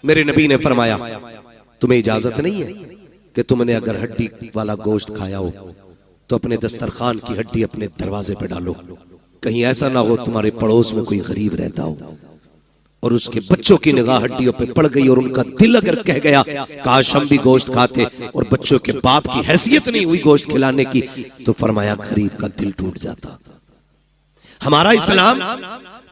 मेरे नबी ने फरमाया तुम्हें इजाजत नहीं है कि तुमने अगर हड्डी वाला गोश्त खाया हो तो अपने दस्तरखान की हड्डी अपने दरवाजे पे डालो, कहीं ऐसा ना हो तुम्हारे पड़ोस में कोई गरीब रहता हो और उसके बच्चों की निगाह हड्डियों पे पड़ गई और उनका दिल अगर कह गया काश हम भी गोश्त खाते और बच्चों के बाप की हैसियत नहीं हुई गोश्त खिलाने की, तो फरमाया गरीब का दिल टूट जाता। हमारा इस्लाम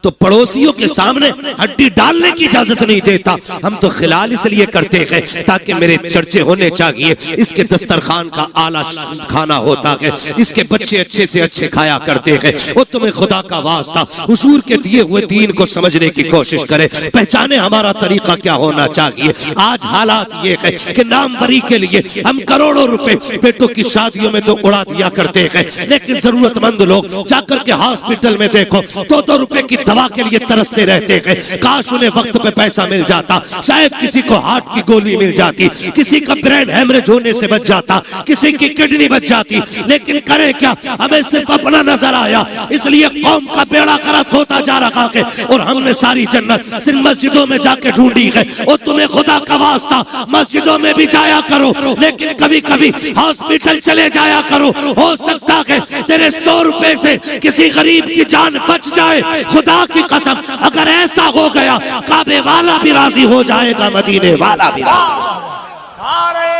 तो पड़ोसियों के सामने हड्डी डालने की इजाजत नहीं देता। हम तो खिलाल इसलिए करते हैं ताकि मेरे चर्चे होने चाहिए, इसके दस्तरखान का आला खाना होता है, इसके बच्चे अच्छे से अच्छे खाया करते हैं। वो तुम्हें खुदा का वास्ता हुजूर के दिए हुए दीन को समझने की कोशिश करे, पहचाने हमारा तरीका क्या होना चाहिए। आज हालात ये है कि नामवरी के लिए हम करोड़ों रुपए बेटों की शादियों में तो उड़ा दिया करते हैं, लेकिन जरूरतमंद लोग जाकर के हॉस्पिटल में देखो 2-2 रुपए की दवा के लिए तरसते रहते हैं। काश उन्हें वक्त पे पैसा मिल जाता, शायद किसी को हार्ट की गोली मिल जाती, किसी का ब्रेन हेमरेज होने से बच जाता, किसी की किडनी बच जाती, लेकिन करें क्या, हमें सिर्फ अपना नजर आया, इसलिए कौम का बेड़ा गर्क होता जा रहा है और हमने सारी जन्नत सिर्फ मस्जिदों में जाके ढूंढी है। और तुम्हें खुदा का वास्ता मस्जिदों में भी जाया करो, लेकिन कभी कभी हॉस्पिटल चले जाया करो, हो सकता है तेरे 100 रुपए से किसी गरीब की जान बच जाए। खुदा की कसम अगर ऐसा हो गया काबे वाला भी राजी हो जाएगा, मदीने वाला भी। नारे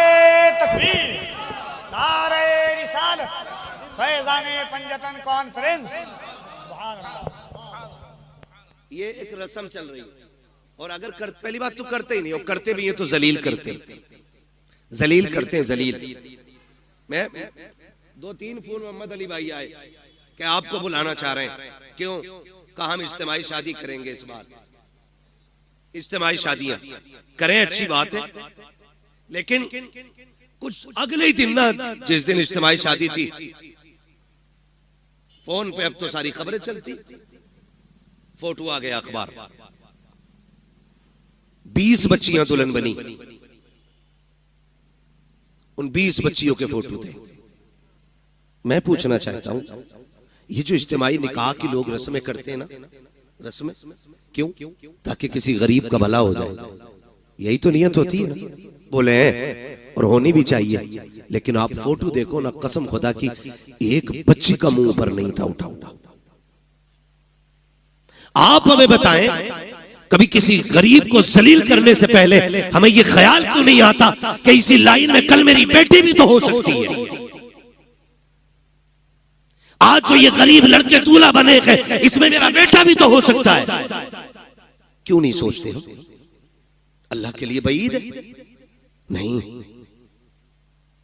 तकबीर, नारे रिसालत, फैज़ाने पंजतन कॉन्फ्रेंस। सुभान अल्लाह। ये एक रस्म चल रही है और अगर पहली बात तो करते ही नहीं, और करते भी हैं तो जलील करते हैं, जलील करते हैं, जलील। मैं 2-3 फोन मोहम्मद अली भाई आए कि आपको बुलाना चाह रहे हैं, क्यों? कहा हम इज्तिमाई शादी करेंगे इस बार। इज्तिमाई शादियां करें, अच्छी बात है, लेकिन कुछ अगले ही दिन ना, जिस दिन इज्तिमाई शादी थी, फोन पे अब तो सारी खबरें चलती, फोटो आ गया अखबार, 20 बच्चियां दुल्हन बनी, उन 20 बच्चियों के फोटो थे। मैं पूछना चाहता हूं, ये जो इज्तिमाई निकाह की लोग रस्में करते हैं ना, रस्में क्यों? ताकि किसी गरीब का भला हो जाए, यही तो नियत होती है ना? बोले और होनी भी चाहिए, लेकिन आप फोटो देखो ना, कसम खुदा की एक बच्ची का मुंह पर नहीं था उठा। आप हमें बताएं, कभी किसी गरीब को जलील करने से पहले हमें ये ख्याल क्यों नहीं आता कि इसी लाइन में कल मेरी बेटी भी तो हो सकती है? आज जो ये गरीब लड़के दूल्हा बने हैं, इसमें मेरा बेटा भी तो हो सकता है। क्यों नहीं सोचते हो? अल्लाह के लिए बईद नहीं,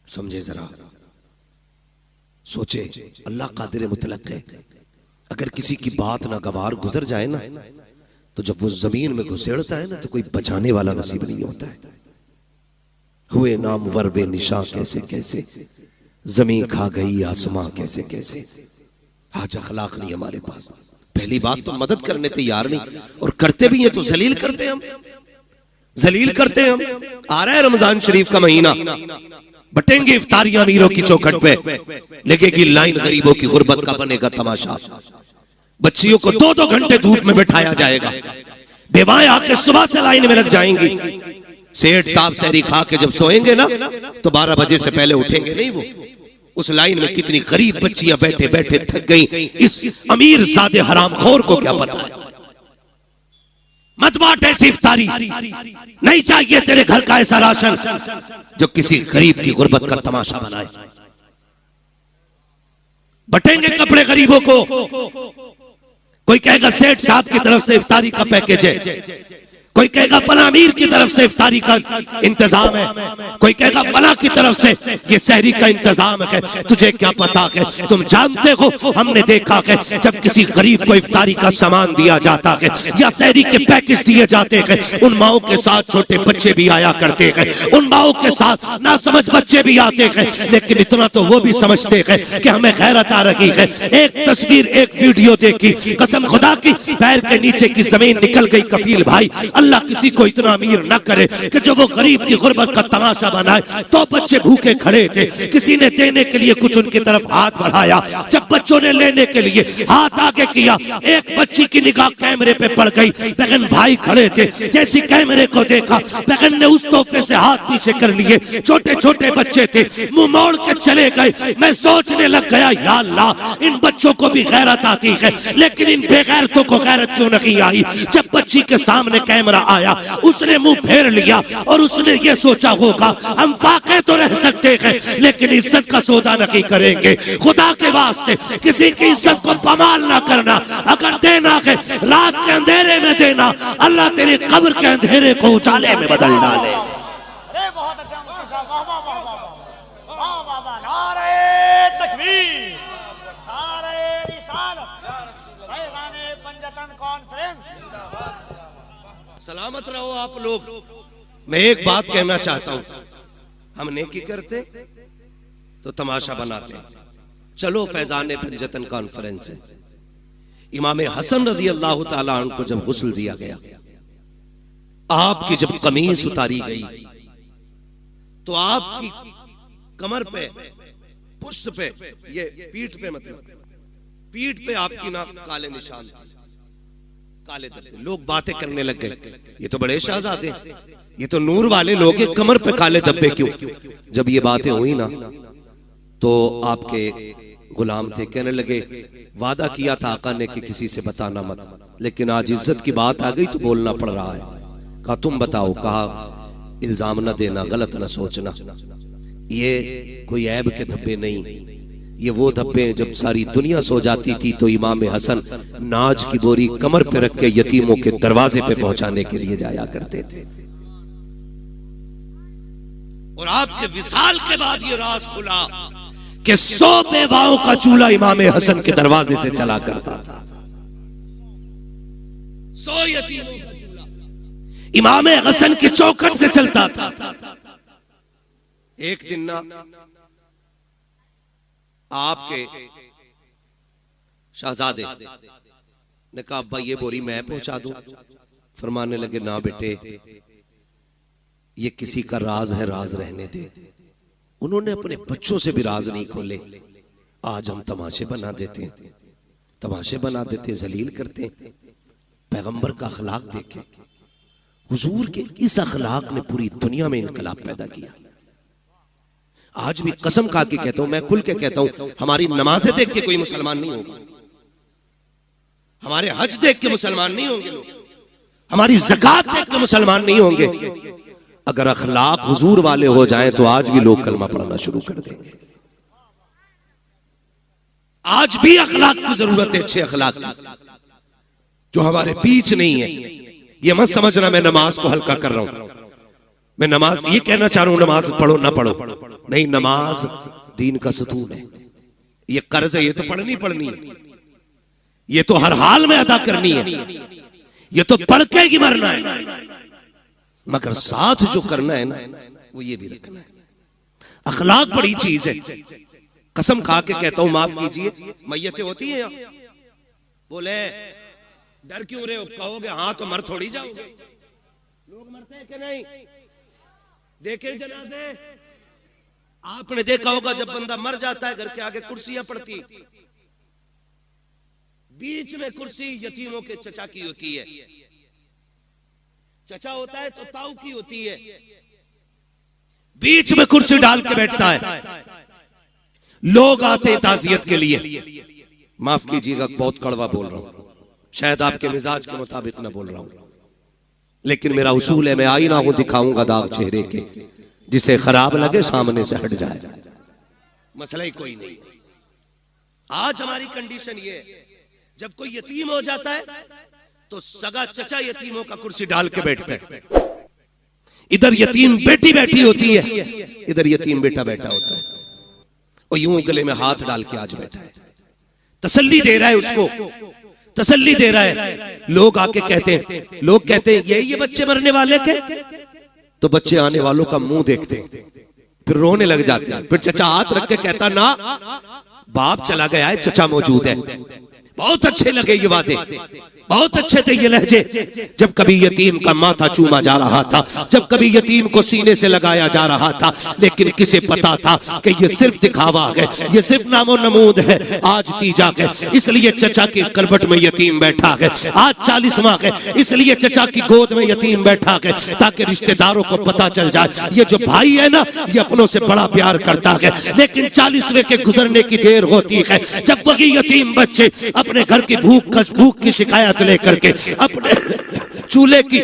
समझे जरा, सोचे, अल्लाह कादिर मुतलक है। अगर किसी की बात ना गवार गुजर जाए ना, तो जब वो जमीन में घुसेड़ता है ना, तो कोई बचाने वाला नसीब नहीं होता है। हुए नाम वर्बे निशा कैसे कैसे, जमीन खा गई आसमां कैसे कैसे। आज अखलाक नहीं हमारे पास। पहली बात तो मदद करने तैयार नहीं, और करते भी हैं तो जलील करते हैं, हम जलील करते हैं। हम आ रहा है रमजान शरीफ का महीना, बटेंगे इफ्तारियां अमीरों की चौखट पे, लगेगी लाइन गरीबों की गुर्बत का बनेगा तमाशा। बच्चियों को 2-2 घंटे धूप में बैठाया जाएगा, बेवाएं आके सुबह से लाइन में लग जाएंगी। सेठ साहब सहरी खा के जब सोएंगे ना, तो 12 बजे से पहले उठेंगे नहीं वो। उस लाइन में कितनी गरीब बच्चियां बैठे बैठे थक गई, इस अमीर ज़ादे हरामखोर को क्या पता है। मत बांट ऐसी इफ्तारी, नहीं चाहिए तेरे घर का ऐसा राशन जो किसी गरीब की गुर्बत का तमाशा बनाए। बटेंगे कपड़े गरीबों को, कोई कहेगा सेठ साहब की तरफ से इफ्तारी का पैकेज है, कोई कहेगा फला अमीर की तरफ से इफ्तारी का इंतजाम है, कोई कहेगा फला की तरफ से ये सहरी का इंतजाम है। तुझे क्या पता है? तुम जानते हो, हमने देखा है जब किसी गरीब को इफ्तारी का सामान दिया जाता है या सहरी के पैकेज दिए जाते हैं, उन माओ के साथ छोटे बच्चे भी आया करते हैं, उन माओ के साथ नासमझ बच्चे भी आते हैं, लेकिन इतना तो वो भी समझते हैं कि हमें गैरत आ रही है। एक तस्वीर, एक वीडियो देखी, कसम खुदा की पैर के नीचे की जमीन निकल गई। कफील भाई अल्लाह किसी को इतना अमीर न करे कि जो वो गरीब की गुर्बत का तमाशा बनाए। तो बच्चे भूखे खड़े थे, किसी ने देने के लिए कुछ उनकी तरफ हाथ बढ़ाया। जब बच्चों ने लेने के लिए हाथ आगे किया, एक बच्ची की निगाह कैमरे पे पड़ गई। बहन भाई खड़े थे, जैसी कैमरे को देखा बहन ने उस तोहफे से हाथ पीछे कर लिए। छोटे छोटे बच्चे थे, मुंह मोड़ के चले गए। मैं सोचने लग गया, या अल्लाह इन बच्चों को भी गैरत आती है, लेकिन इन बेगैरतों को गैरत क्यों नहीं आई। जब बच्ची के सामने कैमरा आया, उसने मुंह फेर लिया और उसने ये सोचा होगा हम फाके तो रह सकते हैं लेकिन इज्जत का सौदा नहीं करेंगे। खुदा के वास्ते किसी की इज्जत को पमाल ना करना। अगर देना है रात के अंधेरे में देना, अल्लाह तेरी कब्र के अंधेरे को उजाले में बदल डाले। अरे बहुत अच्छा मुफ्ती साहब, वाह वाह वाह वाह वाह वाह वाह। नारे तकबीर, नारे रिसालत, फैज़ाने पंजतन कॉन्फ्रेंस। सलामत रहो आप लोग। मैं एक बात कहना चाहता हूं, हम नेकी करते तो तमाशा बनाते। चलो फैज़ाने पंजतन कॉन्फ्रेंस है। इमाम हसन रज़ी अल्लाह ताला अन्हु को जब गुस्ल दिया गया, आपकी जब कमीज उतारी गई तो आपकी कमर पे, पुष्ट पे, ये पीठ पे, मतलब पीठ पे आपकी ना काले निशान थे, काले धब्बे। लोग बातें करने लग गए, ये तो बड़े शहजादे, ये तो नूर वाले लोग, कमर पे काले धब्बे क्यों। जब ये बातें हुई ना तो आपके गुलाम थे, कहने लगे वादा किया था आका ने कि किसी से बताना मत, लेकिन आज इज्जत की बात आ गई तो बोलना पड़ रहा है। कहा तुम बताओ। कहा इल्जाम न देना, गलत न सोचना, ये कोई ऐब के धब्बे नहीं, ये वो धब्बे जब सारी दुनिया सो जाती थी तो इमाम हसन नाज की बोरी कमर पे रख के यतीमों के दरवाजे पे पहुंचाने के लिए जाया करते थे। और आपके विसाल के बाद ये राज खुला कि 100 बेवाओं का चूल्हा इमाम हसन के दरवाजे से चला करता था। 100 यतीमों का चूल्हा इमाम हसन की चौखट से चलता था। एक दिन ना आपके शहजादे ने कहा अब्बा ये बोरी मैं पहुंचा दूं। फरमाने लगे ना बेटे, ये किसी का राज है, राज रहने दे। उन्होंने अपने बच्चों से भी राज नहीं खोले। आज हम तमाशे बना देते हैं, तमाशे बना देते हैं, जलील करते हैं। पैगंबर का अखलाक देखें, हुजूर के इस अखलाक ने पूरी दुनिया में इनकलाब पैदा किया। आज भी कसम खा के कहता हूं, मैं खुल के कहता हूं, हमारी नमाजें देख के कोई मुसलमान नहीं होगा, हमारे हज देख के मुसलमान नहीं होंगे लोग, हमारी ज़कात देख के मुसलमान नहीं होंगे। अगर अखलाक हुजूर वाले हो जाएं तो आज भी लोग कलमा पढ़ना शुरू कर देंगे। आज भी अखलाक की जरूरत है, अच्छे अखलाक की, जो हमारे बीच नहीं है। ये मत समझना मैं नमाज को हल्का कर रहा हूं, मैं नमाज ये कहना चाह रहा हूं नमाज पढ़ो ना पढ़ो, नहीं, नमाज दीन का सतून है। ये कर्ज है, ये तो पढ़नी पढ़नी है, ये तो हर हाल में अदा करनी है, ये तो पढ़ के ही मरना है। मगर साथ जो करना है ना, वो ये भी रखना है। अखलाक बड़ी चीज है। कसम खा के कहता हूं, माफ कीजिए, मैयतें होती हैं यहाँ, बोले डर क्यों रहे हो, कहोगे हाँ तो मर थोड़ी जाओगे। लोग मरते हैं कि नहीं, देखे जनाजे, आपने देखा होगा जब बंदा मर जाता है घर के आगे कुर्सियां पड़ती, बीच में कुर्सी यतीमों के चचा की होती है। चचा होता है तो ताऊ की होती है, बीच में कुर्सी डाल के बैठता है। लोग आते ताजियत के लिए, माफ कीजिएगा बहुत कड़वा बोल रहा हूं, शायद आपके मिजाज के मुताबिक ना बोल रहा हूं, लेकिन मेरा उसूल है, मैं आईना हूं, दिखाऊंगा दाग चेहरे के, जिसे खराब लगे सामने से हट जाए, मसला ही कोई नहीं। आज हमारी कंडीशन ये है, जब कोई यतीम हो जाता है तो सगा चचा यतीमों का कुर्सी डाल के बैठता है। इधर यतीम बेटी बैठी होती है, इधर यतीम बेटा बैठा होता है, और यूं गले में हाथ डाल के आज बैठा है, तसल्ली दे रहा है उसको, तसल्ली दे रहा है। लोग आके कहते हैं, लोग कहते हैं ये बच्चे मरने वाले के, तो बच्चे आने वालों का मुंह देखते हैं, फिर रोने लग जाते हैं। फिर चचा हाथ रख के कहता ना, बाप चला गया है, चचा मौजूद है। बहुत अच्छे लगे ये वादे, बहुत अच्छे थे ये लहजे। जब कभी यतीम का माथा चूमा जा रहा था, जब कभी यतीम को सीने से लगाया जा रहा था, लेकिन किसे पता था कि ये सिर्फ दिखावा है, ये सिर्फ नामो नमूद है, आज तीजा है इसलिए चचा की करबट में यतीम बैठा है, आज 40वां है इसलिए चचा की गोद में यतीम बैठा है, ताकि रिश्तेदारों को पता चल जाए ये जो भाई है ना ये अपनों से बड़ा प्यार करता है। लेकिन 40वें के गुजरने की देर होती है जब वही यतीम बच्चे अपने घर की भूख की शिकायत लेकर के, अपने चूल्हे की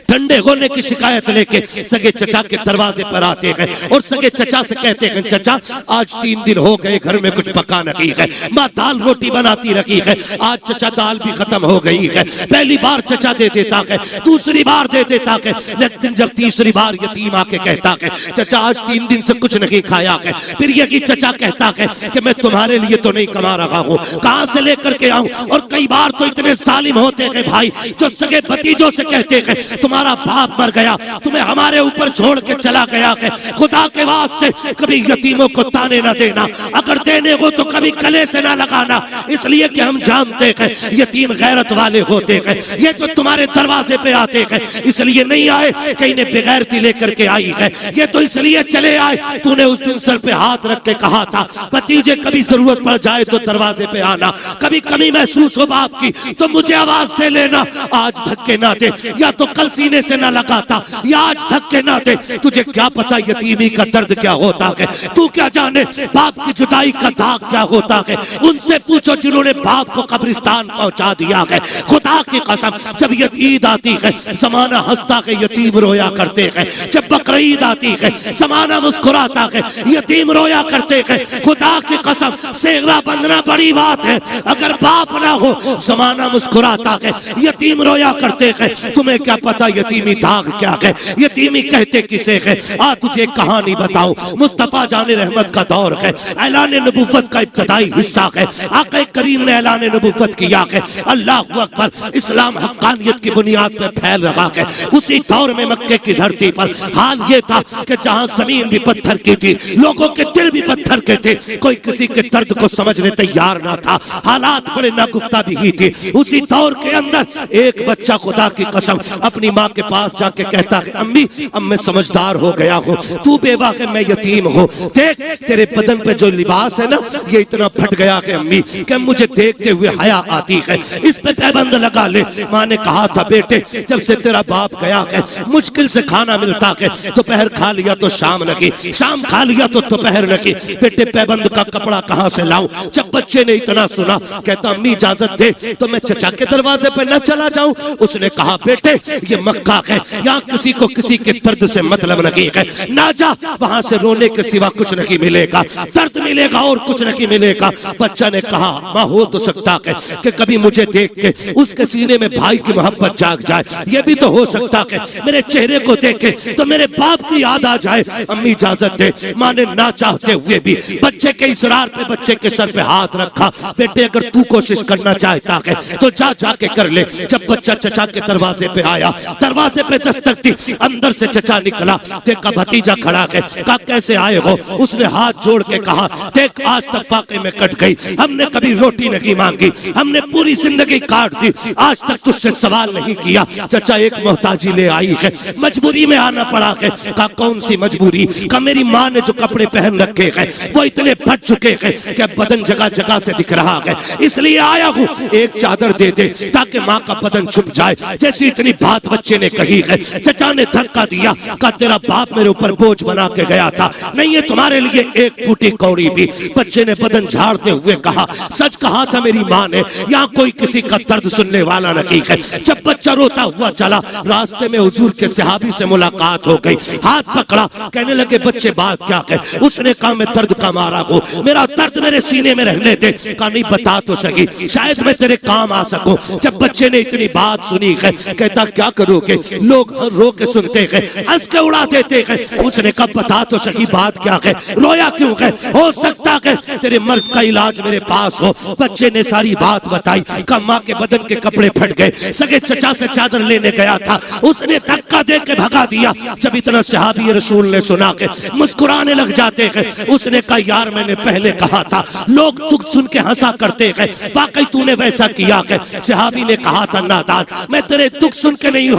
ठंडे होने की शिकायत लेके सगे चचा के दरवाजे पर आते हैं और सगे चचा से कहते हैं चचा आज 3 दिन हो गए घर में कुछ पका नहीं है, माँ दाल रोटी बनाती रखी है, आज चचा दाल भी खत्म हो गई है। पहली बार चचा दे देता है, दूसरी बार दे देता है, लेकिन जब तीसरी बार यतीम आके कहता है चचा आज 3 दिन से कुछ नहीं खाया है, फिर यही चचा कहता है कि मैं तुम्हारे लिए तो नहीं कमा रहा हूँ, कहां से लेकर के आऊं। और कई बार तो इतने जालिम होते हैं भाई जो सगे भतीजों से कहते हैं तुम्हारा बाप मर गया, तुम्हें हमारे ऊपर छोड़ के चला गया है, खुदा के वास्ते कभी यतीमों को ताने ना देना, अगर देने को तो कभी गले से ना लगाना, इसलिए कि हम जानते हैं यतीम गैरत वाले होते हैं। ये जो तुम्हारे दरवाजे पे आते हैं इसलिए नहीं आए कि इन्हें बेगैरती लेकर के आई है, ये तो इसलिए चले आए तूने उस दिन सर पे हाथ रख के कहा था भतीजे कभी जरूरत पड़ जाए तो दरवाजे पे आना, कभी कमी महसूस हो बाप की तो मुझे आवाज दे लेना, आज धक्के ना दे, या तो कल सीने से ना लगाता या आज धक्के ना दे। तुझे क्या पता यतीमी का दर्द क्या होता है, तू क्या जाने बाप की जुदाई का दाग क्या होता है। उनसे पूछो जिन्होंने बाप को कब्रिस्तान पहुंचा दिया है। खुदा की कसम जब ईद आती है जमाना हंसता है, यतीम रोया करते हैं, जब बकरीद आती है जमाना मुस्कुराता है, यतीम रोया करते हैं। खुदा की कसम सेहरा बंधना बड़ी बात है, अगर बाप ना हो जमाना मुस्कुराता है, यतीम रोया करते हैं। तुम्हें क्या पता यतीमी दाग क्या है, यतीमी कहते किसे है। आ तुझे कहानी बताऊं, मुस्तफा जाने रहमत का दौर है, ऐलान नबुव्वत का इब्तदाई हिस्सा है, आक़ा करीम ने ऐलान नबुव्वत किया है, अल्लाहु अकबर, इस्लाम हक्कानियत की बुनियाद पर फैल रहा है। उसी दौर में मक्के की धरती पर हाल ये था कि जहां जमीन भी पत्थर की थी, लोगों के दिल भी पत्थर के थे, कोई किसी के दर्द को समझने तैयार ना था, हालात बड़े नागुफ्ता भी ही थे। उसी दौर के अंदर एक बच्चा खुदा की कसम अपनी माँ के पास जाके कहता है अम्मी अब मैं समझदार हो गया हूँ, तू बेवा है मैं यतीम हूँ, देख तेरे बदन पे जो लिबास है ना ये इतना फट गया है अम्मी कि मुझे देखते हुए हया आती है, इस पे पैबंद लगा ले। माँ ने कहा था बेटे जब से तेरा बाप गया है मुश्किल से खाना मिलता है, दोपहर खा लिया तो शाम नहीं, शाम खा लिया तो दोपहर नहीं, बेटे पैबंद का कपड़ा कहाँ से लाऊं। जब बच्चे ने इतना सुना कहता अम्मी इजाजत दे तो मैं चचा के दरवाजे पर न चला जाऊं। उसने कहा बेटे ये मक्का है, यहाँ किसी को किसी के दर्द से मतलब नहीं है, ना जा, वहां से रोने के सिवा कुछ नहीं मिलेगा, दर्द मिलेगा और कुछ नहीं मिलेगा। बच्चा ने कहा माँ हो तो सकता है कि कभी मुझे देख के उसके सीने में भाई की मोहब्बत जाग जाए, ये भी तो हो सकता है मेरे चेहरे को देखे तो मेरे बाप की याद आ जाए, अम्मी इजाजत दे। माँ ने ना चाहते हुए भी बच्चे के इसरार पे बच्चे के सर पे हाथ रखा, बेटे अगर तू कोशिश करना चाहता है तो जा जाके कर ले। जब बच्चा चचा के दरवाजे पे आया, दरवाजे पे दस्तक दी, अंदर से चचा निकला, देखा भतीजा खड़ा है, कहा कैसे आए हो। उसने हाथ जोड़ के कहा देख आज तक फाके में कट गई, हमने कभी रोटी नहीं मांगी, हमने पूरी जिंदगी काट दी, आज तक तुझसे सवाल नहीं किया। चचा एक मोहताजी ले आई है, मजबूरी में आना पड़ा है। कहा कौन सी मजबूरी। कहा मेरी माँ ने जो कपड़े पहन रखे हैं वो इतने फट चुके हैं कि बदन जगह जगह से दिख रहा है, इसलिए आया हूँ एक चादर दे दे ताकि माँ का बदन छुप जाए। जैसी इतनी बात बच्चे ने कही है, चचा ने धक्का दिया, कहा तेरा बाप मेरे ऊपर बोझ बना के गया था, नहीं है तुम्हारे लिए एक फूटी कौड़ी भी। बच्चे ने बदन झाड़ते हुए कहा सच कहा था मेरी माँ ने, यहाँ कोई किसी का दर्द सुनने वाला नहीं है। जब बच्चा रोता हुआ चला, रास्ते में हुजूर के सहाबी से मुलाकात हो गई, हाथ पकड़ा, कहने लगे बच्चे बात क्या है। उसने कहा मैं दर्द का मारा हूँ, मेरा दर्द मेरे सीने में रहने दे। कहा नहीं बता तो सही, शायद मैं तेरे काम आ सकूं। जब बच्चे ने इतनी बात सुनी है। कहता क्या करोगे? लोग रो के सुनते हैं, हंस के उड़ा देते हैं। उसने कहा बता तो सही बात क्या है, रोया क्यों है? हो सकता है तेरे मर्ज का इलाज मेरे पास हो। बच्चे ने सारी बात बताई। कहा माँ के बदन के कपड़े फट गए, सगे चचा से चादर लेने गया था, उसने धक्का दे के भगा दिया। जब इतना सहाबी रसूल ने सुना के मुस्कुराने लग जाते हैं। उसने कहा यार मैंने पहले कहा था, लोग दुख सुन के हंसा करते हैं, वाकई तूने वैसा किया है। सहाबी ने कहा था नादान, मैं तेरे दुख सुन के नहीं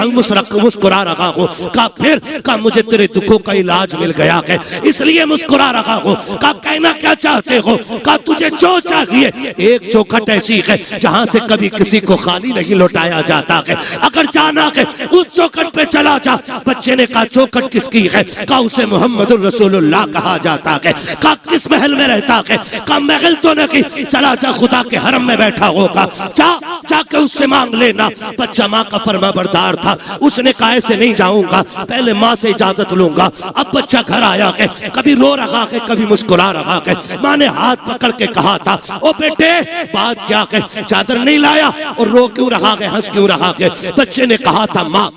मुस्कुरा रहा हूँ। कहा फिर? कहा मुझे तेरे दुखों का इलाज मिल गया है इसलिए मुस्कुरा रहा हूँ। कहा कहना क्या चाहते हो? कहा तुझे जो चाहिए। एक चौखट ऐसी है जहां से कभी किसी को खाली नहीं लौटाया जाता है, अगर जाना है उस चौखट पे चला जा। बच्चे ने कहा चौखट किसकी है? कहा उसे मोहम्मद रसूलुल्लाह कहा जाता है। कहा किस महल में रहता है? कहा महल तो नहीं, चला जा खुदा के हरम में बैठा होगा, जाके उससे मांग लेना। बच्चा माँ का फरमाबरदार था। उसने कहा ऐसे नहीं जाऊंगा, पहले माँ से इजाजत लूंगा। अब बच्चा घर आया है, कभी रो रहा है कभी मुस्कुरा रहा है। माँ ने हाथ पकड़ के कहा था ओ बेटे बात क्या है, चादर नहीं लाया और रो क्यों रहा है, हंस क्यों रहा है? बच्चे ने कहा था माँ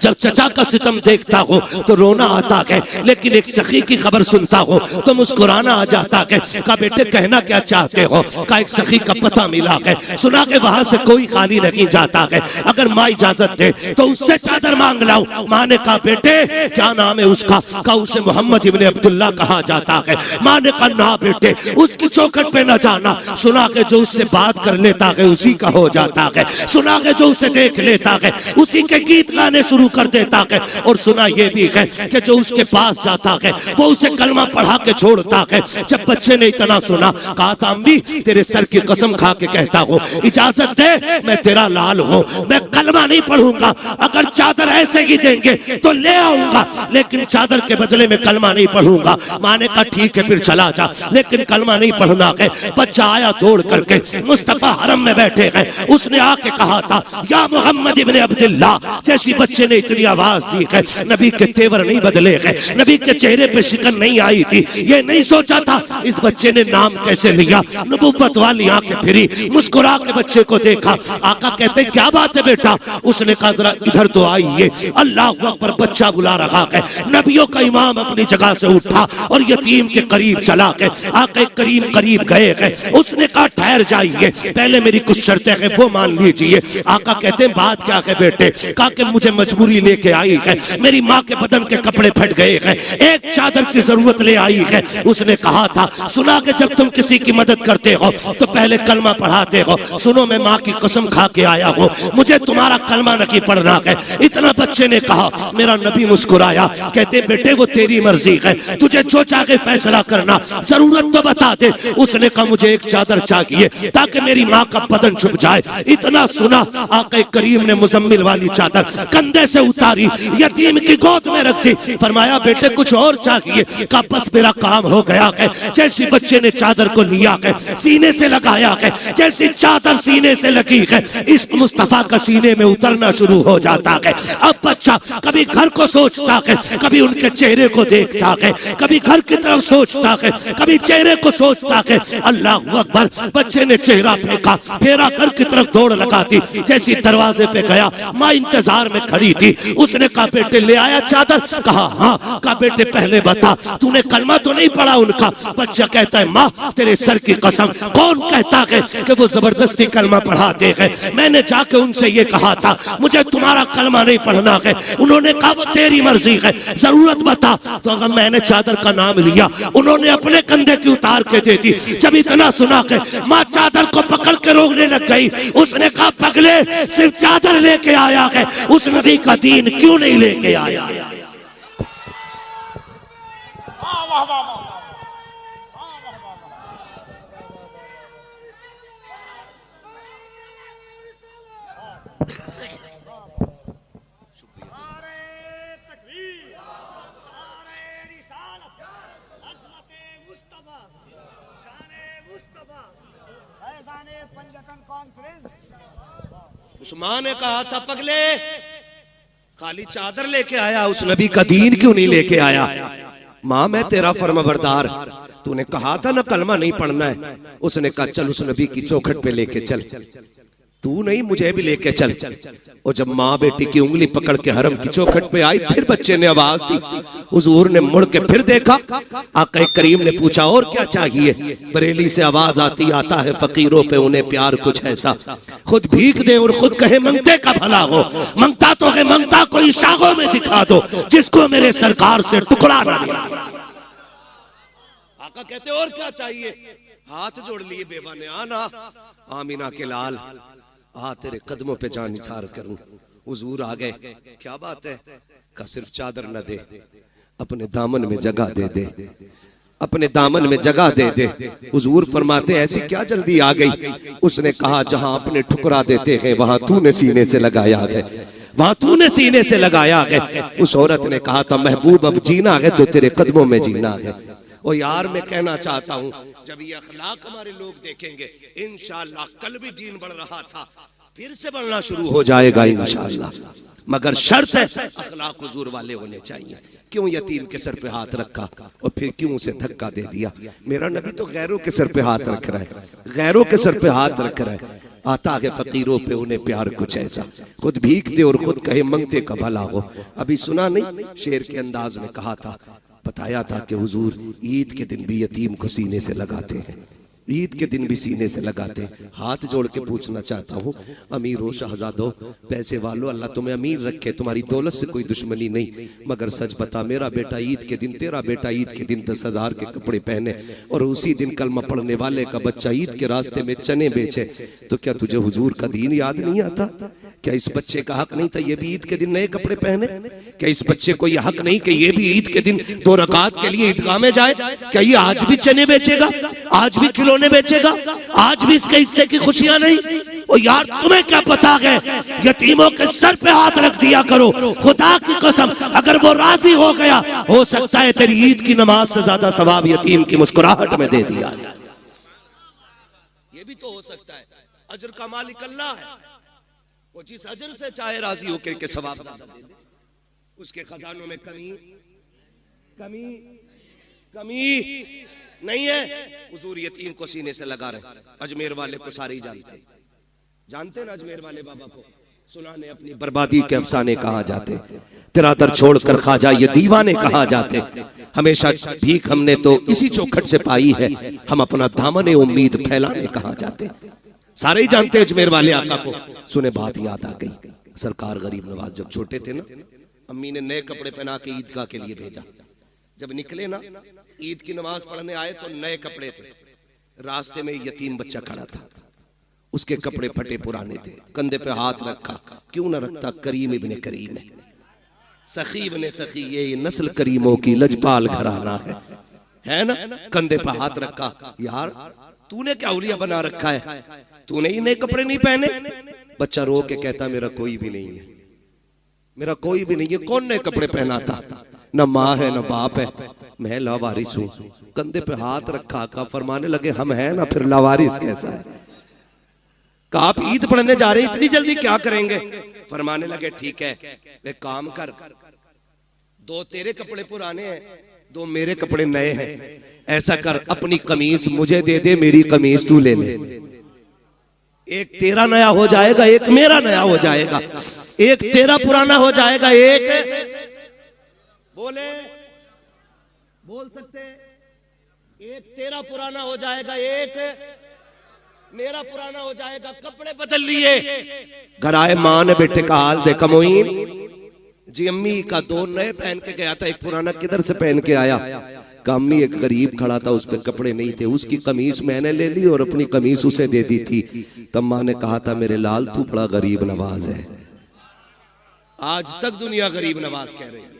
जब चचा का सितम देखता हो तो रोना आता है, लेकिन एक सखी की खबर सुनता हो तो मुस्कुराना आ जाता है। कहा बेटे कहना क्या चाहते हो? कहा एक सखी का पता मिला है, सुना के वहां से कोई खाली नहीं जाता है, अगर माँ इजाजत दे तो उससे चादर मांग लाऊं। माँ ने कहा बेटे क्या नाम है उसका? कहा उसे मोहम्मद इब्ने अब्दुल्ला कहा जाता है। माँ ने कहा ना बेटे उसकी चौखट पे न जाना, सुना के जो उससे बात कर लेता है उसी का हो जाता है, सुना के जो उसे देख लेता है उसी के गीत गाने शुरू कर देता है, और सुना ये भी है कि जो उसके पास जाता है वो उसे कलमा पढ़ा के छोड़ता है। जब बच्चे ने इतना सुना कहा था अम्मी तेरे सर की कसम खा के कहता हूँ इजाजत दे, मैं तेरा लाल हूँ, मैं कलमा नहीं पढ़ूंगा, अगर चादर ऐसे ही देंगे तो ले आऊंगा, लेकिन चादर के बदले में कलमा नहीं पढ़ूंगा। माँ ने कहा ठीक है फिर चला जा, लेकिन कलमा नहीं पढ़ना है। बच्चा आया दौड़ करके, मुस्तफा हरम में बैठे हैं, उसने आके कहा था या मोहम्मद इब्ने अब्दुल्ला। जैसी बच्चे ने इतनी आवाज दी है, नबी के तेवर नहीं बदले हैं, नबी के चेहरे पे शिकन नहीं आई थी। ये नहीं सोचा था इस बच्चे ने नाम कैसे लिया, नबुव्वत वाली आंखें फिरी, मुस्कुरा के बच्चे को देखा। आका कहते क्या बात है बेटा? उसने कहा जरा इधर तो आइए। अल्लाह अकबर, बच्चा बुला रहा है। नबियों का इमाम अपनी जगह से उठा और यतीम के करीब चला के आके करीब गए हैं। उसने कहा ठहर जाइए, पहले मेरी कुछ शर्तें हैं वो मान लीजिए। आका कहते हैं बात क्या है बेटे? कहा कि मुझे मजबूरी लेके आई है, मेरी माँ के बदन के कपड़े फट गए हैं, एक चादर की जरूरत ले आई है। उसने कहा था सुना कि जब तुम किसी की मदद करते हो तो पहले कलमा पढ़ाते हो, सुनो मैं माँ की कसम खा के आया हूँ, मुझे तुम्हारा कलमा नहीं पढ़ना है। इतना बच्चे ने कहा। मेरा नबी मुस्कुराया, कहते बेटे वो तेरी मर्जी है, तुझे जो चाहे फैसला करना, जरूरत तो बता दे। उसने कहा मुझे एक चादर चाहिए ताकि मेरी माँ का बदन छुप जाए। इतना सुना आके करीम ने मुजम्मिल वाली चादर कंधे से उतारी, यतीम की गोद में रख दी। फरमाया बेटे कुछ और चाहिए? कहा बस मेरा काम हो गया है। जैसी बच्चे ने चादर को लिया है, सीने से लगाया है, जैसी चादर सीने से लगी है, इश्क मुस्तफा का सीने में उतरना शुरू हो जाता है। अब बच्चा कभी घर को सोचता है, कभी उनके चेहरे को देखता है, कभी घर की तरफ सोचता है, कभी चेहरे को सोचता है। अल्लाह अकबर, बच्चे ने चेहरा फेंका, फेरा घर की तरफ दौड़ लगा दी। जैसी दरवाजे पे गया, माँ इंतजार में खड़ी थी। उसने कहा बेटे ले आया चादर? कहा हाँ। कहा बेटे पहले बता तूने कलमा तो नहीं पढ़ा उनका? बच्चा कहता है माँ तेरे सर की कसम, कौन कहता है कि वो जबरदस्ती कलमा पढ़ाते हैं? मैंने जाके उनसे ये कहा था मुझे तुम्हारा कलमा नहीं पढ़ना है। उन्होंने कहा वो तेरी मर्जी है, जरूरत बता। तो अगर मैंने चादर का नाम लिया, उन्होंने अपने कंधे की उतार के दे दी। जब इतना सुना के माँ चादर को पकड़ के रोकने लग गई। उसने कहा पगले सिर्फ चादर लेके आया है, उस नबी का दीन क्यों नहीं लेके आया? वाह वाह वाह उस्मान ने कहा था पगले खाली चादर लेके आया, उस नबी का दीन क्यों नहीं लेके आया? माँ मैं तेरा फर्माबरदार, तूने कहा था ना कलमा नहीं पढ़ना है। उसने कहा चल उस नबी की चौखट पे लेके चल। तू नहीं, मुझे भी लेके चल। और जब माँ बेटी की उंगली पकड़ के हरम की चौखट पे आई, फिर बच्चे ने आवाज दी। हुजूर ने मुड़ के फिर देखा, आका करीम ने पूछा और क्या चाहिए? बरेली से आवाज आती, आता है फकीरों पे उन्हें प्यार कुछ ऐसा, खुद भीख दे और खुद कहे मंगते का भला हो। मंगता तो है, मंगता कोई शाखों में दिखा दो, जिसको मेरे सरकार से टुकड़ा ना मिला। आका कहते और क्या चाहिए? हाथ जोड़ लिए बेवा ने, आना आमीना के लाल, आ तेरे कदमों पे जान निसार करूं। हुजूर आ गए, क्या बात है? का सिर्फ चादर न दे, अपने दामन में जगह दे दे, अपने दामन में जगह दे दे। हुजूर फरमाते ऐसी क्या जल्दी आ गई? उसने कहा जहां अपने ठुकरा देते हैं वहां तूने सीने से लगाया है, वहां तूने सीने से लगाया है। उस औरत ने कहा था महबूब अब जीना है तो तेरे कदमों में जीना है। ओ यार मैं कहना चाहता हूं, जब ये अखलाक हमारे लोग देखेंगे इंशाअल्लाह, कल भी दीन बढ़ रहा था, फिर से बढ़ना शुरू हो जाएगा इंशाअल्लाह। मगर शर्त है अखलाक हुजूर वाले होने चाहिए। क्यों यतीम के सर पे हाथ रखा और फिर क्यों उसे धक्का दे दिया? मेरा नबी तो गैरों के सर पे हाथ रख रहा है, गैरों के सर पे हाथ रख रहा है। आता है फकीरों पे उन्हें प्यार कुछ ऐसा, खुद भीख दे और खुद कहे मंगते का भला हो। अभी सुना नहीं, शेर के अंदाज में कहा था, बताया था कि हुजूर ईद के दिन भी यतीम को सीने से लगाते हैं, ईद के दिन भी सीने से लगाते हैं। हाथ जोड़ के पूछना चाहता हूँ, अमीरों शहजादों पैसे वालों, अल्लाह तुम्हें अमीर रखे, तुम्हारी दौलत से कोई दुश्मनी नहीं, मगर सच बता मेरा बेटा ईद के दिन, तेरा बेटा ईद के दिन 10,000 के कपड़े पहने और उसी दिन कलमा पढ़ने वाले का बच्चा ईद के रास्ते में चने बेचे, तो क्या तुझे हुजूर का दीन याद नहीं आता? क्या इस बच्चे का हक नहीं था ये भी ईद के दिन नए कपड़े पहने? क्या इस बच्चे को ये हक नहीं कि ये भी ईद के दिन 2 रकात के लिए ईदगाह में जाए? क्या ये आज भी चने बेचेगा, आज भी खिलौने बेचेगा, आज भी इसके हिस्से की खुशियां नहीं? ओ यार तुम्हें क्या पता है, यतीमों के सर पे हाथ रख दिया करो। खुदा की कसम अगर वो राजी हो गया, हो सकता है तेरी ईद की नमाज से ज्यादा सवाब यतीम की मुस्कुराहट में दे दिया। ये भी तो हो सकता है। अजर का मालिक अल्लाह है, वो जिस अजर से चाहे राजी होकर के सवाब दे दे। उसके खजानों में कमी कमी कमी नहीं है। हुजूर यतीम को सीने से लगा रहे। अजमेर वाले को सारे ही जानते ना, अजमेर वाले बाबा को सुनाने अपनी बर्बादी के अफसाने कहा जाते, तेरा दर छोड़कर ख्वाजा ये दीवाने कहा जाते। हमेशा भीख हमने तो इसी चौखट से पाई है, हम अपना दामन उम्मीद फैलाने कहा जाते। सारे ही जानते अजमेर वाले आका को। सुने बात याद आ गई, सरकार गरीब नवाज जब छोटे थे ना, अम्मी ने नए कपड़े पहना के ईदगाह के लिए भेजा। जब निकले ना ईद की नमाज पढ़ने आए तो नए कपड़े थे, रास्ते में यतीम बच्चा खड़ा था, उसके कपड़े फटे पुराने थे, कंधे पे हाथ रखा। क्यों ना रखता, करीम इब्ने करीम है, सखी इब्ने सखी, ये नस्ल करीमों की लजपाल घराना है ना। कंधे पे हाथ रखा, यार तूने क्या उलिया बना रखा है, तूने ही नए कपड़े नहीं पहने? बच्चा रो के कहता मेरा कोई भी नहीं है, मेरा कोई भी नहीं है। कौन नए कपड़े पहना था? न माँ है न बाप है, मैं लावारिस हूं। कंधे पे हाथ रखा का फरमाने लगे हम हैं ना, फिर लावारिस कैसा है? कहा आप ईद पढ़ने जा रहे हैं, इतनी जल्दी क्या करेंगे? फरमाने लगे ठीक है, एक काम कर, 2 तेरे कपड़े पुराने हैं, 2 मेरे कपड़े नए हैं। ऐसा कर अपनी कमीज मुझे दे दे, मेरी कमीज तू ले ले। एक तेरा नया हो जाएगा, एक मेरा नया हो जाएगा। एक तेरा पुराना हो जाएगा, एक बोल सकते, एक तेरा पुराना हो जाएगा, एक मेरा पुराना हो जाएगा। कपड़े बदल लिए। घर आए, मां ने बेटे का हाल देखा। मोइन जी अम्मी का 2 नए पहन के गया था, एक पुराना किधर से पहन के आया? का अम्मी एक गरीब खड़ा था, उस पे कपड़े नहीं थे, उसकी कमीज मैंने ले ली और अपनी कमीज उसे दे दी थी। तब मां ने कहा था मेरे लाल तू बड़ा गरीब नवाज है। आज तक दुनिया गरीब नवाज कह रही है,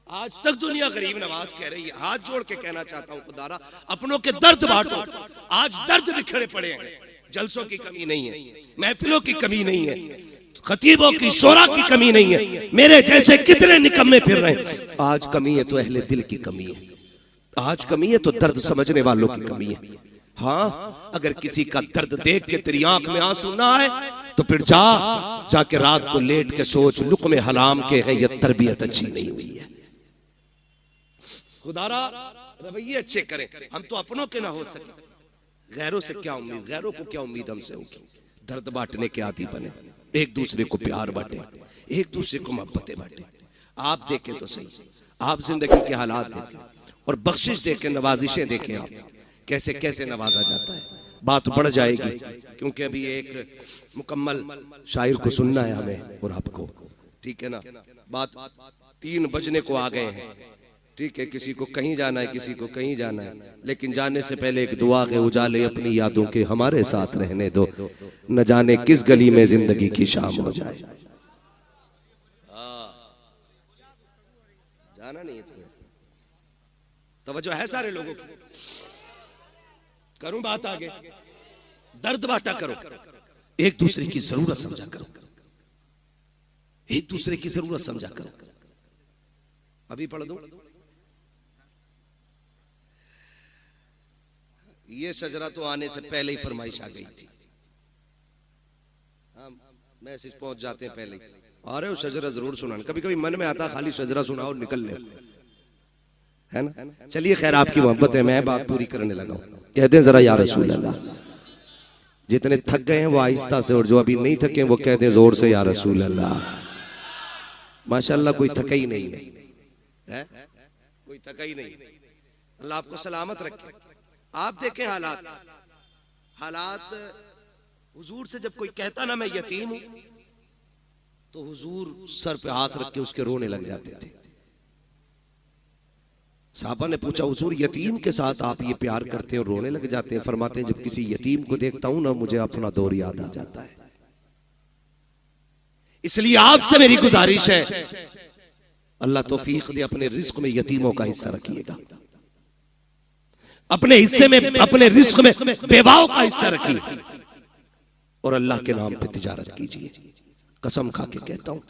आज तक दुनिया गरीब नवाज कह रही है। हाथ जोड़ के कहना चाहता हूं खुदारा अपनों के दर्द बांटो। आज दर्द बिखरे पड़े हैं, जलसों की कमी नहीं है, महफिलों की कमी नहीं है, खतीबों की शोरा की कमी नहीं है, मेरे जैसे कितने निकम्मे फिर रहे हैं। आज कमी है तो अहले दिल की कमी है, आज कमी है तो दर्द समझने वालों की कमी है। हाँ अगर किसी का दर्द देख के तेरी आंख में आंसू ना आए तो फिर जाके रात को लेट के सोच लुक़्मे हराम के है, ये तरबियत अच्छी नहीं हुई है। खुदारा रवैये अच्छे करें, हम तो अपनों के ना हो सके, गैरों से क्या उम्मीद, गैरों को क्या उम्मीद हमसे होगी? दर्द बांटने के आदी बने, एक दूसरे को प्यार बांटे, एक दूसरे को मोहब्बतें बांटे। आप देखें तो सही, आप जिंदगी के हालात देखें और बख्शिश देखें, नवाजिशें देखें, आप कैसे कैसे नवाजा जाता है। बात बढ़ जाएगी क्योंकि अभी एक मुकम्मल शायर को सुनना है हमें और आपको, ठीक है ना। बात 3 बजने को आ गए हैं, ठीक है। किसी को कहीं जाना है, किसी को कहीं जाना है, लेकिन जाने से पहले एक दुआ के उजाले अपनी यादों के हमारे साथ रहने दो, न जाने किस गली में जिंदगी की शाम हो जाए। जाना नहीं है तुम्हें, तवज्जो है सारे लोगों की। करूं बात आगे, दर्द बांटा करो, एक दूसरे की जरूरत समझा करो, एक दूसरे की जरूरत समझा करो। अभी पढ़ दूं, ये शजरा तो आने से पहले ही फरमाइश आ गई थी। मैसेज पहुंच जाते हैं पहले ही, अरे वो शजरा जरूर सुनाना। कभी कभी मन में आता खाली शजरा सुनाओ निकल ले, है ना। चलिए खैर, आपकी मोहब्बत है, मैं बात पूरी करने लगा हूं। कहते हैं जरा या रसूल अल्लाह। जितने थक गए हैं वो आहिस्ता से, और जो अभी नहीं थके वो कहते हैं जोर से या रसूल अल्लाह। माशाअल्लाह कोई थका ही नहीं है, कोई थका ही नहीं। अल्लाह आपको सलामत रखे। आप देखें हालात हुजूर से जब कोई कहता ना मैं यतीम हूं, तो हुजूर सर पे हाथ रख के उसके रोने लग जाते थे। साहबा ने पूछा, हुजूर यतीम के साथ आप ये प्यार करते हैं और रोने लग जाते हैं? फरमाते हैं जब किसी यतीम को देखता हूं ना, मुझे अपना दौर याद आ जाता है। इसलिए आपसे मेरी गुजारिश है, अल्लाह तौफीक दे, अपने रिस्क में यतीमों का हिस्सा रखिएगा, अपने हिस्से में, अपने रिस्क में बेवाओं का हिस्सा रखिए, और अल्लाह के नाम पे तिजारत कीजिए। कसम खा के कहता हूं,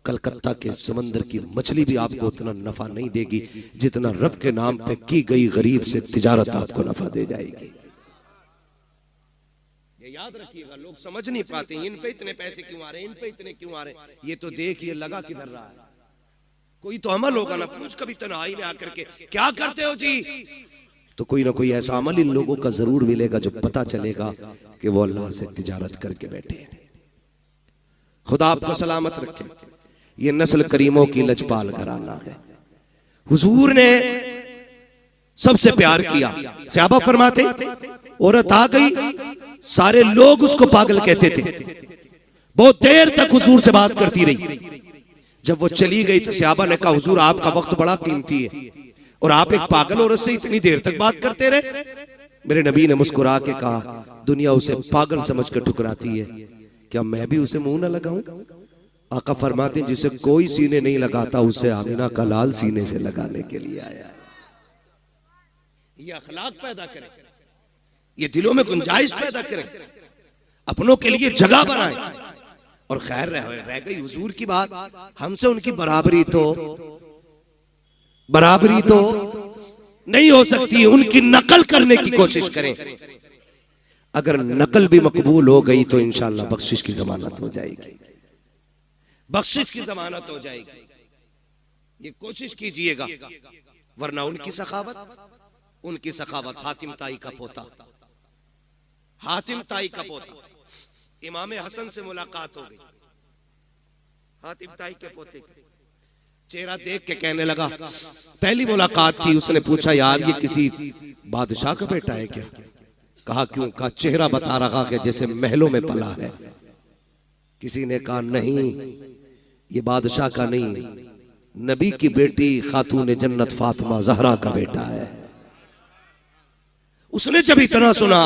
कलकत्ता के समंदर की मछली भी आपको उतना नफा नहीं देगी जितना रब के नाम पे की गई गरीब से तिजारत आपको नफा दे जाएगी। ये याद रखिएगा। लोग समझ नहीं पाते इन पे इतने पैसे क्यों आ रहे हैं, इन पे इतने क्यों आ रहे हैं। ये तो देखिए लगा किधर रहा है। कोई तो अमल होगा ना, पूछ कभी तन्हाई में आकर के क्या करते हो जी, तो कोई ना कोई ऐसा अमल इन लोगों का जरूर मिलेगा जो पता चलेगा कि वो अल्लाह से तिजारत करके बैठे हैं। खुदा आपको सलामत रखे। ये नस्ल करीमों की लजपाल घराना है। हुजूर ने सबसे प्यार किया। सहाबा फरमाते, औरत आ गई, सारे लोग उसको पागल कहते थे। बहुत देर तक हुजूर से बात करती रही। जब वो चली गई तो सहाबा ने कहा, हुजूर आपका वक्त बड़ा कीमती है और आप एक पागल औरत से इतनी देर तक बात करते रहे। मेरे नबी ने मुस्कुरा के कहा, दुनिया उसे पागल समझ कर ठुकराती है, क्या मैं भी उसे मुंह न लगाऊं? आका फरमाते हैं, जिसे कोई सीने नहीं लगाता उसे आमिना का लाल सीने से लगाने के लिए आया है। ये अखलाक पैदा करे, ये दिलों में गुंजाइश पैदा करे, अपनों के लिए जगह बनाए। और खैर रह गई हुजूर की बात, हमसे उनकी बराबरी तो नहीं हो सकती। उनकी नकल करने की कोशिश करें। अगर नकल भी मकबूल हो गई तो इंशाअल्लाह बख्शिश की जमानत हो जाएगी, बख्शिश की जमानत हो जाएगी। ये कोशिश कीजिएगा, वरना उनकी सखावत हातिम ताई का पोता, इमाम हसन से मुलाकात हो गई। हातिम ताई के पोते चेहरा देख के कहने लगा, पहली मुलाकात थी, उसने पूछा यार ये किसी बादशाह का बेटा है क्या? कहा क्यों? कहा चेहरा बता रहा है जैसे महलों में पला है। किसी ने कहा नहीं, ये बादशाह का नहीं, नबी की बेटी खातून जन्नत फातिमा जहरा का बेटा है। उसने जब इतना सुना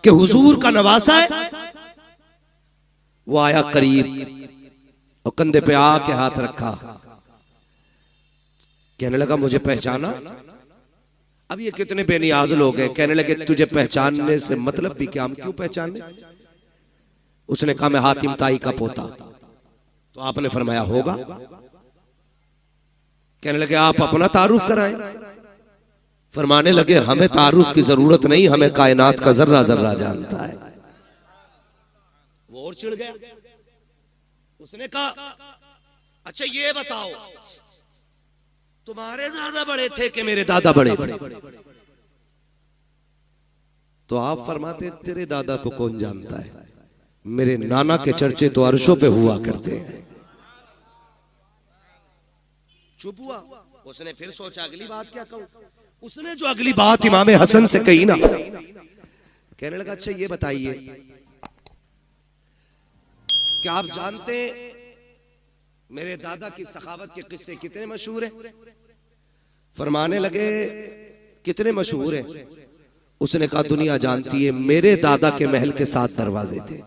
कि हुजूर का नवासा है, वो आया करीब और कंधे पे आके हाथ रखा, कहने लगा मुझे पहचाना? अब ये कितने बेनियाज लोग हैं। कहने लगे तुझे पहचानने से मतलब भी क्या, हम क्यों पहचाने? उसने कहा मैं हातिम ताई का पोता। तो आपने फरमाया होगा। कहने लगे आप अपना तारुफ कराएं। फरमाने लगे हमें तारुफ की जरूरत नहीं, हमें कायनात का जर्रा जर्रा जानता है। वो और चिढ़ गया। उसने कहा अच्छा ये बताओ, तुम्हारे दादा बड़े थे कि मेरे दादा बड़े थे? तो आप फरमाते तेरे दादा को कौन जानता है, मेरे नाना के चर्चे तो अर्शों पे हुआ करते हैं। चुप हुआ। उसने फिर सोचा अगली बात क्या कहूं। उसने जो अगली बात इमाम हसन से कही ना, कहने लगा अच्छा ये बताइए क्या आप जानते मेरे दादा की सखावत के किस्से कितने मशहूर हैं? फरमाने लगे कितने मशहूर हैं? उसने कहा दुनिया जानती है, मेरे दादा के महल के 7 दरवाजे थे।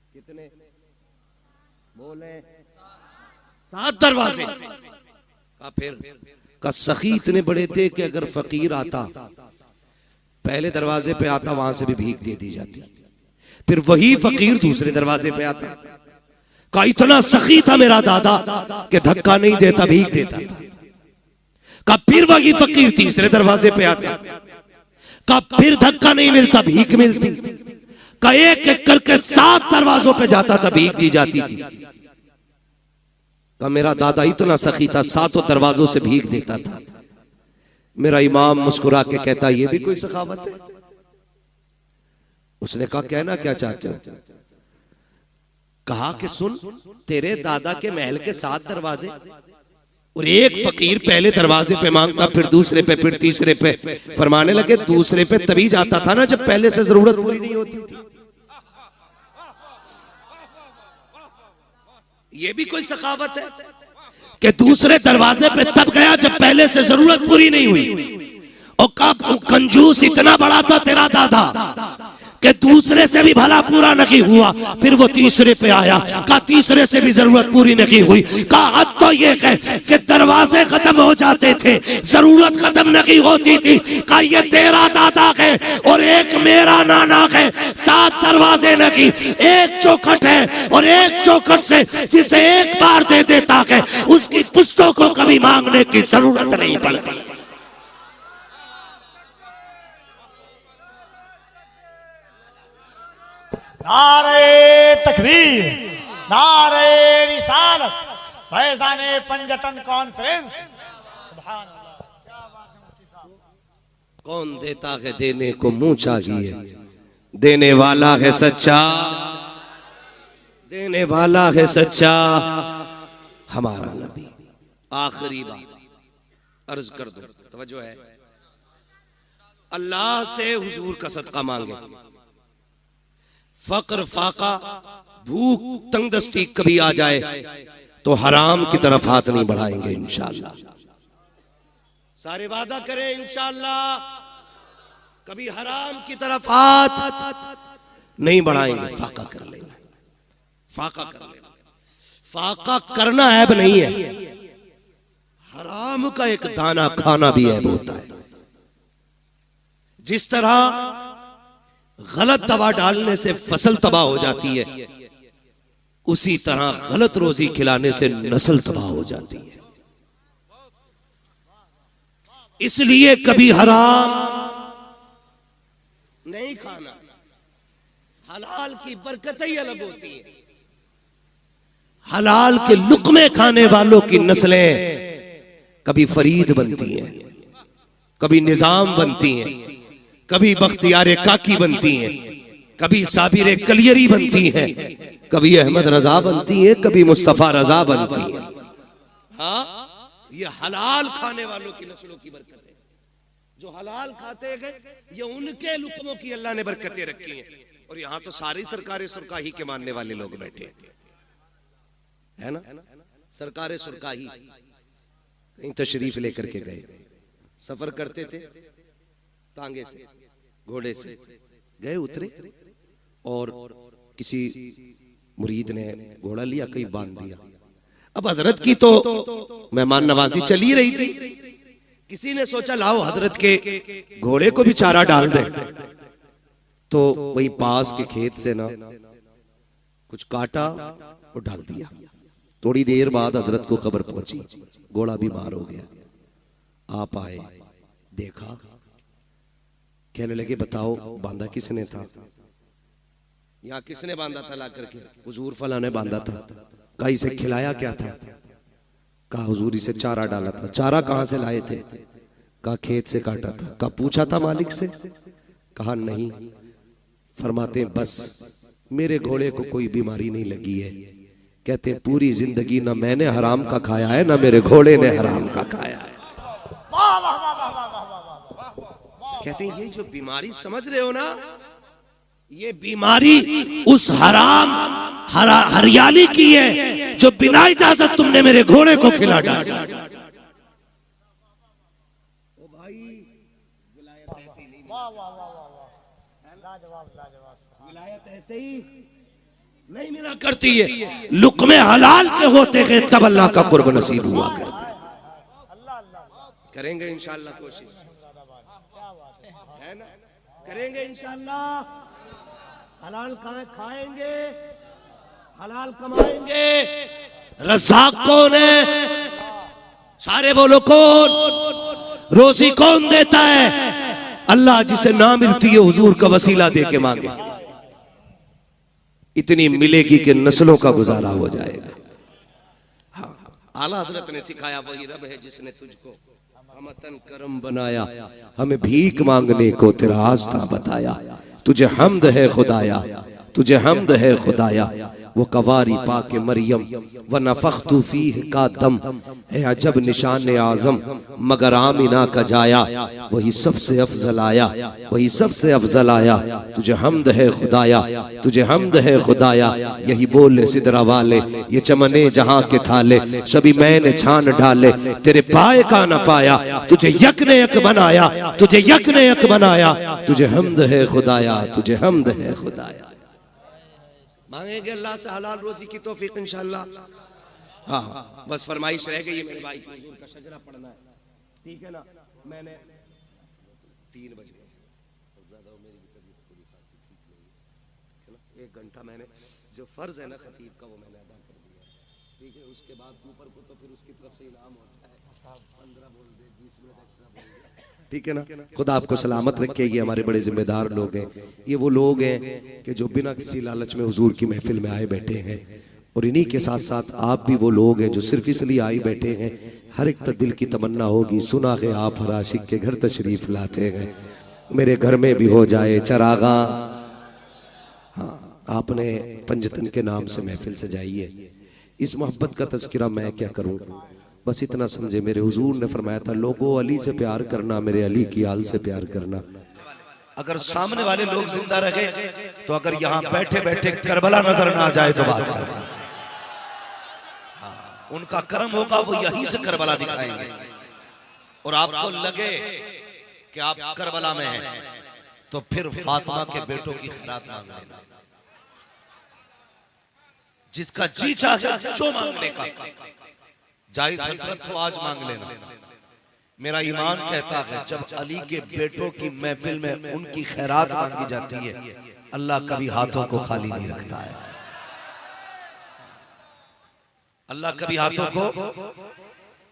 कितने बोले? 7 दरवाजे। कहा फिर? का सखी इतने बड़े थे कि अगर फकीर आता पहले दरवाजे पे आता, वहां से भी भीख दे दी जाती। फिर वही फकीर दूसरे दरवाजे पे आता। का इतना सखी था मेरा दादा कि धक्का नहीं देता, भीख देता था। का फिर वही फकीर तीसरे दरवाजे पे आता। का फिर धक्का नहीं मिलता, भीख मिलती। का एक एक करके 7 दरवाजों पे जाता था, भीख दी जाती थी। का मेरा दादा इतना सखी था, 7 दरवाजों से भीख देता था। मेरा इमाम मुस्कुरा के कहता ये भी कोई सखावत है? उसने कहा कहना क्या चाहते हो? कहा कि सुन, तेरे दादा के महल के 7 दरवाजे और एक फकीर पहले दरवाजे पे मांगता, फिर दूसरे पे, फिर तीसरे पे। फरमाने लगे दूसरे पे तभी जाता था ना जब पहले से जरूरत पूरी नहीं होती थी। ये भी कोई सखावत है कि दूसरे दरवाजे पे तब गया जब पहले से जरूरत पूरी नहीं हुई। और कंजूस इतना बड़ा था तेरा दादा कि दूसरे से भी भला पूरा नहीं हुआ, फिर वो तीसरे पे आया। का तीसरे से भी जरूरत पूरी नहीं हुई। का हद तो ये है कि दरवाजे खत्म हो जाते थे, जरूरत खत्म नहीं होती थी। का ये तेरा दादा है और एक मेरा नाना है, 7 दरवाजे नहीं, एक चौखट है और एक चौखट से जिसे एक बार दे देता है उसकी पुश्तों को कभी मांगने की जरूरत नहीं पड़ती। नारे तकबीर, नारे रिसालत, फैज़ाने पंजतन कॉन्फ्रेंस। सुभान अल्लाह, क्या बात है मुफ्ती साहब। कौन देता है देने को मुंह चाहिए, देने वाला है सच्चा, देने वाला है सच्चा हमारा नबी। आखिरी बात अर्ज कर दो, तवज्जो है। अल्लाह से हुजूर का सदका मांगे। फक्र, फाका, भूख, तंगदस्ती कभी आ जाए तो हराम की तरफ हाथ नहीं बढ़ाएंगे इंशाअल्लाह। सारे वादा करें इंशाअल्लाह कभी हराम की तरफ हाथ नहीं बढ़ाएंगे। फाका कर लेना, फाका कर लेना। फाका करना ऐब नहीं है, हराम का एक दाना खाना भी ऐब होता है। जिस तरह गलत दवा डालने से फसल तबाह हो जाती है, उसी तरह गलत रोजी खिलाने से नस्ल तबाह हो जाती है। इसलिए कभी हराम नहीं खाना। हलाल की बरकत ही अलग होती है। हलाल के लुक्मे खाने वालों की नस्लें कभी फरीद बनती हैं, कभी निजाम बनती हैं, कभी बख्तियारे काकी बनती हैं, कभी साबिरे कलियरी बनती हैं, कभी अहमद रजा बनती है, कभी मुस्तफा रजा बनती है। हाँ, ये हलाल खाने वालों की नस्लों की बरकत है। जो हलाल खाते गए ये उनके लुक्मों की अल्लाह ने बरकतें रखी हैं। और यहाँ तो सारी सरकारें सुरकाही के मानने वाले लोग बैठे है ना। सरकारें सुरकाही कहीं तशरीफ लेकर के गए, सफर करते थे, तांगे से, घोड़े से गए, उतरे और किसी मुरीद ने घोड़ा लिया, कहीं बांध दिया। अब हजरत की तो मेहमान नवाजी चली रही थी। किसी ने सोचा लाओ हजरत के घोड़े को भी चारा डाल दे। तो वही पास के खेत से ना कुछ काटा और डाल दिया। थोड़ी देर बाद हजरत को खबर पहुंची, घोड़ा बीमार हो गया। आप आए, देखा, कहने लगे बताओ बांधा किसने था? यहाँ किसने बांधा था ला करके? हुजूर फला ने बांधा था। कहा इसे खिलाया क्या था? कहा हुजूर इसे चारा डाला था। चारा कहां से लाए थे? कहा खेत से काटा था। कहा पूछा था मालिक से? कहा नहीं। फरमाते बस मेरे घोड़े को कोई बीमारी नहीं लगी है। कहते हैं पूरी जिंदगी ना मैंने हराम का खाया है ना मेरे घोड़े ने हराम का खाया है। वाह वाह वाह वाह वाह वाह वाह वाह। कहते हैं ये जो बीमारी समझ रहे हो ना, ये बीमारी उस हराम हरियाली की है जो बिना इजाजत तुमने मेरे घोड़े को खिला डाला। ओ भाई विलायत ऐसे ही नहीं, वाह वाह वाह वाह वाह, लाजवाब लाजवाब। विलायत ऐसे ही नहीं मिला करती है, लुक़्मे हलाल के होते हैं तब अल्लाह का कुर्ब नसीब हुआ करता है। अल्लाह अल्लाह करेंगे इंशाअल्लाह कोशिश, है ना, करेंगे इंशाअल्लाह। हलाल खाएंगे, हलाल कमाएंगे। रज़ाक कौन है? सारे बोलो कौन? रोजी कौन देता है? अल्लाह। जिसे ना मिलती है हुजूर का वसीला दे के मांगे, इतनी मिलेगी कि नस्लों का गुजारा हो जाएगा। हाँ, आला हजरत ने सिखाया वही रब है जिसने तुझको हमतन करम बनाया, हमें भीख मांगने को तेरा आस्था बताया। तुझे हमद है खुदाया, तुझे हमद है खुदाया। वो कवारी पाके मरियम व नफख्तु फीह का दम है अजब निशान आजम मगर आमिना का जाया। वही सबसे अफजल आया, वही सबसे अफजल आया। तुझे हमद है खुदाया, तुझे हमद है खुदाया। यही बोले सिदरा वाले ये चमने जहां के ठाले, सभी मैंने छान डाले तेरे पाए का न पाया। तुझे यक ने यक बनाया, तुझे यक ने यक बनाया। तुझे हमद है खुदाया, तुझे हमद है खुदाया। मांगेंगे अल्लाह से हलाल रोजी की तौफीक इंशाअल्लाह। हाँ बस फरमाइश रह गई है मेरे भाई की, हुजूर का शजरा पढ़ना है, ठीक है ना। मैंने 3 बज गए, ज्यादा मेरी भी तबीयत थोड़ी खांसी ठीक नहीं है ना। 1 घंटा मैंने जो फर्ज है ना खतीब का वो मैंने अदा कर दिया, ठीक है। उसके बाद ऊपर को तो फिर उसकी तरफ से इनाम होता है, 15 बोल दे 20 मिनट एक्स्ट्रा बोल दे, ठीक है ना। खुदा आपको सलामत रखे। ये हमारे बड़े जिम्मेदार लोग हैं, ये वो लोग हैं कि जो बिना किसी लालच में हुजूर की महफिल में आए बैठे हैं। और इन्हीं के साथ साथ आप भी वो लोग हैं जो सिर्फ इसलिए आए बैठे हैं। हर एक दिल की तमन्ना होगी सुना के आप हर आशिक के घर तशरीफ लाते हैं, मेरे घर में भी हो जाए चरागा। हाँ आपने पंजतन के नाम से महफिल सजाई है, इस मोहब्बत का तज़किरा मैं क्या करूं। बस इतना समझे, मेरे हुजूर ने फरमाया था लोगों अली से प्यार करना, मेरे अली की आल से प्यार करना। अगर सामने वाले लोग जिंदा रहे तो अगर यहाँ बैठे बैठे करबला नजर ना आ जाए तो बात कर, उनका कर्म होगा वो यहीं से करबला दिखाएंगे। और आपको लगे कि आप करबला में हैं तो फिर फातिमा के बेटों की खैरात मांग लेना, जिसका जी चाहे जो मांगने का जायज हसरत हो आज मांग लेना। मेरा ईमान कहता है जब अली के बेटों की महफिल में उनकी खैरात मांगी जाती है अल्लाह कभी हाथों को खाली नहीं रखता है। अल्लाह कभी हाथों को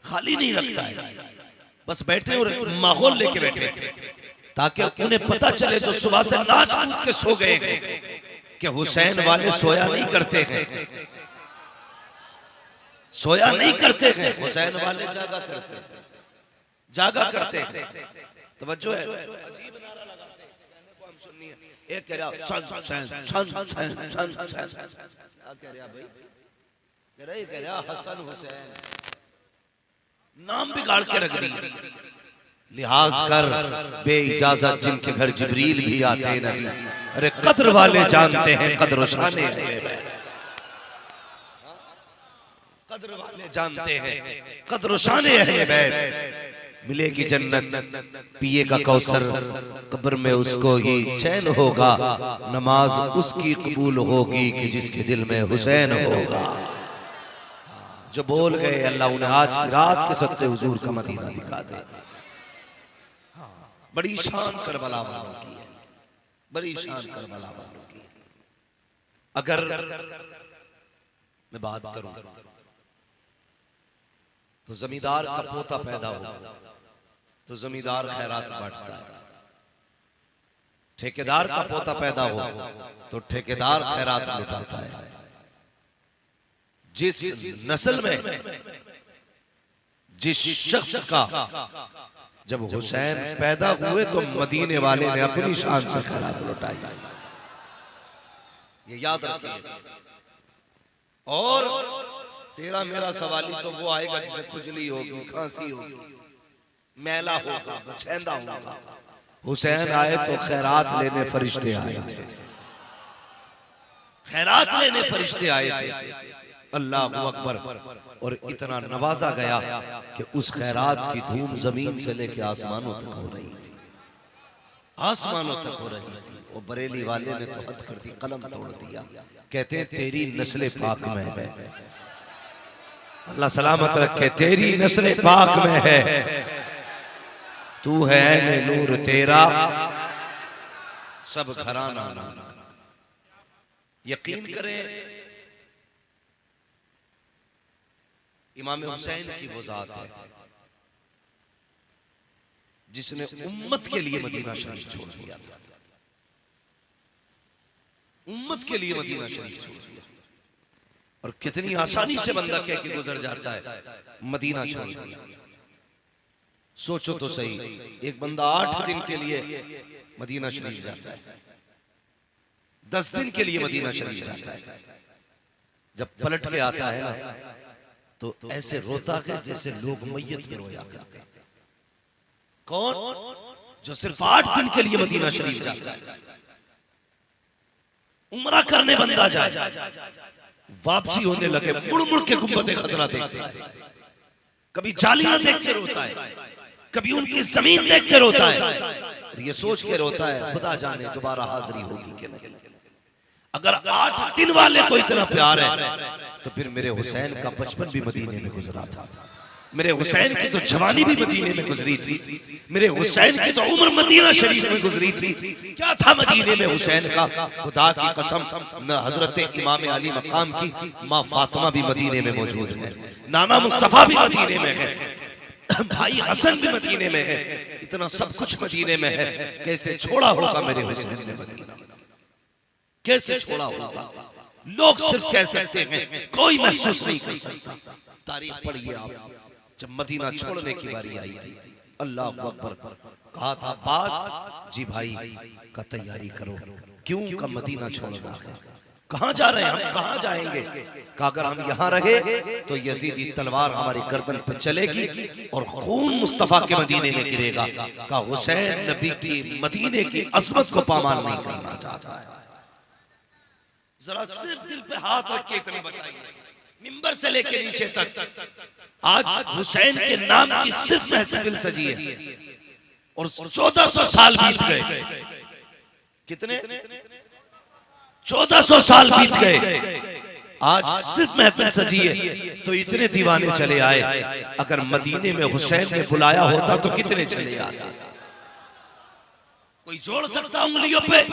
खाली नहीं रखता है। बस बैठे और माहौल लेके बैठे ताकि उन्हें पता चले जो सुबह से नाच कूद के सो गए हैं कि हुसैन वाले सोया नहीं करते हैं, सोया नहीं करते हैं, हुसैन वाले जागा करते हैं, जागा करते हैं। तवज्जो है, अजीब नारा लगाते हैं, कहने को हम सुन्नी है। एक कह रहा सन हुसैन सन हुसैन सन हुसैन, क्या कह रहा भाई? कह रहा हसन हुसैन, नाम बिगाड़ के रख दी। लिहाज कर बे इजाजत जिनके घर जिब्रील भी आते नहीं। अरे कद्र वाले जानते हैं कद्र शाने अहले बैत, कद्र वाले जानते हैं कद्र शाने अहले बैत। मिलेगी जन्नत पिए का कौसर, कब्र में उसको ही चैन होगा। नमाज उसकी कबूल होगी कि जिसके दिल में हुसैन होगा। जो बोल गए अल्लाह उन्हें आज की रात के सत्ते हुजूर का मदीना दिखा दे। बड़ी शान करबला वालों की है, बड़ी शान करबला वालों की। अगर मैं बात करूं तो जमींदार का पोता पैदा हो तो जमींदार खैरात बांटता है, ठेकेदार का पोता पैदा हो तो ठेकेदार खैरात लुटाता है। जिस नस्ल में जिस शख्स का जब हुसैन पैदा हुए तो मदीने वाले ने अपनी शान से खैरात लुटाई। ये याद रखिए। और तेरा मेरा सवाली तो वो आएगा जिसे खुजली होगी, खांसी होगी, मैला होगा, बछेंदा होगा। हुसैन आए तो खैरात लेने फरिश्ते आए थे, खैरात लेने फरिश्ते आए थे। अल्लाह अकबर। और इतना नवाजा गया कि उस खैरात की धूम जमीन से लेके आसमानों तक हो रही थी, आसमानों तक हो रही थी। वो बरेली वाले ने तो हद कर दी, कलम तोड़ दिया। कहते हैं तेरी नस्ल पाक में है, अल्लाह सलामत रखे, तेरी नस्ल पाक में है, तू है ऐने नूर तेरा सब घराना। यकीन करें इमाम हुसैन की वो जात है जिसने उम्मत के लिए मदीना शरीफ छोड़ दिया था, उम्मत के लिए मदीना शरीफ छोड़ दिया। और कितनी आसानी से बंदा कह के गुजर जाता है मदीना छोड़ दिया। सोचो तो सही, एक बंदा 8 दिन के लिए मदीना शरीफ जाता है, 10 दिन के लिए मदीना शरीफ जाता है, जब पलट के आता है ना तो ऐसे रोता है जैसे लोग मैयत में रोया करते। कौन? जो सिर्फ 8 दिन के लिए मदीना शरीफ जाता है, उम्रा करने बंदा जाए, वापसी होने लगे मुड़ मुड़ के गुंबद खजरा देखता है, कभी जालियां देख के रोता है, कभी उनकी जमीन देख के रोता है, और ये सोच के रोता है खुदा जाने दोबारा हाजिरी होगी कि नहीं। अगर 8 दिन वाले को इतना प्यार है तो फिर मेरे हुसैन का बचपन भी मदीने में गुजरा था, मेरे हुसैन की तो जवानी भी मदीने में गुजरी थी, मेरे हुसैन की तो उम्र मदीना शरीफ में गुजरी थी। क्या था मदीने में हुसैन का? खुदा की कसम, न हजरत इमाम अली मकाम की माँ फातिमा भी मदीने में मौजूद है, नाना मुस्तफा भी मदीने में है, भाई हसन भी मदीने में है, इतना सब कुछ मदीने में है। कैसे छोड़ा होगा मेरे हुसैन ने मदीना, कैसे छोड़ा होगा? लोग सिर्फ कह सकते हैं, कोई महसूस नहीं कर सकता। तारीख पढ़िए आप, जब मदीना छोड़ने की बारी आई थी, अल्लाह अकबर, कहा था अब्बास जी भाई का तैयारी करो, क्यों का मदीना छोड़ना है। कहां जा रहे हैं हम, कहां जाएंगे? कहा अगर हम यहां रहे तो यजीदी तलवार हमारी गर्दन पर चलेगी और खून मुस्तफा के मदीने में गिरेगा। कहा हुसैन नबी की मदीने की अजमत को पामाल नहीं करना चाहता है। जरा सिर्फ दिल पे हाथ रख के इतनी बताइए, मिंबर से लेके नीचे तक आज हुसैन के नाम की सिर्फ महफिल सजी है और 1400 साल बीत गए। कितने? 1400 साल बीत गए, आज सिर्फ महफिल सजी है। तो इतने दीवाने चले आए, अगर मदीने में हुसैन ने बुलाया होता तो कितने चले आते? कोई जोड़ सकता उंगलियों पे?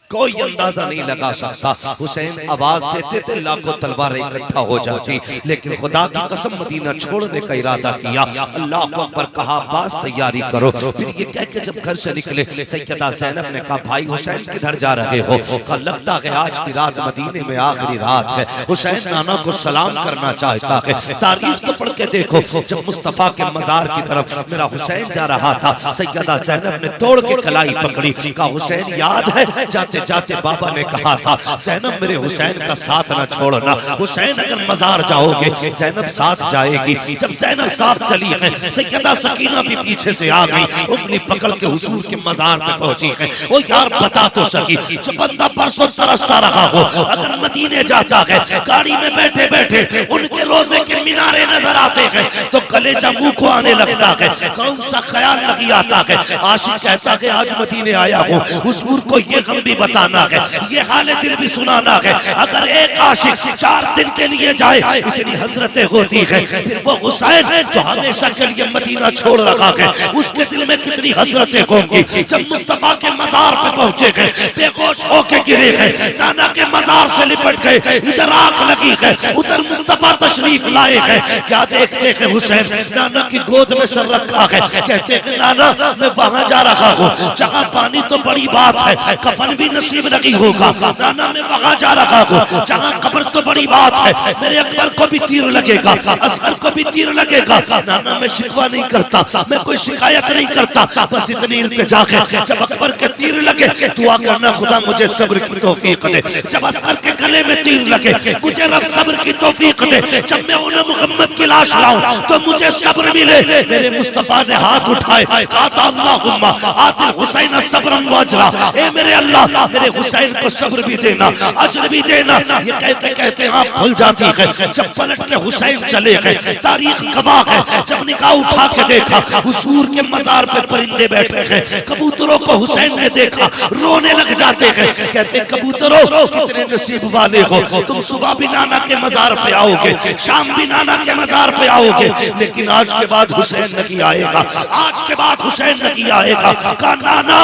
कोई अंदाजा नहीं लगा सकता। हुसैन आवाज देते थे, लाखों तलवारें इकट्ठा हो जाती, लेकिन खुदा की कसम मदीना छोड़ने का इरादा किया। अल्लाह अकबर, कहा अब्बास तैयारी करो। फिर ये कह के जब घर से निकले, सैयदा ज़ैनब ने कहा भाई हुसैन किधर जा रहे हो? कहा लगता है आज की रात मदीने में आखिरी रात है। हुसैन नाना को सलाम करना चाहता है। तारीख तो पढ़ के देखो, जब मुस्तफा के मजार की तरफ मेरा हुसैन जा रहा था, सैयदा ज़ैनब ने तोड़ के कलाई पकड़ी। कहा हुसैन याद है जाते जाते बाबा ने कहा था ज़ैनब मेरे हुसैन का साथ ना छोड़ना, हुसैन अगर मजार जाओगे ज़ैनब साथ जाएगी। जब ज़ैनब साथ चली है, सैयदा सकीना भी पीछे से आ गई, उंगली पकड़ के हुजूर के मजार पे पहुंची है। ओ यार बता तो सकी, जो बंदा परसों तरसता रहा हो, अगर मदीने जाता है, गाड़ी में बैठे बैठे उनके रोजे के मीनारे नजर आते हैं तो कलेजा मुंह को आने लगता है। कौन सा ख्याल नहीं आता है? आशिक कहता है आज मदीने आया हूँ, हुजूर को ये गम भी बताना है, ये हाल दिल भी सुनाना है। अगर एक आशिक 4 दिन के लिए जाए, इतनी हजरतें होती है, फिर वो हुसैन जो हमेशा के लिए मदीना छोड़ रखा है, उसके दिल में कितनी हजरतें होंगी। जब मुस्तफा के मजार पे पहुंचे गए, बेहोश होके गिरे गए, नाना के मजार से लिपट गए, इधर आंख लगी है, उधर मुस्तफा तशरीफ लाए हैं। क्या देखते हैं हुसैन नाना की गोद में सर रखा है, कहते हैं नाना मैं वहां जा रहा हूँ जहाँ पानी तो बड़ी बात है, कफन भी नसीब नहीं होगा। नाना मैं वहां जा रहा हूँ जहाँ कब्र तो बड़ी बात है, मेरे अकबर को भी तीर लगेगा, असगर को भी तीर लगेगा। नाना मैं शिकवा नहीं करता, मैं कोई शिकायत नहीं करता, बस इतनी इल्तिजा है जब अकबर के तीर लगे दुआ करना खुदा मुझे सब्र की तौफीक दे। जब असगर के गले में तीर लगे मुझे रब सब्र की तौफीक दे। जब मैं उन्हें मोहम्मद की लाश लाऊं तो मुझे सब्र मिले। मेरे मुस्तफा ने हाथ उठाए, कहा था अल्लाहुम्मा आतिल हुसैन सब्रन वजरा, ए मेरे अल्लाह मेरे हुसैन को सब्र भी देना, अजर भी देना। ये कहते कहते आप भूल जाती है। जब पलट के हुसैन चले गए, तारीख गवाह है, जब निगाह उठा के देखा हुजूर के मजार पे परिंदे बैठे हैं, कबूतरों को हुसैन ने देखा रोने लग जाते हैं। कहते कबूतरों कितने नसीब वाले हो, तुम सुबह भी नाना के मजार पे आओगे, शाम भी नाना के मजार पे आओगे, लेकिन आज के बाद हुसैन नहीं आएगा, आज के बाद हुसैन नहीं आएगा। कहा नाना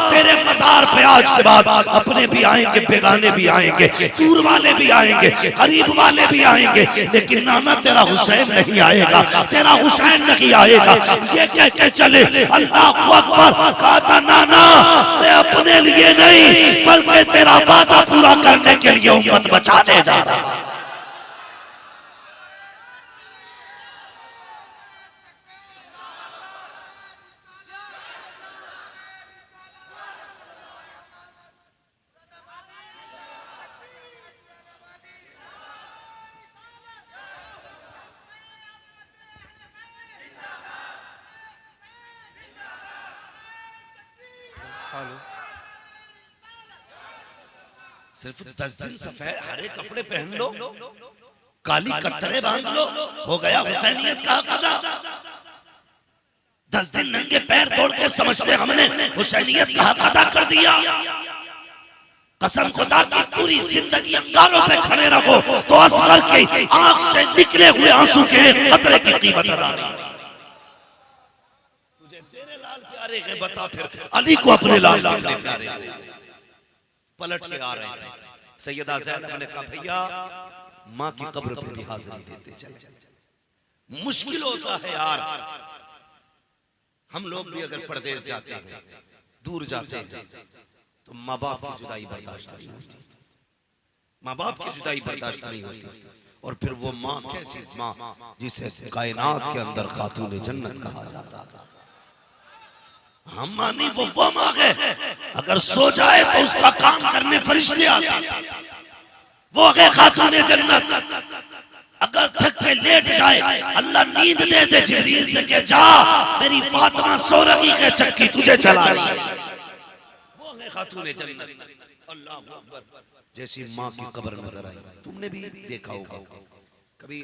तेरे मजार पे आज के बाद अपने भी आएंगे, बेगाने भी आएंगे, दूर वाले भी आएंगे, करीब वाले भी आएंगे, लेकिन नाना तेरा हुसैन नहीं आएगा, तेरा हुसैन नहीं आएगा। ये कह के चले अल्लाह अकबर। कहा था नाना मैं अपने लिए नहीं बल्कि तेरा वादा पूरा करने के लिए उम्मत बचाने जा रहा हूं। सिर्फ 10 दिन सफेद हरे कपड़े पहन लो, काली कतरे बांध लो, हो गया हुसैनियत का कदा। 10 दिन नंगे पैर दौड़ के समझते हमने हुसैनियत का कदा कर दिया। कसम खुदा की पूरी जिंदगी अंगारों पे खड़े रहो तो असगर की आंख से निकले हुए आंसू के कतरे की कीमत अदा नहीं। तुझे तेरे लाल प्यारे हैं, बता फिर अली को अपने लाल प्यारे। पलट के आ रहे थे, सैयदा ज़ैनब ने कहा भैया माँ की कब्र पे भी हाजिरी देते चले। मुश्किल होता है यार, हम लोग भी अगर परदेश जाते हैं, दूर जाते हैं, तो माँ बाप की जुदाई बर्दाश्त नहीं होती, माँ बाप की जुदाई बर्दाश्त नहीं होती। और फिर वो माँ कैसी माँ जिसे कायनात के अंदर खातून जन्नत कहा जाता था। हम मानी वो माँ है, अगर सो जाए तो उसका काम करने फरिश्ते आते, वो है खातून जन्नत। अगर थक के लेट जाए अल्लाह नींद दे दे जिब्रील से के जा मेरी फातिमा सो रही है, चक्की तुझे चला रही है, वो है खातून जन्नत। अल्लाह अकबर। जैसी माँ की कब्र नजर आई, तुमने भी देखा होगा कभी,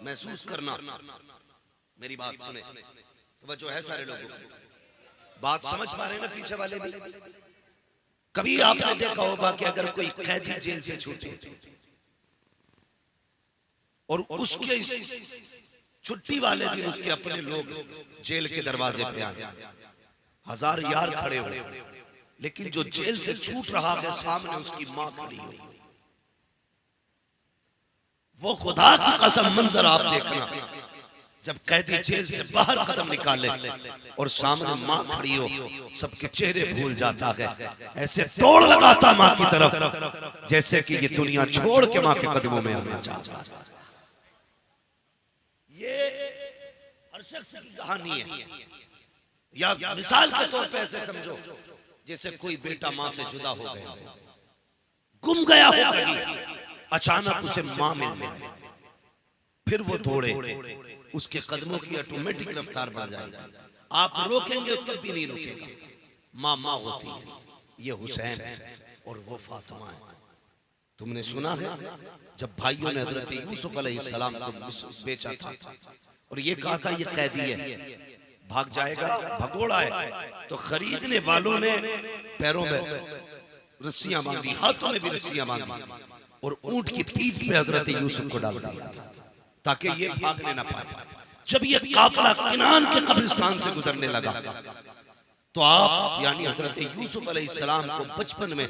महसूस करना, मेरी बात सुने तवज्जो है सारे लोगों, बात समझ पा रहे हैं ना पीछे वाले भी। कभी आपने देखा होगा कि अगर कोई कैदी जेल से छूटे और उसके छुट्टी वाले दिन उसके अपने लोग जेल के दरवाजे पे आए, 1000 यार खड़े हो, लेकिन जो जेल से छूट रहा है सामने उसकी मां खड़ी हो, वो खुदा की कसम मंजर आप देखना। जब कैदी जेल से बाहर कदम निकाले और सामने माँ खड़ी हो, सबके चेहरे भूल जाता है, ऐसे तोड़ लगाता माँ की तरफ जैसे कि ये दुनिया छोड़ के माँ के कदमों में आना चाहता। ये हर शख्स की कहानी है, या मिसाल के तौर पे ऐसे समझो जैसे कोई बेटा माँ से जुदा हो गया, गुम गया हो कहीं, अचानक उसे माँ मिल गई, फिर वो दौड़े, उसके कदमों की ऑटोमेटिक रफ्तार बढ़ जाएगी, आप रोकेंगे तब भी नहीं रोकेगा। माँ माँ होती है, ये हुसैन है और वो फातिमा है। तुमने सुना है जब भाइयों ने हजरत यूसुफ अलैहिस्सलाम को बेचा था और ये कहा था ये कैदी है, भाग जाएगा, भगोड़ा है, तो खरीदने वालों ने पैरों में रस्सियां बांधी, हाथों में भी रस्सियां बांधी और ऊंट की पीठ पे हजरत यूसुफ को डाल दिया ताकि ये भागने ना पाए। जब ये काफिला किनान के कब्रिस्तान से गुजरने लगा तो आप यानी हजरत यूसुफ अलैहिस्सलाम को बचपन में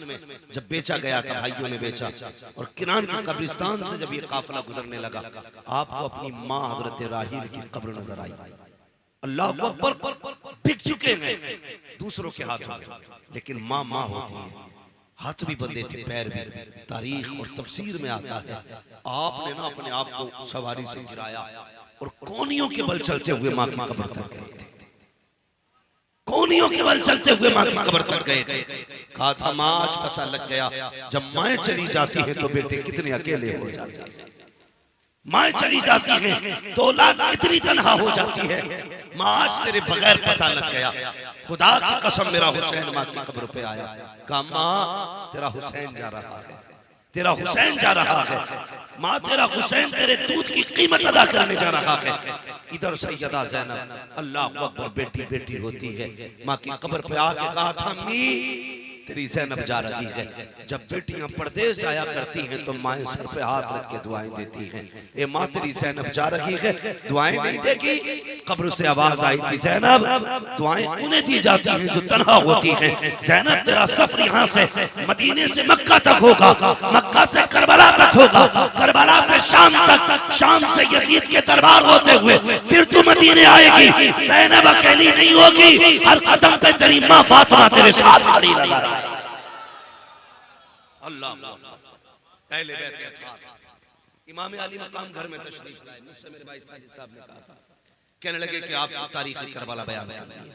जब बेचा गया था, भाइयों ने बेचा, और किनान के कब्रिस्तान से जब ये काफिला गुजरने लगा आपको अपनी माँ हजरत राहील की कब्र नजर आई। अल्लाह अकबर, बिक चुके हैं दूसरों के हाथों में, लेकिन माँ माँ होती है, हाथ भी बंधे थे, पैर भी। तारीख और तफसीर में आता है आपने ना अपने आप को सवारी से गिराया और कोनियों के बल चलते हुए माँ की कब्र तक गए थे। कोनियों के बल चलते हुए माँ की कब्र तक गए थे। कहा था माँ आज पता लग गया जब माएँ चली जाती हैं तो बेटे कितने अकेले हो जाते हैं। माएँ चली जाती हैं तो औलाद कितनी तन्हा हो जाती है। माँ आज तेरे बगैर पता लग गया, खुदा की कसम मेरा हुसैन माँ की कब्र पे आया। कहा माँ तेरा हुसैन जा रहा है, तेरा हुसैन जा रहा है। माँ तेरा हुसैन तेरे दूध की कीमत अदा करने जा रहा है। इधर सैयदा ज़ैनब अल्लाह अकबर बेटी बेटी होती है, माँ की कब्र पे आके कहा था अम्मी तेरी ज़ैनब जा रही है। जब बेटियां परदेश जाया करती हैं तो माएँ सर पे हाथ रख के दुआएं देती हैं। ए माँ तेरी ज़ैनब जा रही है, दुआएं नहीं देगी। कब्र से आवाज आई थी ज़ैनब दुआएं उन्हें दी जाती हैं जो तन्हा होती हैं। ज़ैनब तेरा सफर यहाँ से मदीने से मक्का तक होगा, मक्का से करबला तक होगा, करबला से शाम तक, शाम से यजीद के दरबार होते हुए फिर तू मदीने आएगी। ज़ैनब अकेली नहीं होगी, हर कदम पे तेरी माँ फातिमा तेरे साथ खड़ी नजर। अल्लाह पहले बैठे इमाम अली मकाम घर में तशरीफ लाए। मुझसे मेरे भाई साजिद साहब ने कहा था, कहने लगे कि आप तारीख करबला बयान करिए।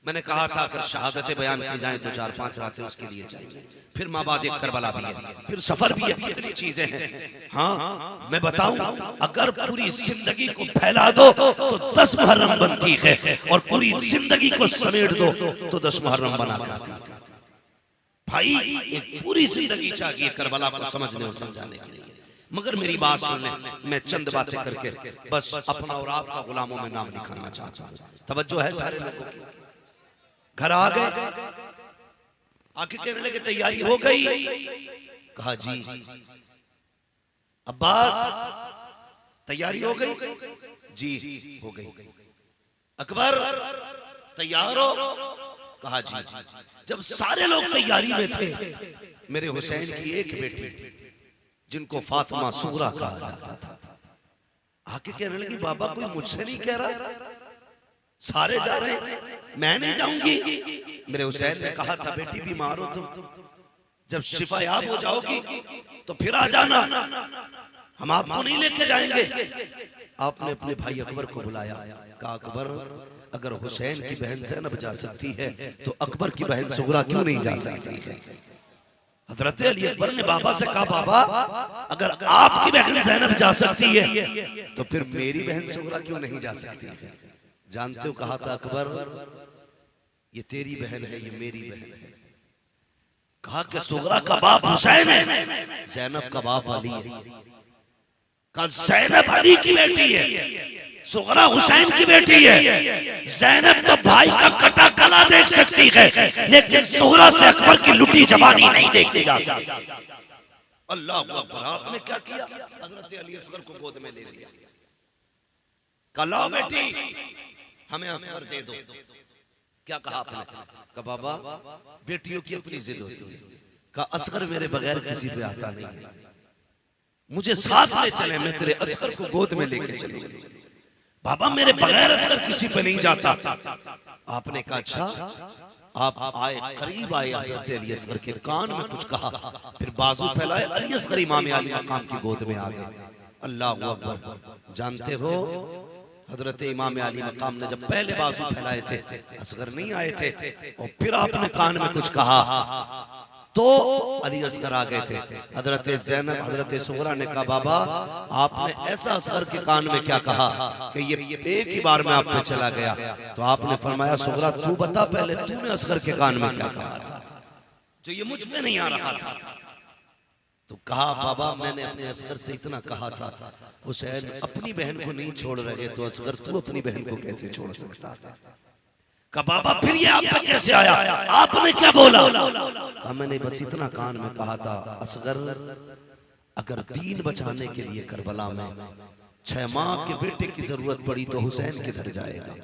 मैंने कहा था अगर शहादतें बयान की जाएं तो 4-5 रातें उसके लिए चाहिए, फिर माँ बाद एक करबला भी है, फिर सफर भी है, कितनी चीजें हैं। हाँ मैं बताऊं अगर पूरी जिंदगी को फैला दो तो 10 मुहर्रम बनती है और पूरी जिंदगी को समेट दो तो 10 मुहर्रम बना करती है। भाई एक पूरी जिंदगी चाहिए करबला को समझने और समझाने के लिए। मगर मेरी बात सुन ले, मैं चंद बातें करके बस अपना और आपका गुलामों में नाम लिखाना चाहता हूँ। तवज्जो है सारे लोगों की। घर आ गए, आके कहने लगे तैयारी हो गई। कहा जी अब्बास तैयारी हो गई? जी हो गई। अकबर तैयार हो? कहा जी। जब सारे लोग तैयारी में थे, मेरे हुसैन की एक बेटी जिनको फातिमा सुगरा कहा जाता था आके कहने लगी बाबा कोई मुझसे नहीं कह रहा, सारे जा रहे हैं मैं नहीं जाऊंगी। मेरे हुसैन ने कहा था बेटी बीमार हो तुम, जब शिफायाब हो जाओगी तो फिर आ जाना, हम आपको नहीं लेके जाएंगे। आपने अपने भाई अकबर को बुलाया, कहा अकबर अगर हुसैन की बहन ज़ैनब जा सकती है तो अकबर की बहन सुगरा क्यों नहीं जा सकती है? हजरत अली अकबर ने बाबा से कहा बाबा अगर आपकी बहन ज़ैनब जा सकती है तो फिर मेरी बहन सुगरा क्यों नहीं जा सकती है? जानते हो कहा था अकबर ये तेरी बहन है, ये मेरी बहन है। कहा कि सुगरा का बाप हुसैन है, ज़ैनब का बाप अली है। कहा ज़ैनब अली की बेटी है, सुगरा हुसैन की बेटी है। ज़ैनब तो भाई का कटा गला देख सकती है लेकिन सुगरा से अकबर की लुटी जवानी नहीं देखी जा सकती। अल्लाह अकबर। आपने क्या किया? हजरत अली असगर को गोद में ले लिया। कहा बेटी हमें असगर दे दो। क्या कहा आपने? कहा बाबा बेटियों की अपनी जिद होती है। कहा असगर मेरे बगैर किसी पे आता नहीं है, मुझे साथ ले चले, मैं तेरे असगर को गोद में लेके चलूंगा। बाबा मेरे बगैर असगर किसी पे नहीं जाता। आपने कहा अच्छा। आप आए, करीब आए, हजरत अली असगर के कान में कुछ कहा, फिर बाजू फैलाए, अली असगर इमाम अली मकाम की गोद में आ गए। अल्लाह अकबर। जानते हो हजरत इमाम अली मकाम ने जब पहले बाजू फैलाए थे असगर नहीं आए थे और फिर आपने कान में कुछ कहा तो अली असगर आ गए थे। हजरत ज़ैनब हजरत सुगरा ने कहा बाबा आपने ऐसा असगर के कान में क्या कहा कि ये एक ही बार में आप पे चला गया। तो आपने फरमाया सुगरा तू बता पहले तूने असगर के कान में क्या कहा था जो ये मुझ में नहीं आ रहा था? तो कहा बाबा मैंने अपने असगर से इतना कहा था हुसैन अपनी बहन को नहीं छोड़ रहे तो असगर तू अपनी बहन को कैसे छोड़ सकता था? कहा बाबा फिर ये आप पे कैसे आया? आपने क्या बोला? मैंने बस इतना कान में कहा था असगर अगर दीन बचाने के लिए करबला में 6 माह के बेटे की जरूरत पड़ी तो हुसैन किधर जाएगा?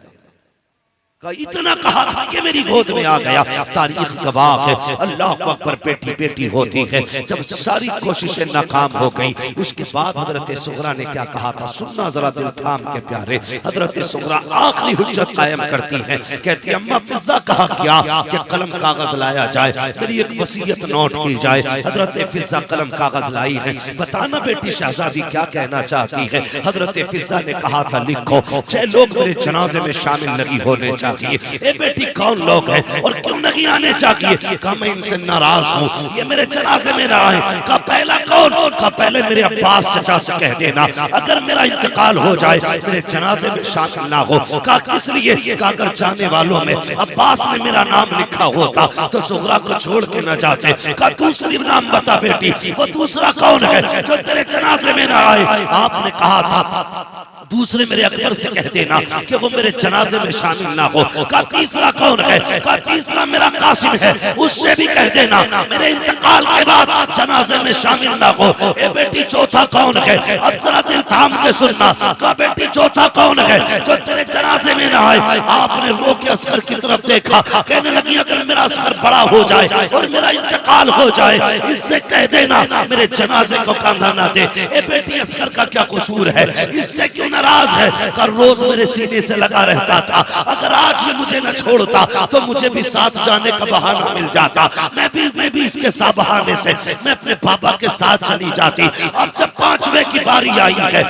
इतना कहा था ये मेरी गोद में आ गया। तारीख गवाह है, अल्लाह अकबर बेटी बेटी होती है। जब सारी कोशिशें नाकाम हो गई, उसके बाद हजरत सुगरा ने क्या कहा था, सुनना जरा दिल थाम के प्यारे। हजरत सुगरा आखिरी हुज्जत कायम करती है, कहती है अम्मा फिजा कहा क्या कि कलम कागज लाया जाए, मेरी एक वसीयत नोट की जाए। हजरत फिजा कलम कागज लाई है, बताना बेटी शहजादी क्या कहना चाहती है। हजरत फिजा ने कहा था लिखो, 6 लोग मेरे जनाजे में शामिल नहीं होने चाहिए। ए बेटी कौन लोग हैं और क्यों नहीं आने चाहिए? कहा मैं इनसे नाराज हूँ, ये मेरे जनाजे में ना आए। कहा पहला कौन? कहा पहले मेरे अब्बास चचा से कह देना अगर मेरा इंतकाल हो जाए मेरे जनाजे में शामिल ना हो। कहा किस लिए? कहा अगर जाने वालों में अब्बास ने मेरा नाम लिखा होता तो सुगरा को छोड़ के न जाते। कहा दूसरी नाम बता बेटी, वो दूसरा कौन है जो तेरे जनाजे में ना आए? आपने कहा था दूसरे मेरे अकबर से कह देना कि वो मेरे जनाजे में शामिल ना हो। कहा तीसरा कौन है? कहा तीसरा मेरा कासिम है, उससे भी कह देना मेरे इंतकाल के बाद जनाजे में शामिल ना हो। ए बेटी चौथा कौन है? अब जरा दिल थाम के सुनना। कहा बेटी चौथा कौन है जो तेरे जनाजे में ना आए? आपने रो के अस्कर की तरफ देखा, कहने लगी अगर मेरा अस्कर बड़ा हो जाए और मेरा इंतकाल हो जाए इससे कह देना मेरे जनाजे को कंधा ना दे। ए बेटी अस्कर का क्या कसूर है, इससे क्यों नाराज है? कर रोज मेरे सीने से लगा रहता था, अगर आज ये मुझे न छोड़ता तो मुझे भी साथ जाने का बहाना मिल जाता, मैं भी इसके साथ बहाने से मैं अपने पापा के साथ चली जाती। अब जब 5वें की बारी आई है,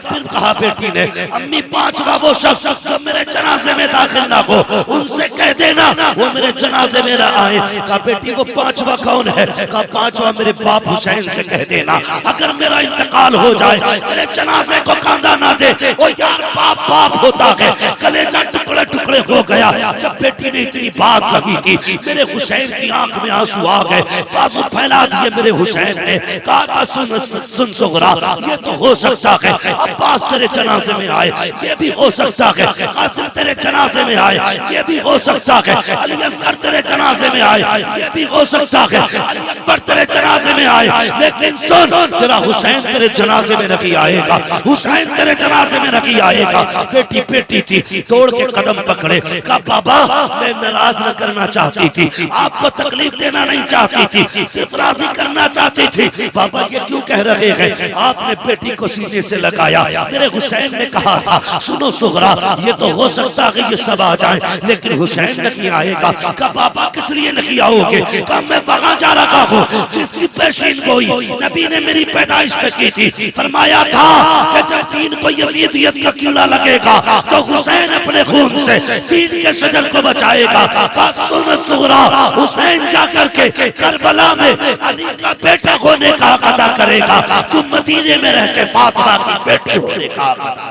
फिर कहा बेटी ने अम्मी 5वां वो शख्स जो मेरे जनाजे में दाखिल ना हो उनसे कह देना वो मेरे जनाजे में ना आए। कहा बेटी वो 5वां कौन है? कहा 5वां मेरे बाप हुसैन से कह देना अगर मेरा इंतकाल हो जाए मेरे जनाजे को कांधा ना दे। ओ यार बाप बाप होता है, कलेजा टुकड़े टुकड़े हो गया। जब बेटी ने इतनी बात कही थी मेरे हुसैन की आंख में आंसू आ गए, बाजू फैला दिए मेरे हुसैन ने। कहा सुन सुगरा, ये तो हो सकता है अब्बास तेरे जनाजे में आए, ये भी हो सकता है कासिम तेरे जनाजे में आए, ये भी हो सकता है अली असगर तेरे जनाजे में आए, ये भी हो सकता है अली अकबर तेरे जनाजे में आए, लेकिन सुन तेरा हुसैन तेरे जनाजे में नहीं आएगा, हुसैन तेरे जनाजे में नहीं आएगा। बेटी बेटी थी, तोड़ के कदम पकड़े। कहा बाबा मैं नाराज न करना चाहती थी, आपको तकलीफ देना नहीं चाहती थी, सिर्फ राजी करना चाहती थी। बाबा ये क्यों कह रहे हैं? आपने बेटी को सीने से लगाया। मेरे हुसैन ने कहा था सुनो सुगरा, ये तो हो सकता है ये सब आ जाए लेकिन हुसैन नहीं आएगा। कहा बाबा किस लिए नहीं आओगे? कहा मैं वहां जा रहा हूँ जिसकी पेशीन गोई नबी ने मेरी पैदाइश पे की थी। फरमाया था कि जब दीन को यजीदियत का कीड़ा लगेगा तो हुसैन अपने खून से दीन के शजर को बचाएगा। कहा सुन सुगरा, हुसैन जाकर के करबला में अली का बेटा होने का हक अदा करेगा, तुम मदीने में रह के फातिमा की बेटी होने का हक अदा।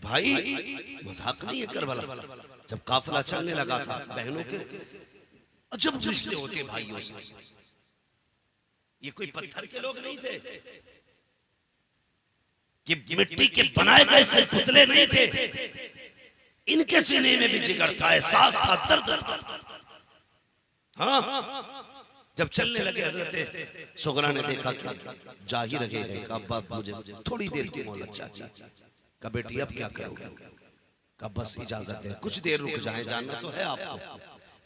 भाई मजाक नहीं है करबला। जब काफिला चलने लगा था बहनों के अजब रिश्ते होते भाइयों से, ये कोई पत्थर के लोग नहीं थे, ये मिट्टी के बनाए गए से पुतले नहीं थे, इनके सीने में भी जिगर था, एहसास था, दर्द था। हाँ जब चलने लगे हजरत सुगरा ने देखा क्या जा ही रहे हैं। कहा बाप मुझे थोड़ी देर की मोहलत चाहिए। कहा बेटी अब क्या करोगे? कहा बस इजाजत है, कुछ देर रुक जाए, जानना तो है आपको।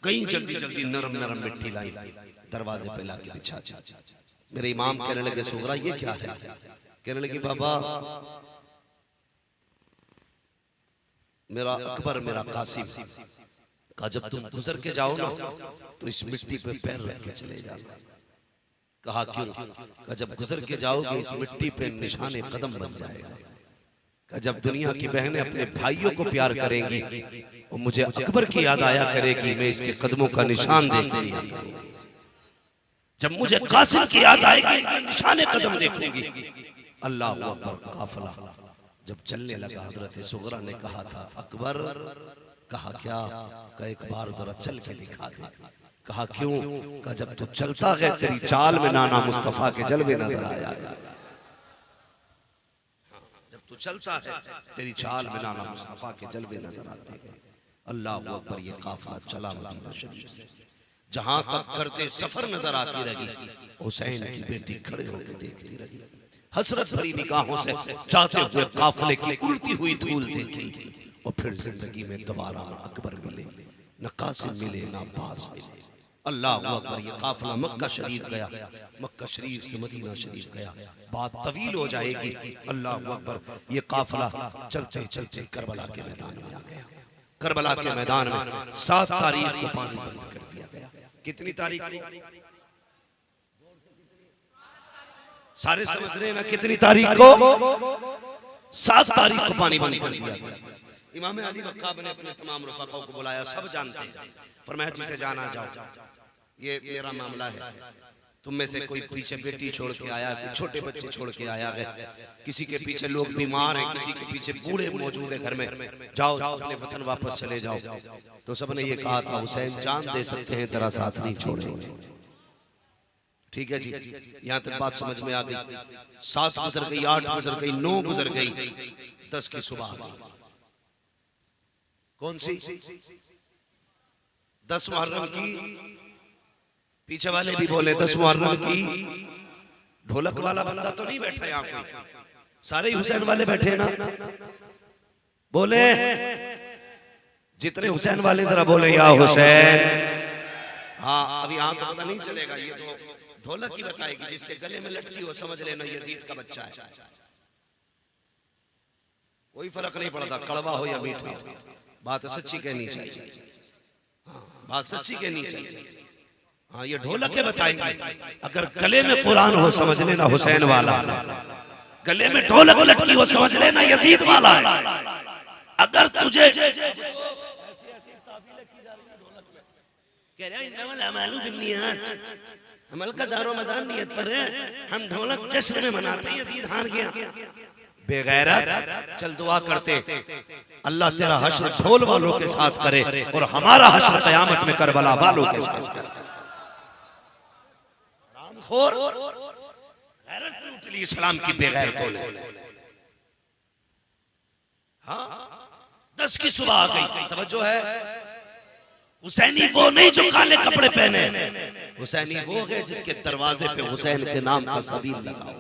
कहीं जल्दी जल्दी नरम नरम मिट्टी लाई, दरवाजे पे लाके बिछा। मेरे इमाम कहने लगे सुगरा ये क्या है? कहने लगी बाबा मेरा अकबर मेरा कासिम। कहा जब तुम गुजर के जाओ ना तो इस मिट्टी पे पैर रख के चले जाओ। कहा क्यों? कहा जब गुजर के जाओगे इस मिट्टी पे निशाने कदम बन जाएगा। कहा जब दुनिया की बहनें अपने भाइयों को प्यार करेंगी और मुझे अकबर की याद आया करेगी, मैं इसके कदमों का निशान देख लिया। जब मुझे कासिम की याद आएगी निशाने कदम देखूंगी। अल्लाह अकबर। काफिला जब चलने लगा हजरत सुगरा ने कहा था अकबर। कहा क्या? कहा एक बार जरा चल के दिखा दे। कहा क्यों? कहा जब तू चलता है तेरी चाल में नाना मुस्तफा के जलवे नजर आया। जब तू चलता है तेरी चाल में नाना मुस्तफा के जलवे नजर आते हैं। अल्लाह अकबर। ये काफिला चला मदीना शरीफ से, जहां तक करते सफर नजर आती रही हुसैन की बेटी खड़े होकर देखती रही, हसरत भरी निगाहों से चाहते हुए काफिले की उड़ती हुई धूल देखी। और और फिर जिंदगी में दोबारा ना अकबर मिले, न कासिम मिले, न अब्बास मिले। अल्लाह अकबर। ये काफिला मक्का शरीफ गया, मक्का शरीफ से मदीना शरीफ गया, बात तवील हो जाएगी। अल्लाह अकबर। ये काफिला चलते चलते करबला के मैदान में आ गया। करबला के मैदान में 7 तारीख को पानी बंद कर दिया गया। कितनी तारीख? सारे समझ रहे हैं ना? कितनी तारीख को? 7 तारीख को पानी बंद कर दिया गया। इमाम अली वक्काब ने अपने तमाम रफ़ाक़ों को बुलाया, सब जानते हैं। फरमाया जिसे जाना जाओ, ये मेरा मामला है। तुम में से कोई पीछे बेटी छोड़ के आया, कोई छोटे बच्चे छोड़ के आया है, किसी के पीछे लोग बीमार हैं, किसी के पीछे बूढ़े मौजूद है घर में, जाओ अपने वतन वापस चले जाओ। तो सबने ये कहा था हुसैन जान दे सकते हैं, तेरा साथ नहीं छोड़ेंगे। ठीक है जी, यहाँ तक बात समझ में आ गई। 7 गुजर गई, 8 गुजर गई, 9 गुजर गई, 10 की सुबह आ गई। कौन सी? 10 मुहर्रम की। पीछे वाले भी बोले 10 मुहर्रम की। ढोलक वाला बंदा तो नहीं बैठा यहाँ कोई, सारे ही हुसैन वाले बैठे ना। बोले जितने हुसैन वाले जरा बोले या हुसैन। हाँ अभी यहाँ तो पता नहीं चलेगा, ये तो ढोलक की बताएगी। जिसके गले में लटकी हो समझ लेना यजीद का बच्चा है। कोई फर्क नहीं पड़ता कड़वा हो या मीठा, बात सच्ची कहनी चाहिए। हाँ, बात सच्ची कहनी चाहिए। हाँ ये ढोलक के बताएंगे। अगर गले में कुरान हो समझ लेना हुसैन वाला, गले में ढोलक लटकी हो समझ लेना यजीद वाला है। अगर तुझे अमल का दारो मदान नियत पर है, हम ढोलक जश्न में मनाते हैं यजीद हार गया। बेगैरत, चल दुआ करते अल्लाह तेरा हश्र ढोल वालों के साथ करे और हमारा हश्र क़यामत में करबला वालों के साथ करे। रामखोर गैरत लूट ली इस्लाम की बेगैरतों ने। हाँ 10 की सुबह आ गई। तवज्जो है, हुसैनी वो नहीं जो काले कपड़े पहने, हुसैनी वो है जिसके दरवाजे पे हुसैन के नाम का सबील लगा हो,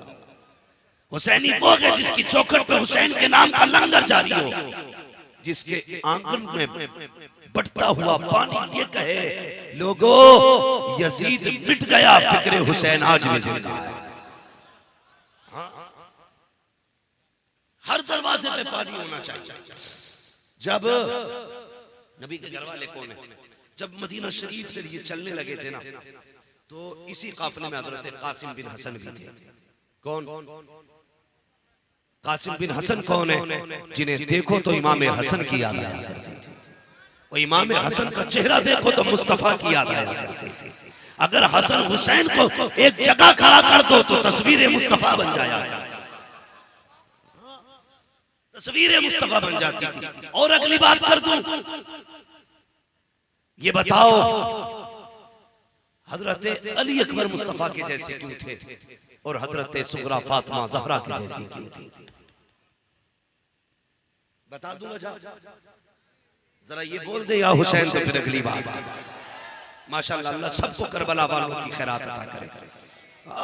हुसैनी वो है जिसकी चौखट पे हुसैन के नाम का लंगर जारी हो, जिसके आंगन में बढ़ता हुआ पानी ये कहे लोगों यजीद मिट गया, फिक्रे हुसैन आज भी जिंदा है। हर दरवाजे पे पानी होना चाहिए। जब नबी के घर वाले कौन है, जब मदीना शरीफ से ये चलने लगे थे ना, तो इसी काफिले में हजरत कासिम बिन हसन भी थे। कौन? कासिम बिन हसन कौन है? जिन्हें देखो तो इमाम हसन की याद आया करती थी। और इमाम हसन का चेहरा देखो तो मुस्तफा की याद आया करती थी। अगर हसन हुसैन को एक जगह खड़ा कर दो तो तस्वीर मुस्तफा बन जाया, तस्वीर मुस्तफा बन जाती थी। और अगली बात कर दूं, ये बताओ हजरत अली अकबर मुस्तफा के जैसे क्यों थे और हजरत सुगरा फातिमा ज़हरा के जैसी क्यों थी? बता दूं वजह, जरा ये बोल दे या हुसैन, तो फिर अगली बात। माशाअल्लाह, अल्लाह सबको करबला वालों की खैरात अता करे।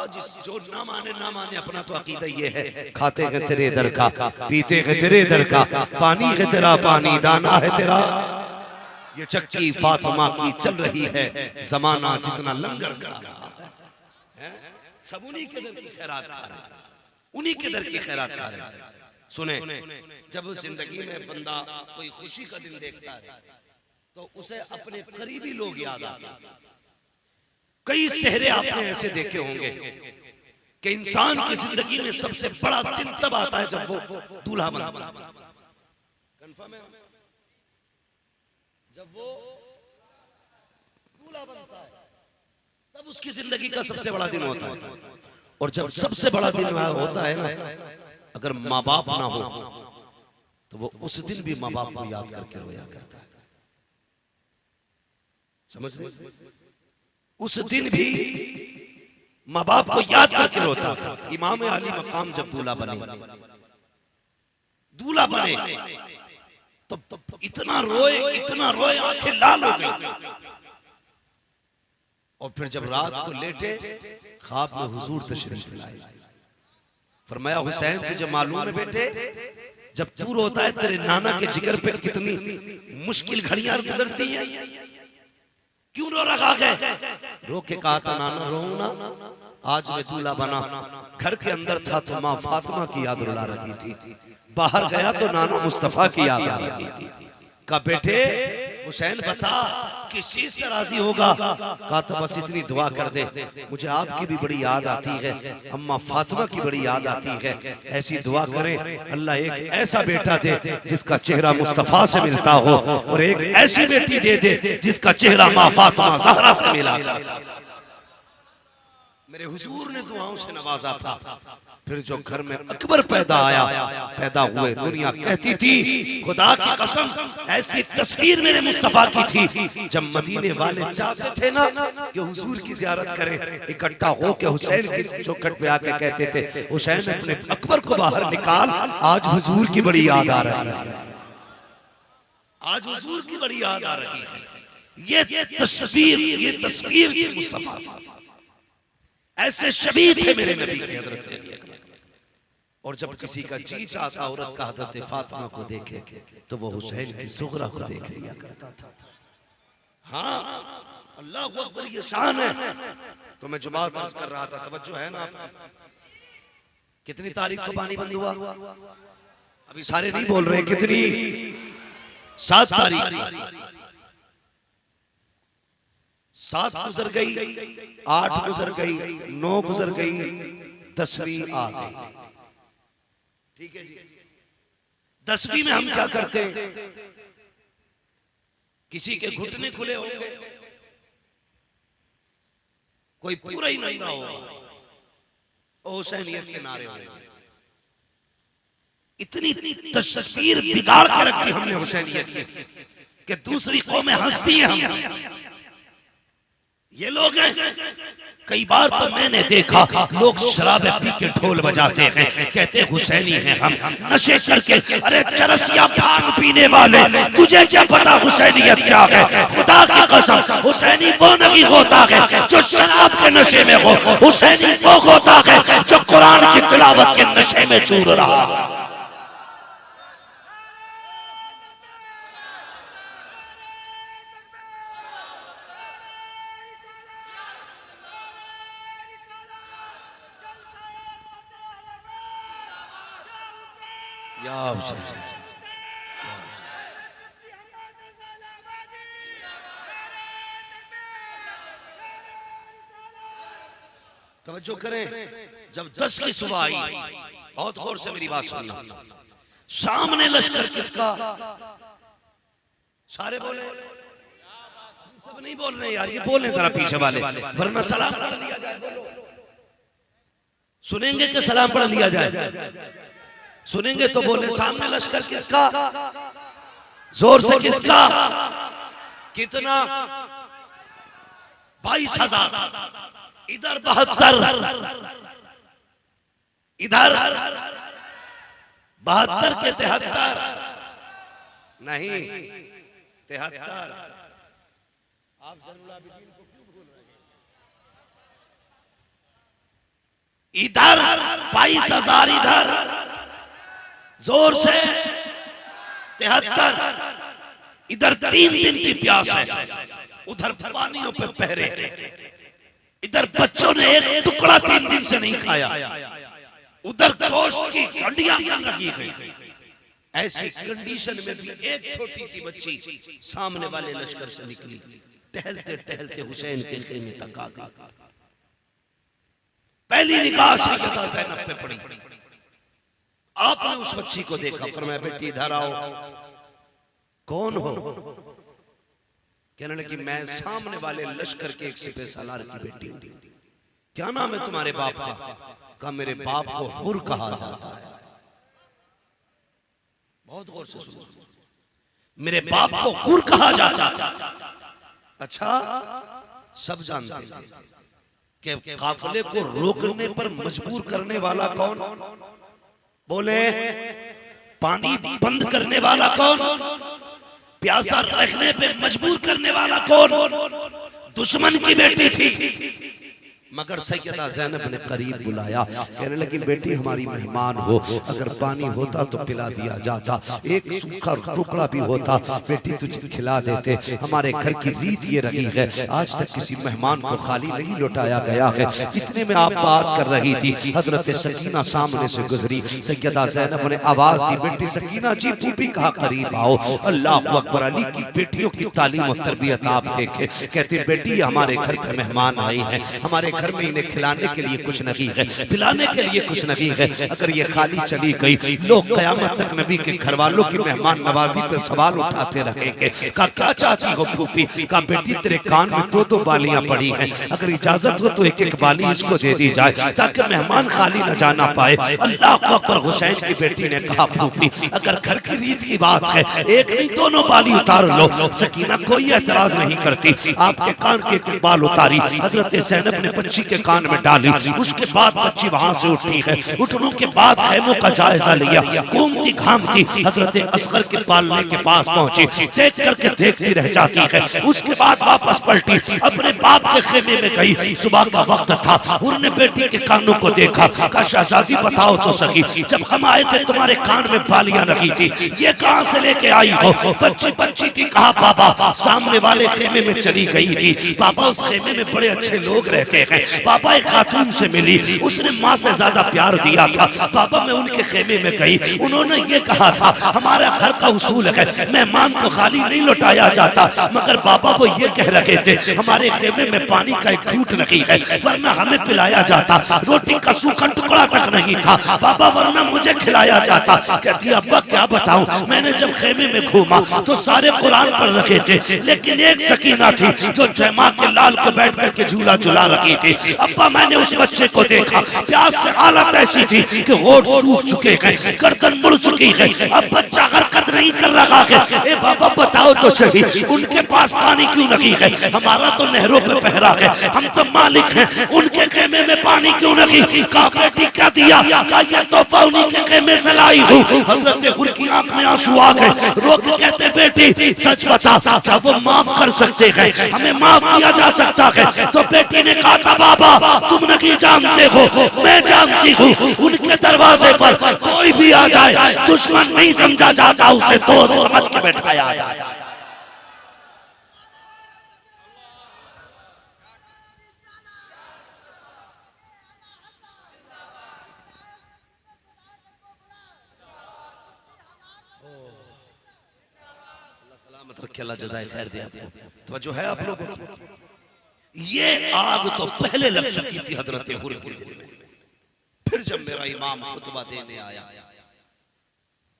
जिस जो ना माने अपना तो अकीदा ये है, खाते हैं तेरे दर का, पीते हैं तेरे दर का, पानी है तेरा पानी, दाना है तेरा। ये चक्की फातिमा की चल रही है, जमाना जितना लंगर करा रहा है, सब उन्हीं के दर की खैरात खा रहे हैं, उन्हीं के दर की खैरात खा रहे हैं। सुने, जब जिंदगी में बंदा कोई खुशी का दिन देखता है तो उसे अपने करीबी लोग याद आते हैं। कई चेहरे आपने ऐसे देखे होंगे कि इंसान की जिंदगी में सबसे बड़ा दिन तब आता है जब वो दूल्हा बनता है। कंफर्म है? जब वो दूल्हा बनता है तब उसकी जिंदगी का सबसे बड़ा दिन होता है। और जब सबसे बड़ा दिन होता है ना, अगर माँ बाप ना हो तो वो उस दिन भी माँ बाप को याद करके रोया करता है। समझ रहे? उस दिन भी माँ बाप को याद करके रोता था। इमाम अली मकाम जब दूल्हा बने तो इतना रोए आंखें लाल हो गई। और फिर जब रात को लेटे ख्वाब में हुजूर तशरीफ लाए। फरमाया हुसैन तुझे मालूम है बेटे, जब तू रोता है तेरे नाना के जिगर पे कितनी मुश्किल घड़ियां गुजरती हैं। क्यों रो रखा है? रो के कहा था नाना रो ना, आज मैं दूल्हा बना। घर के अंदर था तो माँ फातिमा की याद रुला रही थी, बाहर गया तो नाना मुस्तफा की याद आ रही थी। कहा बेटे हुसैन बता किस चीज से राजी होगा? कहा था बस इतनी दुआ कर दे, मुझे आपकी भी बड़ी याद आती है, अम्मा फातिमा की बड़ी याद आती है। ऐसी दुआ करें अल्लाह एक ऐसा बेटा दे जिसका चेहरा मुस्तफा से मिलता हो, और एक ऐसी बेटी दे दे जिसका चेहरा माँ फातिमा ज़हरा से मिला। मेरे हुजूर ने दुआओं से नवाजा था। फिर जो घर में अकबर पैदा पैदा हुए, दुनिया कहती थी खुदा की कसम ऐसी तस्वीर मेरे मुस्तफा की थी। जब मदीने वाले चाहते थे ना कि हुजूर की जियारत करें, इकट्ठा हो के हुसैन की चौखट पे आके कहते थे हुसैन अपने अकबर को बाहर निकाल, आज हुजूर की बड़ी याद आ रही है, आज हुजूर की बड़ी याद आ रही है। ये तस्वीर थी मुस्तफा। ऐसे शबीह थे मेरे नबी के हज़रत। और जब किसी का जी चाहता औरत का हज़रत फातिमा को देखे तो वो हुसैन की सुगरा को देख लिया करता था। हाँ अल्लाह अकबर, ये शान है। तो मैं जुमात अर्ज़ कर रहा था, तवज्जो है ना आपका? कितनी तारीख को पानी बंद हुआ? अभी सारे नहीं बोल रहे। कितनी? 7 तारीख। 7 गुजर गई, 8 गुजर गई, 9 गुजर गई, 10वीं आ गई। ठीक है जी। 10वीं में हम क्या करते हैं? किसी के घुटने खुले होंगे, कोई पूरा ही नंगा होगा, हुसैनियत के नारे होंगे। इतनी तस्वीर बिगाड़ के रखी हमने हुसैनियत की कि दूसरी कौमें हंसती हैं हम। ये लोग हैं, कई बार तो मैंने देखा लोग शराबे पी के ढोल बजाते हैं, कहते हुसैनी हैं हम, नशे करके। अरे चरसिया भांग पीने वाले, तुझे क्या पता हुसैनियत क्या है? खुदा की कसम हुसैनी वो नहीं होता है जो शराब के नशे में हो, हुसैनी वो होता है जो कुरान की तिलावत के नशे में चूर रहा। तवज्जो करें, जब 10 की सुबह आई, बहुत गौर से मेरी बात सुनना, सामने लश्कर किसका? सारे बोले, सब नहीं बोल रहे यार, ये बोले जरा पीछे वाले, वरना सलाम पढ़ लिया जाए। बोलो, सुनेंगे कि सलाम पढ़ लिया जाए? सुनेंगे तो बोले सामने लश्कर किसका? जोर से किसका? कितना? 22,000। इधर 72, इधर 72 के 73 नहीं 73। आप ज़ैनुल-आबिदीन को क्यों भूल रहे हैं? इधर 22,000, इधर जोर से 73। इधर 3 दिन की प्यास है, उधर पानियों पे पहरे, इधर बच्चों ने एक टुकड़ा 3 दिन से नहीं खाया, उधर गोश्त की हड्डियां बन रही है। ऐसी कंडीशन में भी एक छोटी सी बच्ची सामने वाले लश्कर से निकली, टहलते टहलते हुसैन के खेमे तक आ गई। पहली निगाह सैयदा ज़ैनब पे पड़ी। आपने उस बच्ची को देखा, फरमाया बेटी इधर आओ। कौन हो? कहने लगी मैं सामने वाले लश्कर के एक सिपह सालार की बेटी हूं। क्या नाम है तुम्हारे बाप का? कहा मेरे बाप को हुर कहा जाता है। बहुत गौर से सुनो, मेरे बाप को हुर कहा जाता है। अच्छा, सब जानते थे कि काफिले को रोकने पर मजबूर करने वाला कौन? बोले, पानी बंद करने वाला कौन? प्यासा रखने पे मजबूर करने वाला कौन? दुश्मन की बेटी थी। मगर सैयदा ज़ैनब ने करीब बुलाया, कहने लगी बेटी हमारी मेहमान हो, अगर पानी होता तो पिला दिया जाता, एक सूखा टुकड़ा भी होता बेटी तुझे खिला देते। हमारे घर की रीत ये रही है, आज तक किसी मेहमान को खाली नहीं लौटाया गया है। इतने में आप बात कर रही थी, हजरत सकीना सामने से गुजरी। सैयदा ज़ैनब ने आवाज दी, बेटी सकीना जी तू भी कहा करीब आओ। अल्लाह अकबर, अली की बेटियों की तालीम और तरबियत आप देखे। कहते बेटी हमारे घर पे मेहमान आए हैं, हमारे घर में इन्हें खिलाने के लिए कुछ नहीं है, पिलाने के लिए कुछ नहीं है। अगर ये खाली चली गई लोग कयामत तक नबी के घर वालों की मेहमान नवाजी पे सवाल उठाते रहेंगे। कहा क्या चाहती हो फूफी? कहा बेटी तेरे कान में दो दो बालियां पड़ी हैं, अगर इजाजत हो तो एक एक बाली इसको दे दी जाए ताकि मेहमान खाली न जाना पाए। अल्लाह अकबर। हुसैन की बेटी ने कहा फूफी अगर घर की रीत की बात है एक नहीं दोनों बाली उतार लो। सकीना कोई एतराज नहीं करती, आपके कान के बाल उतारी, हजरत ज़ैनब ने बच्ची के कान में डाली। उसके बाद बच्ची वहां से उठी है, उठने के बाद खैमों का जायजा लिया, घूमती घामती हजरत असगर के पालने के पास पहुंची, देख करके देखती रह जाती है। उसके बाद वापस पलटी, अपने बाप के खेमे में गई। सुबह का वक्त था, उन्होंने बेटी के कानों को देखा, कहा शहजादी बताओ तो सकी, जब हम आए थे तुम्हारे कान में बालियां लगी थी, ये कहां से लेके आई हो? बच्ची बच्ची थी। कहा बाबा सामने वाले खेमे में चली गई थी, बाबा उस खेमे में बड़े अच्छे लोग रहते हैं, बाबा एक खातून से मिली, उसने माँ से ज्यादा प्यार दिया था, बाबा मैं उनके खेमे में गई, उन्होंने ये कहा था हमारा घर का उसूल है मेहमान को खाली नहीं लौटाया जाता, मगर बाबा वो ये कह रहे थे हमारे खेमे में पानी का एक घूंट नहीं है वरना हमें पिलाया जाता, रोटी का सूखा टुकड़ा तक नहीं था बाबा वरना मुझे खिलाया जाता। कहती अब्बा क्या बताऊं, मैंने जब खेमे में घूमा तो सारे कुरान पढ़ रखे थे, लेकिन एक सकीना थी जो जयमा के लाल को बैठ करके झूला झुला रही थी। अब्बा मैंने उस बच्चे को देखा, प्यास से हालत ऐसी थी कि होठ सूख चुके हैं, गर्दन मुड़ चुकी है, अब बच्चा हरकत नहीं कर रहा है। ए बाबा बताओ तो सही उनके पास पानी क्यों नहीं है? हमारा तो नहरों पे पहरा है, हम तो मालिक हैं, उनके खेमे में पानी क्यों नहीं? कहा बेटी क्या दिया? कहा ये तोहफा उन्हीं के खेमे से लाई हूँ। हजरत हुर की आंख में आंसू आ गए, रो के कहते बेटी सच बता क्या वो माफ कर सकते हैं, हमें माफ किया जा सकता है? तो बेटी ने कहा था बाबा तुम नहीं जानते हो, मैं जानती हूँ, उनके दरवाजे पर कोई भी आ जाए दुश्मन नहीं समझा जाता, उसे दोस्त समझ के बैठाया जाए। अल्लाह जज़ाए खैर दे आपको। तवज्जो है आप लोगों की? ये आग तो पहले लग चुकी थी हजरत हुर के दिल में। फिर जब मेरा इमाम खुतबा देने आया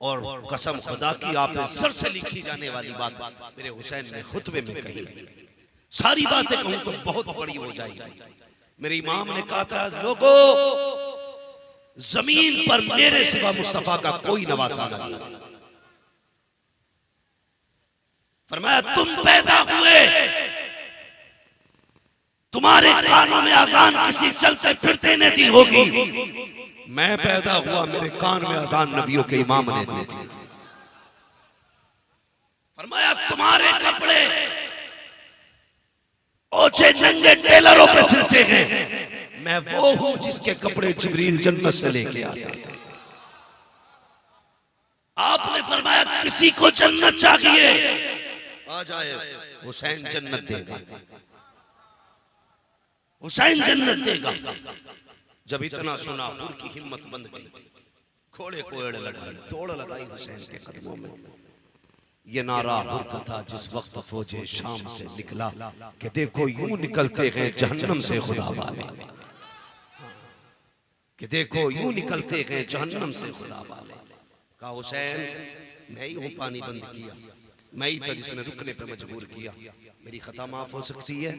और कसम खुदा की आप सर से लिखी जाने वाली बात मेरे हुसैन ने खुतबे में कही, सारी बातें कहूं तो बहुत बड़ी हो जाएगी। मेरे इमाम ने कहा था लोगों जमीन पर मेरे सिवा मुस्तफा का कोई नवासा नहीं। फरमाया तुम पैदा हुए, तुम्हारे कानों में अजान किसी चलते फिरते ने दी होगी, मैं पैदा हुआ मेरे कान में अजान नबियों के इमाम ने दी थी। फरमाया तुम्हारे कपड़े ओछे नंगे टेलरों पे सिलते हैं, मैं वो हूं जिसके कपड़े जिब्रील जन्नत से लेके आते थे। आपने फरमाया किसी को जन्नत चाहिए आ जाए, हुसैन जन्नत देगा, हुसैन जन्नत देगा। जब इतना सुना हुर की हिम्मत बंद गई, घोड़े को एड़ लगाई, दौड़ लगाई हुसैन के कदमों में। ये नारा हुर का था जिस वक्त फौजे शाम से निकला कि देखो यूं निकलते हैं जहन्नम से खुदा वाले, कि देखो यूं निकलते हैं जहन्नम से खुदा वाले। कहा हुसैन मैं ही हूं पानी बंद किया, मैं ही था जिसने रुकने पे मजबूर किया, मेरी खता माफ हो सकती है?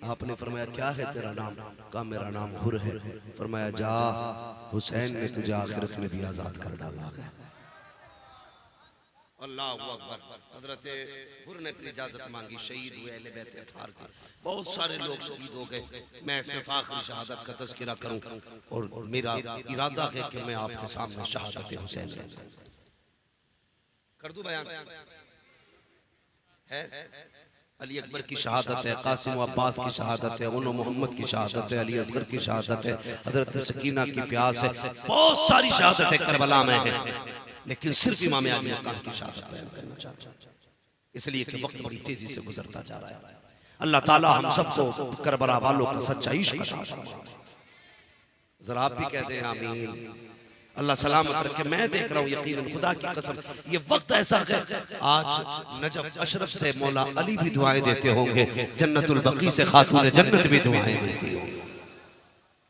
आपने फरमाया क्या है तेरा नाम? कहा मेरा नाम हुर है। फरमाया जा हुसैन ने तुझे आखिरत में भी आजाद कर डाला है। अल्लाह अकबर। हजरत हुर ने अपनी इजाजत मांगी, शहीद हुए अहले बैत अतार थे, बहुत सारे लोग शहीद हो गए। मैं सिर्फ आखिरी शहादत का तज़किरा करूं और मेरा इरादा है कि मैं आपके सामने शहादत हुसैन कर दूं बयान है। अली अकबर की शहादत है, कासिम व अब्बास की शहादत है, उन्नो मोहम्मद की शहादत है, अली असगर की शहादत है, हजरत सकीना की प्यास है, बहुत सारी शहादत है करबला में है, लेकिन सिर्फ इमाम अली मकाम की शहादत बयान करना चाहता हूं, इसलिए कि वक्त बड़ी तेजी से गुजरता जा रहा है। अल्लाह ताला हम सबको करबला वालों का सच्चा इश्क अता फरमाए। जरा आप भी कहते हैं आमीन। अल्लाह सलामत रखे। मैं देख रहा हूँ यकीनन खुदा की कसम ये वक्त ऐसा है, आज नजफ अशरफ से मौला अली भी दुआएं देते होंगे, जन्नतुल बकी से खातून जन्नत भी दुआएं देती होंगी।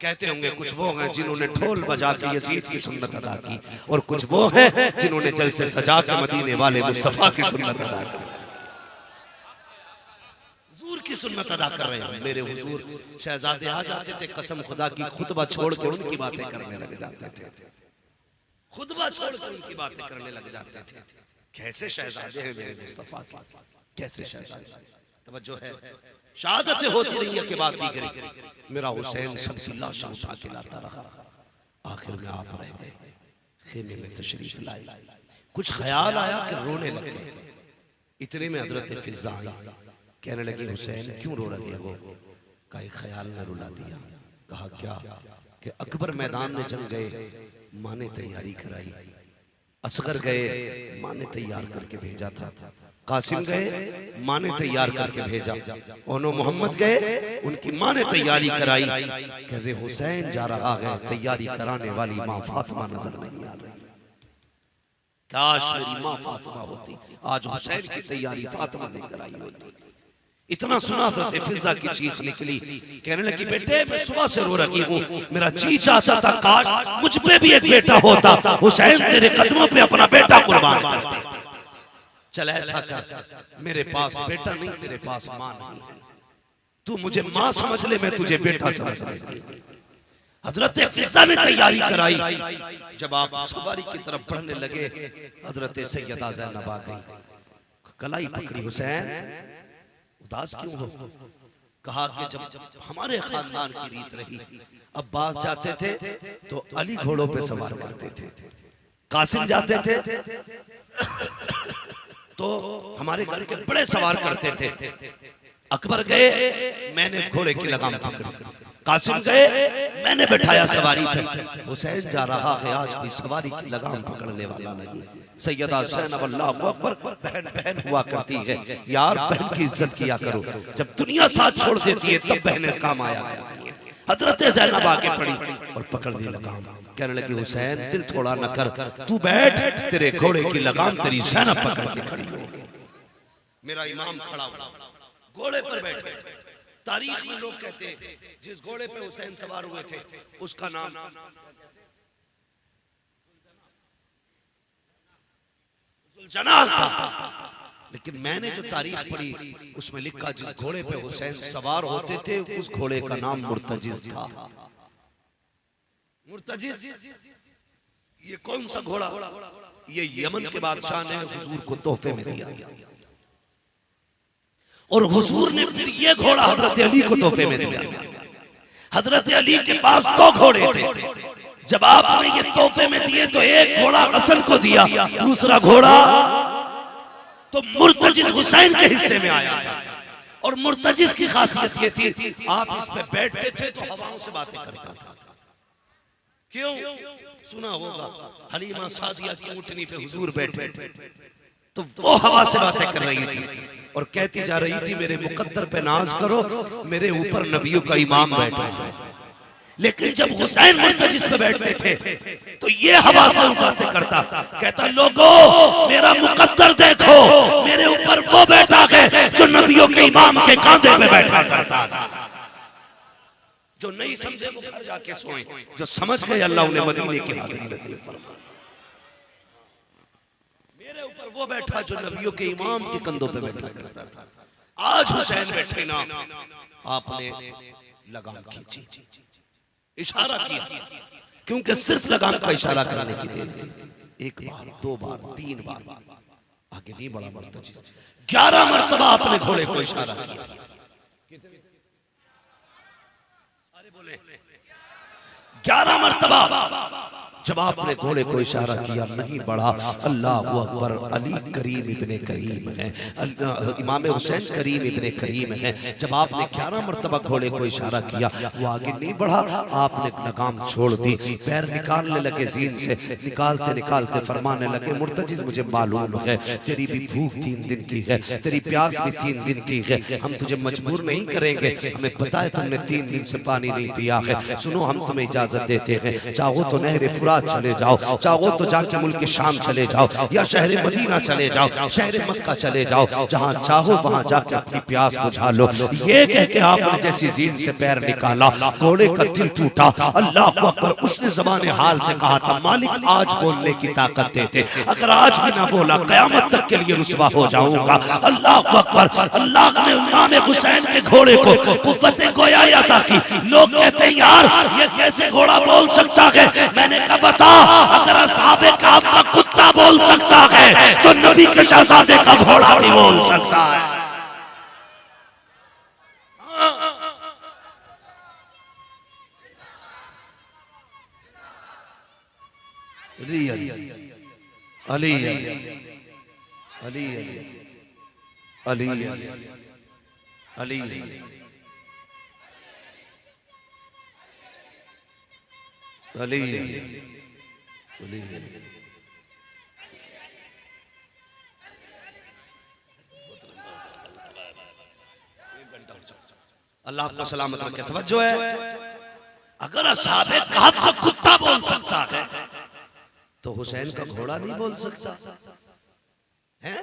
कहते होंगे कुछ वो हैं जिन्होंने ढोल बजा के यजीद की सुन्नत अदा की, और कुछ वो हैं जिन्होंने जलसे सजा के मदीने वाले मुस्तफा की सुन्नत अदा की, हुजूर की सुन्नत अदा कर रहे हैं। मेरे हुजूर शहजादे आ जाते थे, कसम खुदा की खुतबा छोड़ के उनकी बातें करने लग जाते थे, खुतबा छोड़ के उनकी बातें करने लग जाते थे। कैसे शहजादे हैं मेरे मुस्तफा के, कैसे शहजादे। तवज्जो है, शहादतें होती रही के बाद भी करी। मेरा हुसैन सबकी लाशें उठा के लाता रहा, आखिर में आप रह गए, खेमे में तशरीफ लाए, कुछ ख्याल आया कि रोने लग गए। इतने में हजरत फिजा आई, कहने लगे हुसैन क्यों रो रहे हो? का एक ख्याल ने रुला दिया। कहा क्या? कि अकबर मैदान में जंग गए, माँ ने तैयारी कराई, असगर गए, माँ ने तैयार करके भेजा था, कासिम गए, माँ ने तैयार करके भेजा, ओनो मोहम्मद गए, उनकी माँ ने तैयारी कराई। कह रहे हुसैन जा रहा है, तैयारी कराने वाली माँ फातिमा नजर नहीं आ रही। काश मेरी माँ फातिमा होती, आज हुसैन की तैयारी फातिमा ने कराई होती। इतना सुना था फिजा की चीख निकली, कहने लगी बेटे मैं सुबह से रो रही हूँ, मेरा जी चाहता था काश मुझ पे भी एक बेटा होता, हुसैन तेरे कदमों पे अपना बेटा कुर्बान करते। चल ऐसा कर, मेरे पास बेटा नहीं, तेरे पास माँ नहीं, तू मुझे माँ समझ ले, मैं तुझे बेटा समझ लेती। हजरत फिजा ने तैयारी कराई। जब आप सवारी की तरफ बढ़ने लगे, हजरत सैयदा ज़ैनब आ गई, कलाई पकड़ी, हुसैन उदास क्यों हो? कहा कि जब हमारे खानदान की रीत रही, अब्बास जाते थे तो अली घोड़ों पे सवार करते थे, कासिम जाते थे तो हमारे घर के बड़े सवार करते थे, अकबर गए मैंने घोड़े की लगाम पकड़ी, कासिम गए मैंने बैठाया सवारी पे। हुसैन जा रहा है, आज कोई सवारी की लगाम पकड़ने वाला नहीं। सैयदा ज़ैनब अल्लाहु अकबर, बहन बहन हुआ करती है यार, बहन की इज्जत किया करो, जब दुनिया साथ छोड़ देती है तब बहनें काम आया करती है। हजरत ज़ैनब आगे पड़ी और पकड़ दी लगाम, कहने लगी हुसैन दिल थोड़ा न कर, तू बैठ, तेरे घोड़े की लगाम तेरी ज़ैनब पकड़ के खड़ी होगी। मेरा इमाम खड़ा हुआ, घोड़े पर बैठे। तारीख में लोग कहते हैं जिस घोड़े पे हुसैन सवार हुए थे उसका नाम जुल्जनाह था, लेकिन मैंने जो तारीख पढ़ी उसमें लिखा जिस घोड़े पे हुसैन सवार होते थे उस घोड़े का नाम मुर्तजिज था। मुर्तजिज ये कौन सा घोड़ा? ये यमन के बादशाह ने हुजूर को तोहफे में दिया, और हुजूर ने फिर ये घोड़ा हजरत अली को तोहफे में दिया। हजरत अली के पास 2 घोड़े थे, जब आपने ये तोहफे में दिए तो एक घोड़ा हसन को दिया, दूसरा घोड़ा तो मुर्तजिज हुसैन के हिस्से में आया था। और मुर्तजिज की खासियत ये थी, आप इस पे बैठते थे तो हवाओं से बातें करता था। क्यों? सुना होगा हलीमा सादिया की ऊँटनी पे हुजूर बैठे तो वो हवा से बातें कर रही थी और कहती जा रही थी मेरे मुकद्दर पे नाज करो, मेरे ऊपर नबियों का इमाम बैठा है। लेकिन जब हुसैन मुर्तजिज पे बैठते थे तो ये हवा से बातें करता, कहता लोगों मेरा मुकद्दर देखो, मेरे ऊपर वो बैठा है जो नबियों के इमाम के कांधे पे बैठा करता था। जो नहीं समझे वो घर जाके सोए, जो समझ गए अल्लाह उन्हें मदीने की हाजिरी नसीब फरमाए। मेरे ऊपर वो बैठा जो नबियों के इमाम के कंधों पे बैठा करता था। आज हुसैन बैठे ना, आपने लगाम खींची, इशारा किया, क्योंकि सिर्फ लगाम का इशारा करने की देर थी। 1 बार 2 बार 3 बार आगे नहीं बढ़ा मुर्तजिज, 11 मरतबा आपने घोड़े को इशारा किया। अरे बोले 11 मरतबा जब आपने घोड़े को इशारा किया नहीं बढ़ा। अल्लाह अकबर, अली करीम इब्ने करीम है, इमाम हुसैन करीम इब्ने करीम है। जब आपने 11 मरतबा घोड़े को इशारा किया वो आगे नहीं बढ़ा, आपने लगाम छोड़ दी, पैर निकालने लगे जीन से, निकालते निकालते फरमाने लगे मुर्तजिज मुझे मालूम है तेरी भी भूख 3 दिन की है, तेरी प्यास भी 3 दिन की है, हम तुझे मजबूर नहीं करेंगे, हमें पता है तुमने 3 दिन से पानी नहीं पिया है, सुनो हम तुम्हें इजाजत देते हैं, चाहो तो नहर फुरात चले जाओ, चाहो तो जाके मुल्क शाम चले जाओ या शहर मदीना चले जाओ, शहर मक्का चले जाओ, जहां चाहो वहां जाके अपनी प्यास बुझा लो। ये कह के आपने जैसी जीन से पैर निकाला घोड़े का दिल टूटा। अल्लाह अकबर, उसने ज़बाने हाल से कहा था मालिक आज बोलने की ताकत देते, अगर आज भी ना बोला कयामत तक के लिए रुसवा हो जाऊंगा। अल्लाह अकबर, अल्लाह ने इमाम हुसैन के घोड़े को कुव्वत गोयाई अता की। लोग कहते हैं यार ये कैसे घोड़ा बोल सकता है, मैंने कहा बता, अगर असहाबे काफ का कुत्ता बोल सकता है तो नबी के शहजादे का घोड़ा भी बोल सकता है। अली अली अली अली अली अली अली अली अल्लाह आपको सलामत रखे। तवज्जो है, अगर असहाबे कहफ का कुत्ता बोल सकता है तो हुसैन का घोड़ा नहीं बोल सकता है?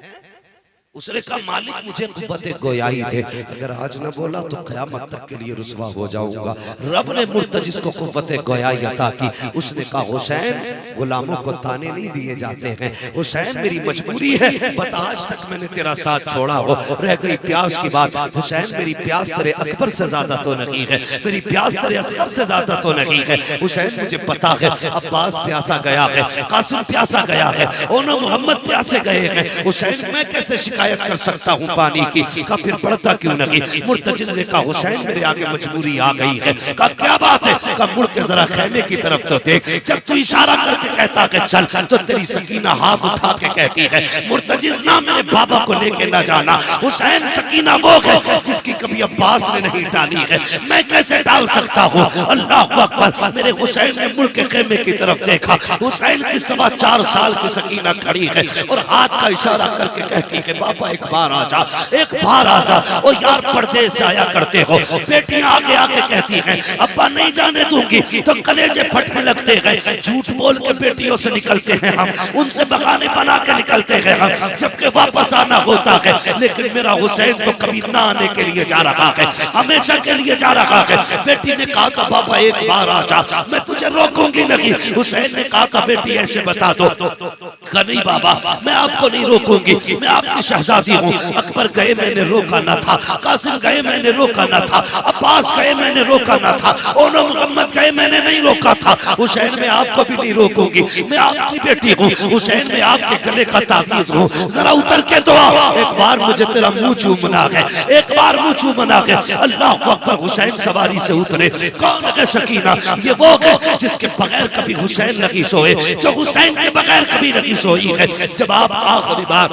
उसने कहा मालिक मुझे कुव्वत गोयाई दे, अगर आज न बोला तो क़यामत तक के लिए रुसवा हो जाऊंगा। रब ने मुर्तजिस को कुव्वत गोयाई अता की। उसने कहा हुसैन गुलामों को ताने नहीं दिए जाते हैं, हुसैन मेरी मजबूरी है, बता आज तक मैंने तेरा साथ छोड़ा हो, रह गई प्यास की बात। हुसैन मेरी प्यास तेरे अकबर से ज्यादा तो नहीं है, मेरी प्यास तेरे असगर से ज्यादा तो नहीं है। हुसैन मुझे पता है अब्बास प्यासा गया है, कासिम प्यासा गया है, ओनो मोहम्मद प्यासे गए हैं, हुसैन मैं कैसे शिकायत कर सकता हूँ पानी की? का फिर बढ़ता क्यों नहीं? मुर्तजिज ने कहा हुसैन मेरे आगे मजबूरी आ गई है। का क्या बात है? का मुड़ के जरा खैमे की तरफ तो देख, जब तू इशारा करके कहता है चल तो तेरी सकीना हाथ उठा के कहती है मुर्तजिज ना मेरे बाबा को लेके ना जाना। हुसैन सकीना वो है जिसकी कभी अब्बास ने नहीं डाली है, मैं कैसे डाल सकता हूँ? अल्लाह अकबर, मेरे हुसैन ने मुड़ के खैमे की तरफ देखा, हुसैन की 4.25 साल की सकीना खड़ी है और हाथ का इशारा करके कहती है बाबा एक बार आ जा, एक बार आ जा। ओ यार परदेश जाया करते हो, बेटियां आगे आके कहती हैं अब्बा नहीं जाने दूंगी तो कलेजे फटने लगते हैं, झूठ बोल के बेटियों से निकलते हैं हम, उनसे बहाने बना के निकलते हैं हम, जबकि वापस आना होता है। लेकिन मेरा हुसैन तो कभी ना आने के लिए जा रहा है, हमेशा के लिए जा रहा है। बेटी ने कहा था बाबा एक बार आ जा, मैं तुझे रोकूंगी नहीं। हुसैन ने कहा था बेटी ऐसे बता दो, नहीं बाबा मैं आपको नहीं रोकूंगी, मैं आपकी शहजादी हूँ। अकबर गए मैंने रोका न था, कासिम गए मैंने रोका न था, अब्बास गए मैंने रोका न था, ओनो मोहम्मद गए मैंने नहीं रोका था। हुसैन मैं आपको भी नहीं रोकूंगी, मैं आपकी बेटी हूँ, हुसैन मैं आपके गले का तावीज़ हूँ, जरा उतर के दो, एक बार मुझे तेरा मुंह चूमना है, एक बार मुंह चूमना है। अल्लाह अकबर, हुसैन सवारी से उतरे। कौन है सकीना? ये वो है जिसके बगैर कभी हुसैन नहीं सोए, जो हुसैन के बगैर कभी नहीं सोई है। जब आप आखिरी बार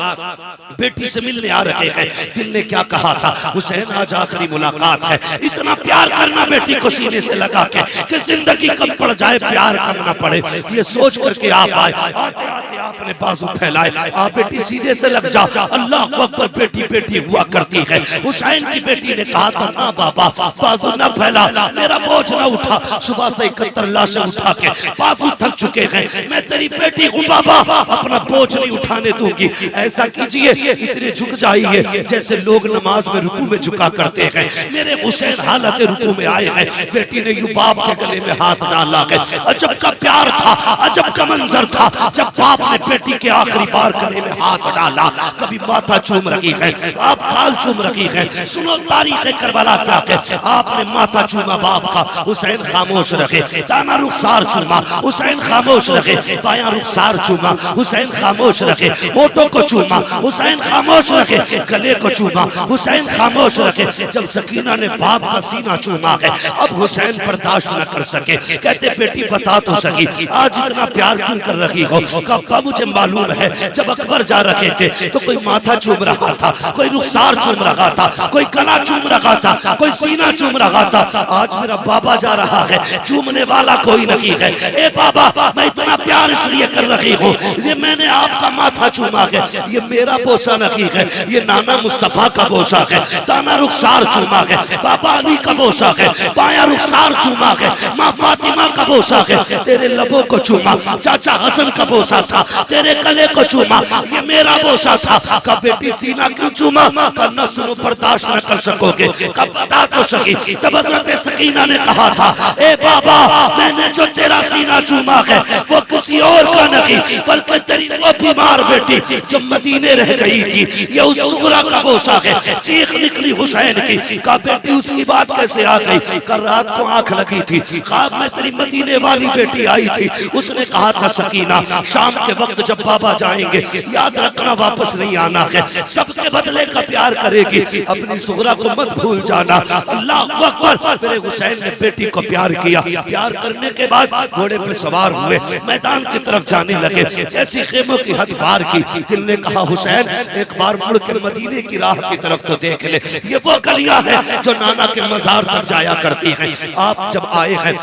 बेटी से मिलने आ रहे हैं, दिल ने क्या कहा था? हुसैन आज आखिरी मुलाकात है, इतना प्यार करना बेटी को सीने से लगा के कि जिंदगी कम पड़ जाए प्यार कम ना पड़े, ये सोच करके आप आए। आते आते आपने बाजू फैलाए, आप बेटी सीधे से लग जा। अल्लाह अकबर, बेटी बेटी हुआ करती है। हुसैन की बेटी ने कहा था ना बाबा बाजू ना फैला, मेरा बोझ ना उठा, सुबह से 71 लाशें उठा के बाजू थक चुके हैं, मैं तेरी बेटी हूँ बाबा, अपना बोझ नहीं उठाने दूंगी। ऐसा कीजिए इतने झुक जाइए जैसे लोग नमाज में रुकू में झुका करते हैं। मेरे हुसैन हालत रुकू में आए हैं, बेटी ने यूं बाप के गले में हाथ डाला है। अजब का प्यार था, अजब का मंजर था जब बाप ने बेटी के आखिरी बार गले में हाथ डाला, कभी माथा चूम रही है, आप गाल चूम रही है। सुनो तारीख करबला क्या है, आपने माथा चूमा बाप का, हुसैन खामोश रखे। दाना रुखसार चूमा, हुसैन खामोश रखे। बायां रुखसार चूमा, हुसैन खामोश रखे। होठों को चूमा, हुसैन खामोश रखे। गले को चूमा, हुसैन खामोश रखे। जब सकीना ने बाप का सीना चूमा है, अब हुसैन बर्दाश्त न कर सके, कहते बेटी बता तो सकी आज इतना प्यार क्यों कर रही हो? कब्बा मुझे मालूम है जब अकबर जा रहे थे तो कोई माथा चूम रहा था, कोई रुखसार चूम रहा था, कोई गला चूम रहा था, कोई सीना चूम रहा था। आज मेरा बाबा जा रहा है, चूमने वाला कोई नहीं है। ए बाबा, मैं इतना प्यार इसलिए कर रही हूँ, ये मैंने आपका माथा चूमा है, ये मेरा बोसा नहीं है, ये नाना मुस्तफा का बोसा है। दाना रुखसार चूमा है, बाबा अली का बोसा है। बाया रुखसार चूमा है, माँ फातिमा का बोसा है। तेरे लबों को चूमा, चाचा हसन का बोसा था। तेरे गले को चूमा, ये मेरा बोसा था। कब बेटी सीना क्यों चूमा? करना सुनो, बर्दाश्त न कर सकोगे। कब बता तो सकी। तब हज़रत सकीना ने कहा था, ए बाबा, मैंने जो तेरा सीना चूमा है वो किसी और का नहीं, बल्कि तेरी वो बीमार बेटी जो मदीने रह गई थी, ये उस सुगरा का बोसा है। चीख निकली हुसैन की, कहा बेटी उसकी बात कैसे आ गई? कल रात को आंख लगी थी, ख्वाब में तेरी मदीने वाली बेटी आई थी। उसने कहा था सकीना, शाम के वक्त जब बाबा जाएंगे याद रखना वापस नहीं आना है, सबके बदले का प्यार करेगी, अपनी सुगरा को मत भूल जाना। अल्लाह अकबर। मेरे हुसैन ने बेटी को प्यार किया। प्यार करने के बाद घोड़े पे सवार हुए, मैदान की तरफ जाने लगे। ऐसी खेमों की हद पार की, दिल ने कहा हुसैन एक बार मुड़ के मदीने की राह की तरफ तो देख ले, ये वो गलियां हैं जो नाना के मजार तक जाया करती हैं। आप जब आए हैं,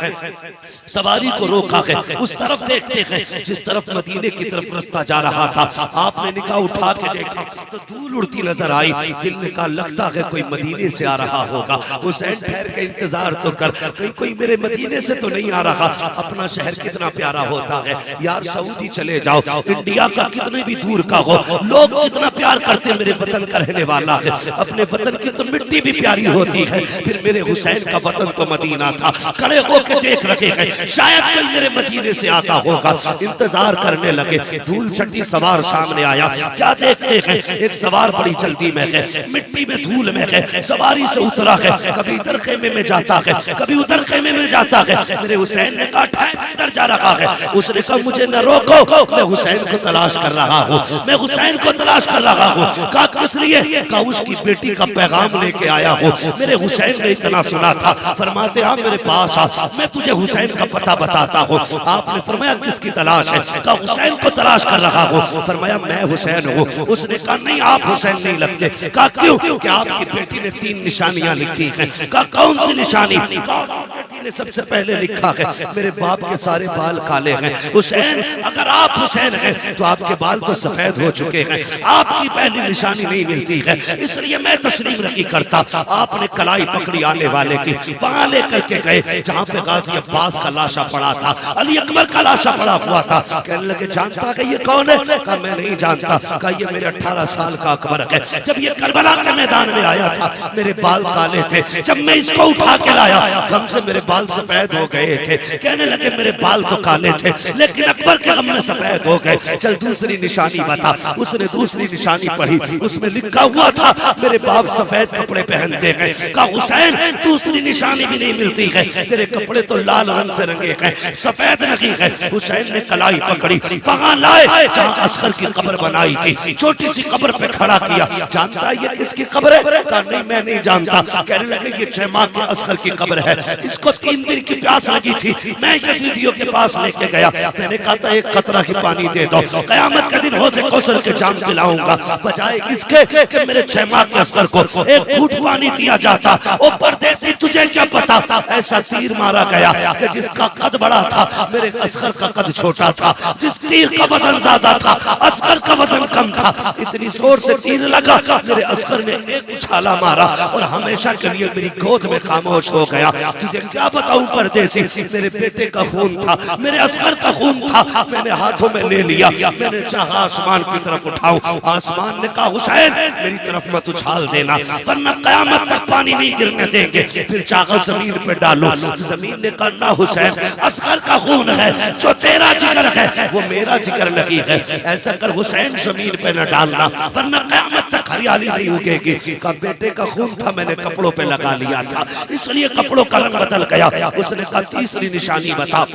सवारी को रोका है, उस तरफ देखते हैं जिस तरफ मदीने की तरफ रास्ता जा रहा था। आपने निगाह उठा के देखा तो धूल उड़ती नजर आई। दिल ने कहा लगता है कोई मदीने से आ रहा होगा। हुसैन ठहर के इंतजार तो कर, कहीं कोई मेरे मदीने से तो नहीं आ रहा। अपना शहर कितना प्यारा होता है यार, सऊदी चले जाओ, इंडिया का कितने भी दूर का हो, लोग कितना प्यार करते मेरे वतन का रहने वाला है। अपने वतन की तो मिट्टी भी प्यारी होती है। फिर मेरे हुसैन का वतन तो मदीना था। खड़े होके देख रखे हैं, शायद कोई मेरे मदीने से आता होगा। इंतजार करने लगे, धूल छठी सवार सामने आया। क्या देखते हैं, एक सवार बड़ी जल्दी में है, मिट्टी में धूल में है, सवारी से उतरा है, कभी इधर खेमे में जाता है, कभी उधर खेमे में जाता है। मेरे हुसैन ने कहा ठहर, किधर जा रहा है? उसने कहा मुझे न रोको, मैं हुसैन को तलाश कर रहा हूँ, मैं हुसैन को तलाश कर रहा हूँ। कहा किस लिए? कहा उसकी बेटी का पैगाम लेके आया हूँ। मेरे हुसैन ने इतना सुना था, फरमाते हाँ मेरे पास आ, मैं तुझे हुसैन का पता बताता हूँ। आपने फरमाया किसकी तलाश है? कहा हुसैन को तलाश कर रहा हूँ। फरमाया मैं हुसैन हूँ। उसने कहा नहीं आप हुसैन नहीं लगते। कहा क्यों? कि आपकी बेटी ने 3 निशानियां लिखी हैं। कहा कौन सी निशानी? बेटी ने सबसे पहले लिखा है मेरे बाप के सारे बाल काले हैं। हुसैन अगर आप हुसैन हैं तो आपके बाल तो सफेद हो चुके हैं, आपकी पहली निशानी नहीं मिलती है, इसलिए मैं तस्लीम नहीं करता। आपने कलाई पकड़ी आने वाले की, वहां लेकर के गए जहां पे गाजी अब्बास का लाशा पड़ा था, अली अकबर का लाशा पड़ा हुआ था। कहने लगे जानता है ये कौन है? कहा मैं नहीं जानता। कहा ये मेरे 18 साल का अकबर है। जब ये करबला के मैदान में आया था मेरे बाल काले थे, जब मैं इसको उठा के लाया गम से मेरे बाल सफेद हो गए थे। कहने लगे मेरे बाल तो काले थे लेकिन अकबर के गम में सफेद हो गए। चल दूसरी निशानी बता। उसने दूसरी निशानी पढ़ी, उसमें लिखा हुआ था मेरे बाप सफेद कपड़े पहनते हैं। कहा हुसैन दूसरी निशानी भी नहीं मिलती है, तेरे कपड़े तो लाल रंग से रंगे हैं, सफेद नहीं है। हुसैन ने कलाई पकड़ी, वहां लाए जहां असगर की कब्र बनाई थी, छोटी सी कब्र पे खड़ा किया। जानता ये किसकी कब्र है? कहा नहीं मैं नहीं जानता। कहने लगे ये 6 माह के असगर की कब्र है, इसको 3 दिन की प्यास लगी थी, मैं यजीदियों के पास लेके गया। मैंने कहा था एक कतरा की पानी दे दो, कयामत के दिन हो से कौसर के जाम पिलाऊंगा। बजाय इसके कि मेरे 6 माह के असगर को एक घूंट पानी दिया जाता। ओ परदेसी तुझे क्या पता ऐसा तीर मारा गया कि जिसका कद बड़ा था मेरे असगर का कद छोटा था, जिस तीर का वजन ज्यादा था असगर का वजन कम था। इतनी जोर से तीर लगा मेरे असगर ने एक उछाला मारा और हमेशा के लिए मेरी गोद में खामोश हो गया। तुझे क्या बताऊं परदेसी, मेरे बेटे का खून था, मेरे असगर का खून था, मैंने हाथों में ले लिया, मैंने चाहा आसमान की तरफ उठाऊं, आसमान ने कहा हुसैन मेरी तरफ मत उछाल देना वरना कयामत तक पानी नहीं गिरने देंगे, फिर चाहा जमीन पे डालो, जमीन ने कहा ना हुसैन, असगर का खून है, जो तेरा जिगर है वो मेरा जिगर नहीं है, ऐसा कर हुसैन जमीन पे न डालना वरना कयामत तक हरियाली नहीं उगेगी। का बेटे का खून था, मैंने कपड़ों पे लगा लिया था, इसलिए कपड़ों का रंग बदल गया। उसने कहा तीसरी निशानी बता।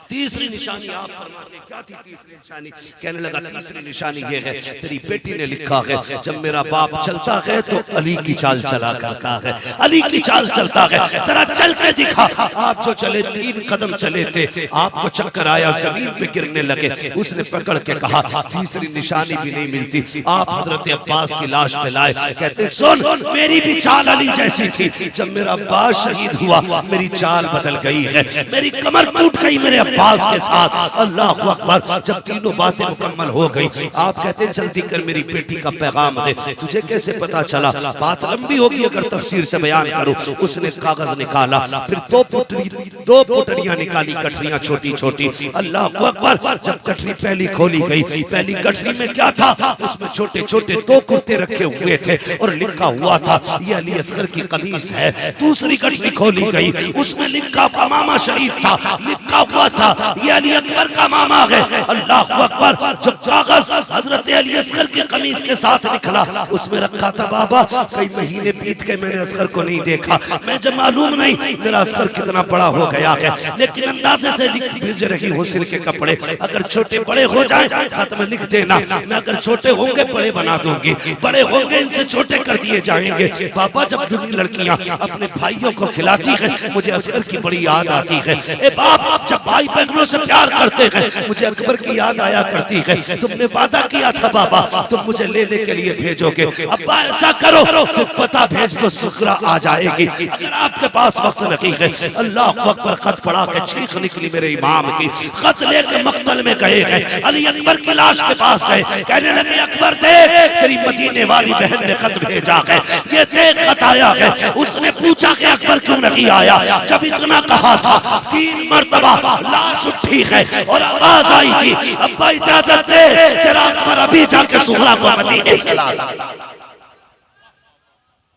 तीसरी निशानी आप फरमाते क्या थी? तीसरी निशानी कहने लगा तीसरी निशानी ये है, तेरी बेटी ने लिखा है जब मेरा बाप चलता है तो अली की चाल चला करता है, अली की चाल चलता है, जरा चल के दिखा। आप जो चले 3 कदम चले थे, आपको चक्कर आया, जमीन पे गिरने लगे। उसने पकड़ के कहा तीसरी निशानी भी नहीं मिलती। आप हजरत अब्बास की लाश पे लाए, कहते सुन मेरी भी चाल अली जैसी थी, जब मेरा अब्बास शहीद हुआ मेरी चाल बदल गई है, मेरी कमर टूट गई मेरे अब्बास के साथ। अल्लाह अकबर। जब तीनों बातें मुकम्मल हो गई, आप कहते हैं जल्दी कर मेरी बेटी का पैगाम दे। तुझे कैसे पता चला? बात लंबी होगी अगर तफसीर से बयान करूं। उसने कागज निकाला, फिर 2 पुटड़ियां निकाली, कठरियां छोटी छोटी। अल्लाह अकबर। जब कठरी पहली खोली गई, पहली कठरी में क्या था? उसमें छोटे छोटे 2 कुर्ते रखे हुए थे और लिखा हुआ था ये अली असगर की कमीज है। दूसरी कठरी खोली गई, उसमें लिखा मामा शरीफ था, लिखा हुआ था ये अली अकबर का मामा है। अल्लाह अकबर। जब कागज हजरत अली असगर की कमीज के साथ निकला, उसमें रखा था बाबा कई महीने बीत गए मैंने असगर को नहीं देखा, मुझे मालूम नहीं मेरा असगर कितना बड़ा हो गया है, लेकिन अंदाजे से भेज रही हूँ सिर के कपड़े, अगर छोटे बड़े हो जाए खत में लिख देना, मैं अगर छोटे होंगे बड़े बना दूंगी, बड़े होंगे इनसे छोटे कर दिए जाएंगे। बाबा जब दुनिया लड़कियां अपने भाइयों को खिलाती है मुझे असगर की बड़ी याद आती है। ए बाप जब भाई बहनों से प्यार करते हैं मुझे अकबर की याद आया करती है। तुमने वादा किया था बाबा तुम मुझे लेने के लिए भेजोगे, अब्बा ऐसा करो सिर्फ पता भेज दो सुखरा आ जाएगी। अगर आपके पास वक्त नहीं है, अल्लाह अकबर। खत पढ़ा के चीख निकली मेरे इमाम की। खत लेके मक्तल में गए हैं, अली अकबर की लाश के पास गए, कहने लगे अकबर देख तेरी मदीने वाली बहन ने खत भेजा है, ये देख खत आया है। उसने पूछा कि अकबर क्यों नहीं आया? जब इतना कहा था 3 मरतबा लाश उठी है और आवाज आई थी अब्बा इजाजत दे तेरा अकबर अभी जाके सुहरा को मदीने से ला।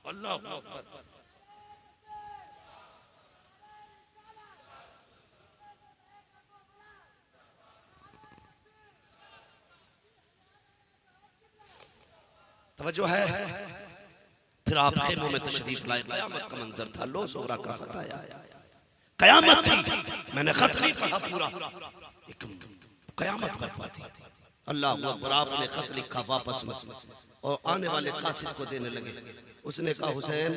अल्लाह तवज्जो है। फिर आप खेमों में तशरीफ लाए, कयामत का मंजर था, लो सोहरा का खत आया, कयामत थी। मैंने खत नहीं पढ़ा पूरा, कयामत बरपा थी। अल्लाह अकबर। आपने खत लिखा वापस में और आने वाले कासिद को देने लगे। उसने कहा हुसैन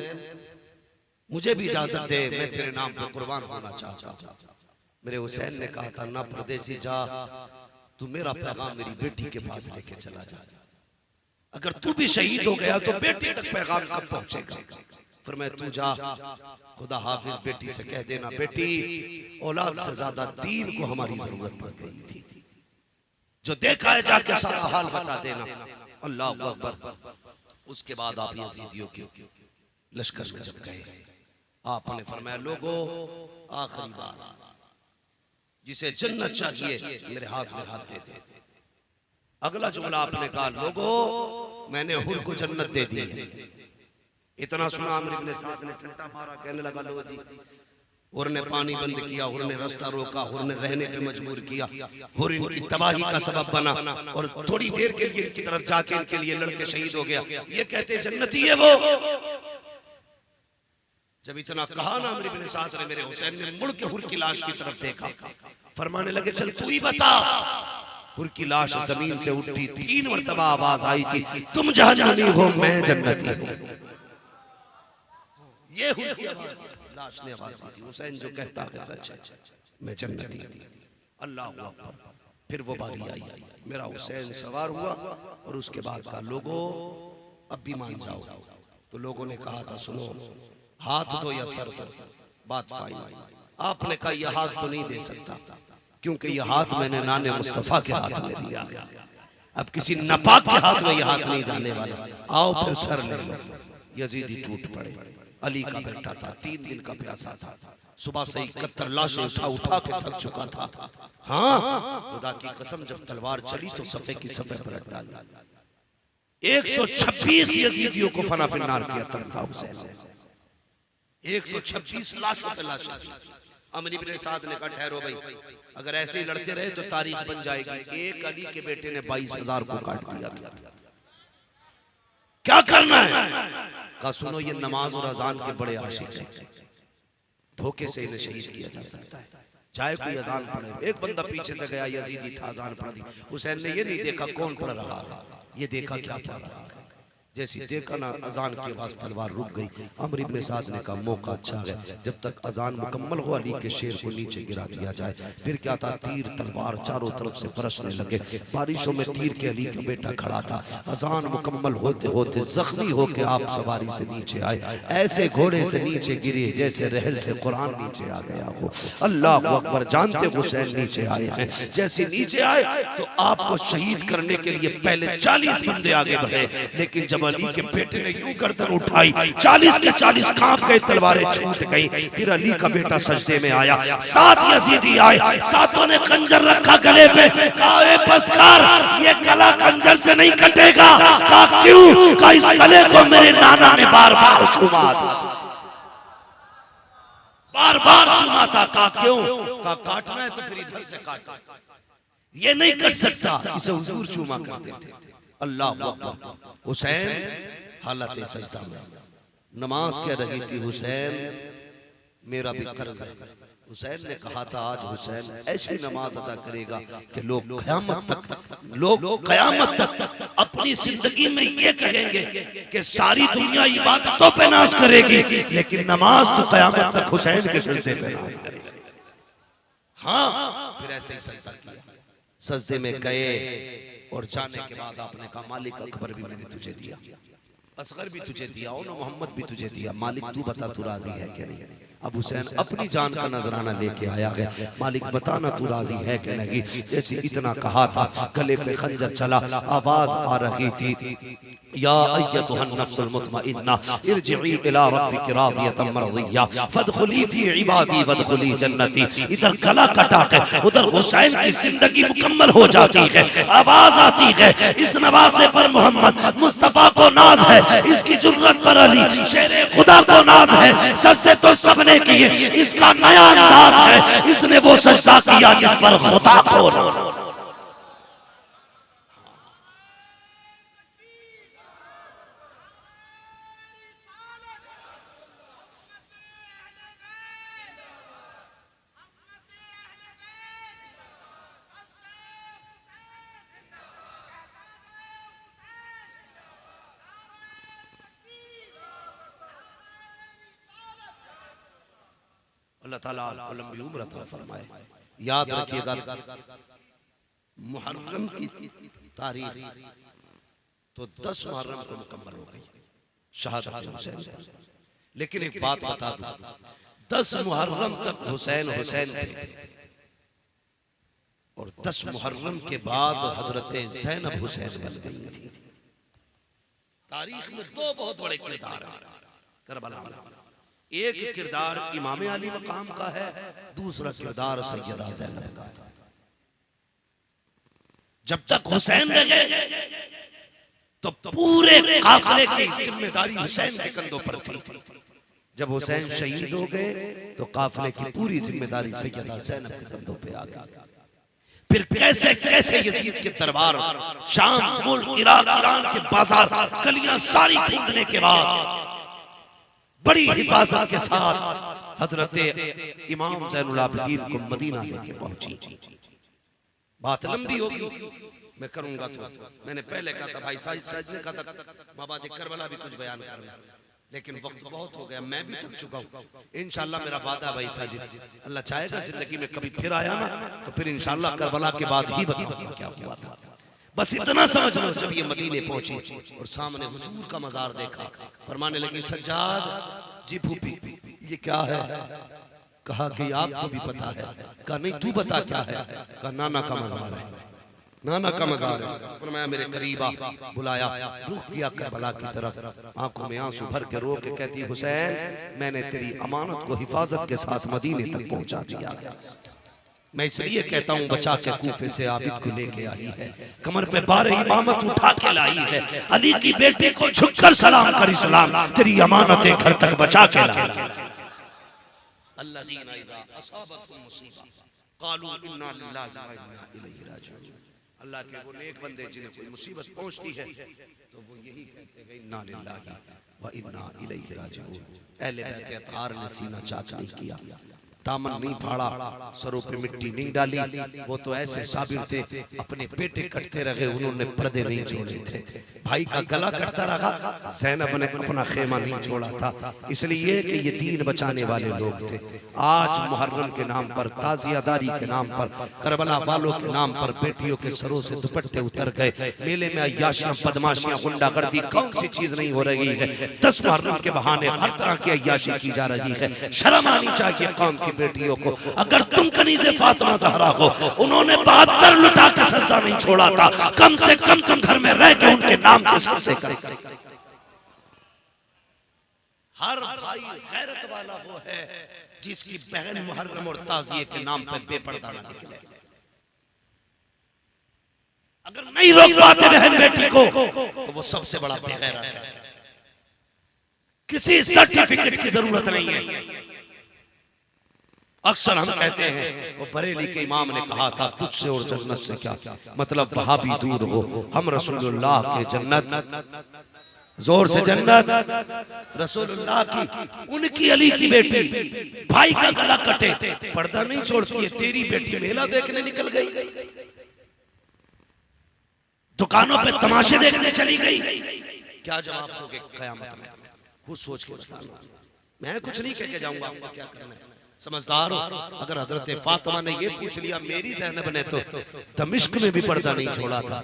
मुझे भी इजाजत दे, मैं तेरे नाम पे कुर्बान होना चाहता हूँ। मेरे हुसैन ने कहा था ना परदेसी जा, तू मेरा पैगाम मेरी बेटी के पास लेके चला जा, अगर तू भी शहीद हो गया तो बेटी तक पैगाम कब पहुंचेगा? फिर मैं तू जा, खुदा हाफिज बेटी से कह देना बेटी औलाद से ज्यादा दीन को हमारी जरूरत पड़ गई थी, जो देखा है जाके सारा हाल बता देना। अल्लाह अकबर। उसके बाद आप यजीदियों के लश्कर में जब गए, आपने फरमाया लोगों आखिरी बार जिसे जन्नत चाहिए मेरे हाथ में हाथ दे दे। अगला जुमला आपने कहा लोगों मैंने हुर को जन्नत दे दी है। इतना सुना अमर इब्न साद ने ठंडा मारा, कहने लगा लो जी हुर ने पानी बंद किया, हुर ने रास्ता रोका, हुर ने रहने पे मजबूर किया, हुर इनकी तबाही का सबब बना और थोड़ी देर के लिए इनकी तरफ जाके इनके लिए लड़के शहीद हो गया। ये कहते जन्नती है वो। जब इतना कहा ना अमर इब्न साद ने, मेरे हुसैन ने मुड़ के हुर की लाश की तरफ देखा, फरमाने लगे चल तू ही बता। हुर की लाश जमीन से उठी, 3 मरतबा आवाज आई थी तुम जहन्नमी हो मैं जन्नती हूं। ये हुर की आवाज, लाश ने आवाज दी थी हुसैन जो कहता है सच है मैं जन्नती हूं। अल्लाह अकबर। फिर वो बारी आई, मेरा हुसैन सवार हुआ और उसके बाद कहा लोगों अब भी मान जाओ। तो लोगों ने कहा था सुनो हाथ दो या सर दो, बात फाइनल। आपने कहा यह हाथ तो नहीं दे सकता क्योंकि यह हाथ मैंने नाने मुस्तफा के हाथ में दिया, अब किसी नापाक के हाथ में यह हाथ नहीं जाने वाला। आओ फिर सर ले लो। यजीदी टूट पड़े। अली का बेटा था, 3 दिन का प्यासा था, सुबह से 71 लाशें उठा उठा के थक चुका था। हाँ, खुदा की कसम जब तलवार चली तो सफे की सफे पलट डाली। 126 यजीदियों को फना फिन्नार किया तनख्वाह हुसैन ने। 126 लाशों पे लाशें। अमर इब्न साद ने कहा ठहरो भाई, अगर ऐसे ही लड़ते रहे तो तारीख बन जाएगी। एक अली के बेटे ने 22,000 को काट दिया था। क्या करना है? कहा सुनो, ये नमाज और अजान के बड़े आशिक हैं, धोखे से इन्हें शहीद किया जा सकता है। चाहे कोई अजान पढ़े। एक बंदा पीछे से गया, यजीदी था, अजान पढ़ दी। हुसैन ने ये नहीं देखा कौन पढ़ रहा है, ये देखा क्या पढ़ रहा है। जैसी देखा ना अजान की आवाज, तलवार रुक गई। अमर इब्न साद ने कहा मौका अच्छा है, जब तक अजान मुकम्मल हो अली के शेर को नीचे गिरा दिया जाए। फिर क्या था, तीर तलवार चारों तरफ से बरसने लगे। बारिशों में तीर के अली का बेटा खड़ा था। अजान मुकम्मल होते होते जख्मी होकर आप सवारी से नीचे आए। ऐसे घोड़े से नीचे गिरे जैसे रहल से कुरान नीचे आ गया हो। अल्लाह अकबर, जानते हुसैन नीचे आए हैं। जैसे नीचे आए तो आपको शहीद करने के लिए पहले 40 बंदे आगे बढ़े, लेकिन जब अली के बेटे ने यूं गर्दन उठाई, 40 के 40 कांप गए, तलवारें छूट गई। फिर अली का बेटा सजदे में आया, 7 यजीदी आए, 7 ने खंजर रखा गले पे। कहा ए बस कर, ये गला खंजर से नहीं कटेगा। कहा क्यों? कहा इस गले को मेरे नाना ने बार बार चूमा था, बार बार चूमा था। कहा क्यों? कहा काटना है तो फिर इधर से काट, ये नहीं कट सकता। इसे हुजूर चूमा करते थे। अल्लाह अकबर। हुसैन हालत सजदा में नमाज कह रही थी, हुसैन मेरा भी कर्ज है। हुसैन ने कहा था आज हुसैन ऐसी नमाज अदा करेगा कि लोग क़यामत तक अपनी जिंदगी में ये कहेंगे कि सारी दुनिया इबादतों पे नाज करेगी, लेकिन नमाज तो क़यामत तक हुसैन के सजदे पे नाज करेगी। हाँ, फिर ऐसे ही सजदा किया, सजदे में गए और जाने के बाद आपने कहा मालिक अकबर भी मैंने तुझे दिया, असगर भी तुझे दिया, और मोहम्मद भी तुझे दिया। मालिक तू बता तू राजी है कि नहीं? अब हुसैन अपनी जान का नजराना लेके आया गया। मालिक बताना तू राजी है कि नहीं? जैसे इतना कहा था, गले पे खंजर चला, आवाज आ रही थी, या अय्यतुहन नफ्सुल मुतमइन्ना इरजिई इला रब्बिकी रादियतम मरदिया फदखुली फी इबादी वदखुली जन्नती। इधर गला कटा के उधर हुसैन की जिंदगी मुकम्मल हो जाती है। आवाज आती है, इस नवासे पर मोहम्मद मुस्तफा को नाज है, इसकी जुर्रत पर अली शेरे खुदा को नाज है। सजदे तो सबने किए, इसका नया अंदाज है, इसने वो सजदा किया जिस पर खुदा को नाज। अल्लाह ताला लंबी उम्र अता फरमाए। याद रखिएगा मुहर्रम की तारीख तो 10 मुहर्रम को मुकम्मल हो गई शहादत हुसैन। लेकिन एक बात बता दूं, 10 मुहर्रम तक हुसैन हुसैन थे और 10 मुहर्रम के बाद हजरत ज़ैनब हुसैन बन गई थी। तारीख में 2 बहुत बड़े किरदार हैं करबला में। एक किरदार इमाम अली मकाम का है, दूसरा किरदार सैयदा ज़ैनब का। जब तक हुसैन रहे तो पूरे काफिले की जिम्मेदारी हुसैन के कंधों पर थी। जब हुसैन शहीद हो गए तो काफिले की पूरी जिम्मेदारी सैयदा ज़ैनब के कंधों पे आ गई। फिर कैसे कैसे यजीद के दरबार, शाम, मुल्क, इराक, ईरान के बाजार, गलियां सारी खरीदने के बाद बड़ी हिफाजत के साथ हजरत इमाम ज़ैनुल आबिदीन को मदीना लेके पहुंची। बात लंबी होगी, मैं करूंगा तो मैंने पहले कहा था भाई साजिद ने कहा था बाबा करबला भी कुछ बयान करना, लेकिन वक्त बहुत हो गया, मैं भी थक चुका हूँ। इंशाल्लाह मेरा वादा भाई साजिद, अल्लाह चाहेगा जिंदगी में कभी फिर आया ना तो फिर इंशाल्लाह करबला के बाद ही बताऊंगा क्या हुआ था। बस इतना समझ लो, जब ये मदीने पहुंची और सामने हुजूर का मजार देखा, फरमाने लगी सज्जाद जी फूफी ये क्या है? कहा कि आपको भी पता है। कहा नहीं तू बता क्या है? कहा नाना का मजार है। नाना का मज़ार है। फरमाया मेरे करीब आ, बुलाया, रुख किया करबला की तरफ, आंखों में आंसू भर के रो के कहती हुसैन मैंने तेरी अमानत को हिफाजत के साथ मदीने तक पहुंचा दिया गया। मैं इसलिए कहता हूँ बचा के कूफे से आबिद को लेके आई है, कमर पे 12 इमामत उठा के लाई है, अली की बेटे को झुककर सलाम कर इस्लाम तेरी अमानतें घर तक बचा के लाई। अल्लाज़ीना इज़ा असाबतहुम मुसीबा क़ालू इन्ना लिल्लाहि व इन्ना इलैहि राजिऊन। अल्लाह के वो नेक बंदे जिन्हें कोई मुसीबत पहुंचती है तो वो यही कहते हैं इन्ना लिल्लाहि व इन्ना इलैहि राजिऊन। अहले बैत अतार ने सीना चाक नहीं किया, दामन नहीं फाड़ा, सरों पे मिट्टी नहीं डाली, वो तो ऐसे साबिर थे अपने पेटे कटते रहे, उन्होंने पर्दे नहीं छोड़े थे। भाई का गला कटता रहा, ज़ैनब ने अपना खेमा नहीं छोड़ा था, इसलिए कि ये दीन बचाने वाले लोग थे। आज मुहर्रम के नाम पर, ताज़ियादारी के नाम पर, करबला वालों के नाम पर बेटियों के सरों से दुपट्टे उतर गए, मेले में अय्याशियां, बदमाशियां, गुंडागर्दी कौन सी चीज नहीं हो रही है। 10 मुहर्रम के बहाने हर तरह की अय्याशी की जा रही है। शर्म आनी चाहिए कौम की बेटियों को। अगर तुम कनीज़े फातिमा ज़हरा हो, उन्होंने 72 लुटा के सजदा नहीं छोड़ा था, कम से कम तुम घर में रह के उनके नाम से सजदे करें। हर भाई गैरत वाला वो है जिसकी बहन मुहर्रम और ताज़िये के नाम पर बेपर्दा ना निकले। अगर नहीं रोक पाते बहन बेटी को तो वो सबसे बड़ा बेगैरत है। किसी सर्टिफिकेट की जरूरत नहीं है। अक्सर हम कहते हैं वो बरेली के इमाम ने कहा था तुझसे और जन्नत से क्या मतलब, वहां भी दूर हो, हम रसूलुल्लाह के जन्नत, जोर से जन्नत रसूलुल्लाह की, उनकी अली की बेटी भाई का गला कटे पर्दा नहीं छोड़ती है, तेरी बेटी मेला देखने निकल गई, दुकानों पे तमाशे देखने चली गई, क्या जवाब दोगे कयामत में? खुद सोच के बताना। मैं कुछ नहीं कह के जाऊंगा आपको क्या करना है, समझदार हो। अगर हजरत फातिमा ने ये पूछ लिया, मेरी ज़ैनब ने तो दमिश्क में भी पर्दा नहीं छोड़ा था,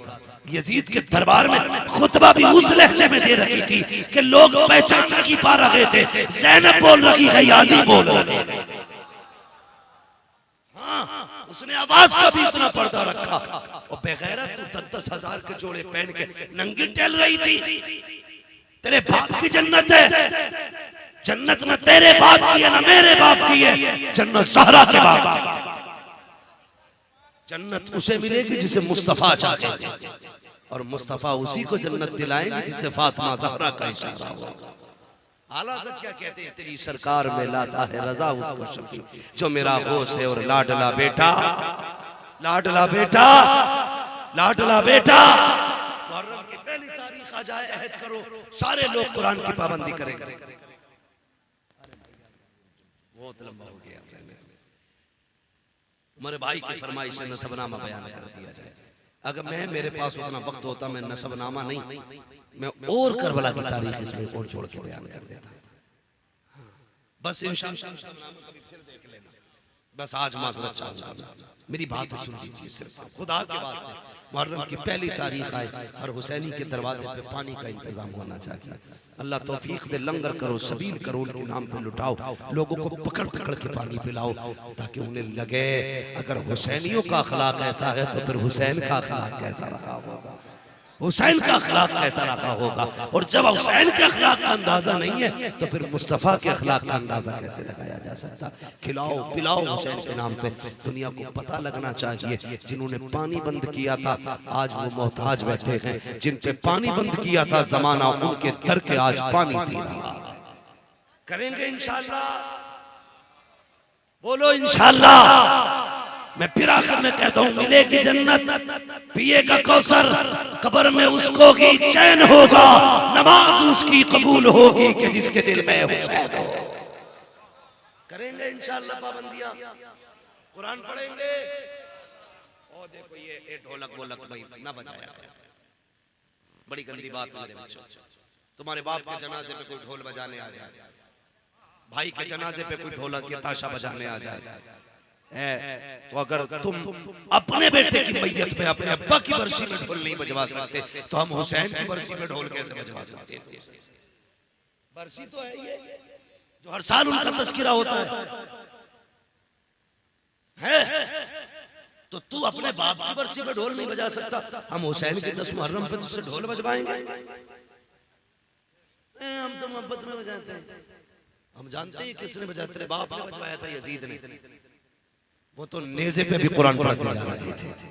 यजीद के दरबार में खुतबा भी उस लहजे में दे रही थी कि लोग पहचान नहीं पा रहे थे, ज़ैनब बोल रही है या अली बोल रहे हैं। हाँ, उसने आवाज का भी इतना पर्दा रखा और बेगैरत तो 10,000 के जोड़े पहन के नंगी टहल रही थी। तेरे बाप की जन्नत है, जन्नत न तेरे बाप की है न मेरे बाप की है, जन्नत ज़हरा के बाप। जन्नत उसे मिलेगी जिसे मुस्तफा चाहे, और मुस्तफा उसी को जन्नत दिलाएंगे जिसे फातिमा ज़हरा का इशारा होगा। आला हज़रत क्या कहते हैं, तेरी सरकार में लाता है रजा उसको शफी, जो मेरा होश है और लाडला बेटा, लाडला बेटा, लाडला बेटा। मुहर्रम की पहली तारीख आ जाए, अहद करो सारे लोग कुरान की पाबंदी करेंगे। बहुत लंबा हो गया, मेरे भाई की फरमाइश है नसबनामा बयान कर दिया जाए। अगर मेरे पास उतना वक्त होता मैं नसबनामा नहीं, मैं और करबला की तारीख इसमें और छोड़ के बयान कर देता। बस इंशाअल्लाह कभी फिर देख लेना। बस आज माजरत चाहूंगा, मेरी बात सुन लीजिए सिर्फ खुदा के वास्ते। मुहर्रम की पहली तारीख आए और हुसैनी के दरवाजे पे पानी का इंतजाम होना चाहिए। अल्लाह तौफीक दे, लंगर करो, सबील करो, उनके नाम पे लुटाओ, लोगों को पकड़ पकड़ के पानी पिलाओ, ताकि उन्हें लगे अगर हुसैनियों का अखलाक ऐसा है तो फिर हुसैन का अखलाक कैसा रहा होगा, हुसैन का अखलाक कैसा रहा होगा। और जब हुसैन के अखलाक का अंदाजा नहीं है तो फिर मुस्तफ़ा के अखलाक का अंदाजा कैसे लगाया जा सकता। खिलाओ पिलाओ हुसैन के नाम पे, दुनिया को पता लगना चाहिए जिन्होंने पानी बंद किया था आज वो मोहताज बैठे हैं, जिन पे पानी बंद किया था जमाना उनके दर के आज पानी पी रहा। करेंगे इंशाअल्लाह, बोलो इंशाअल्लाह। मैं फिर आखिर में कहता हूँ, मिलेगी जन्नत, पिएगा कौसर, कब्र में उसको ही चैन होगा, नमाज उसकी कबूल होगी कि जिसके दिल में हुसैन हो। करेंगे इंशाअल्लाह पाबंदियां, कुरान पढ़ेंगे। और देखो ये ढोलक वोलक भाई ना बजाया, बड़ी गंदी बात मेरे बच्चों। तुम्हारे बाप के जनाजे पे कोई ढोल बजाने आ जाए, भाई के जनाजे पे कोई ढोलक या ताशा बजाने आ जाए तो अगर तुम अपने बेटे की मैयत पे अपने अब्बा की बरसी में ढोल नहीं बजवा सकते तो हम हुसैन की बरसी में ढोल कैसे बजवा सकते? बरसी तो है ये जो हर साल उनका तज़किरा होता है। तो तू अपने बाप की बरसी पे ढोल नहीं बजा सकता, हम हुसैन की 10 मुहर्रम पे तुझसे ढोल बजवाएंगे? हम तो मोहब्बत में बजाते हैं। हम जानते हैं किसने बजाया, तेरे बाप ने बजवाया था, यजीद ने। वो तो नेज़े पे भी कुरान पढ़ते जा रहे थे।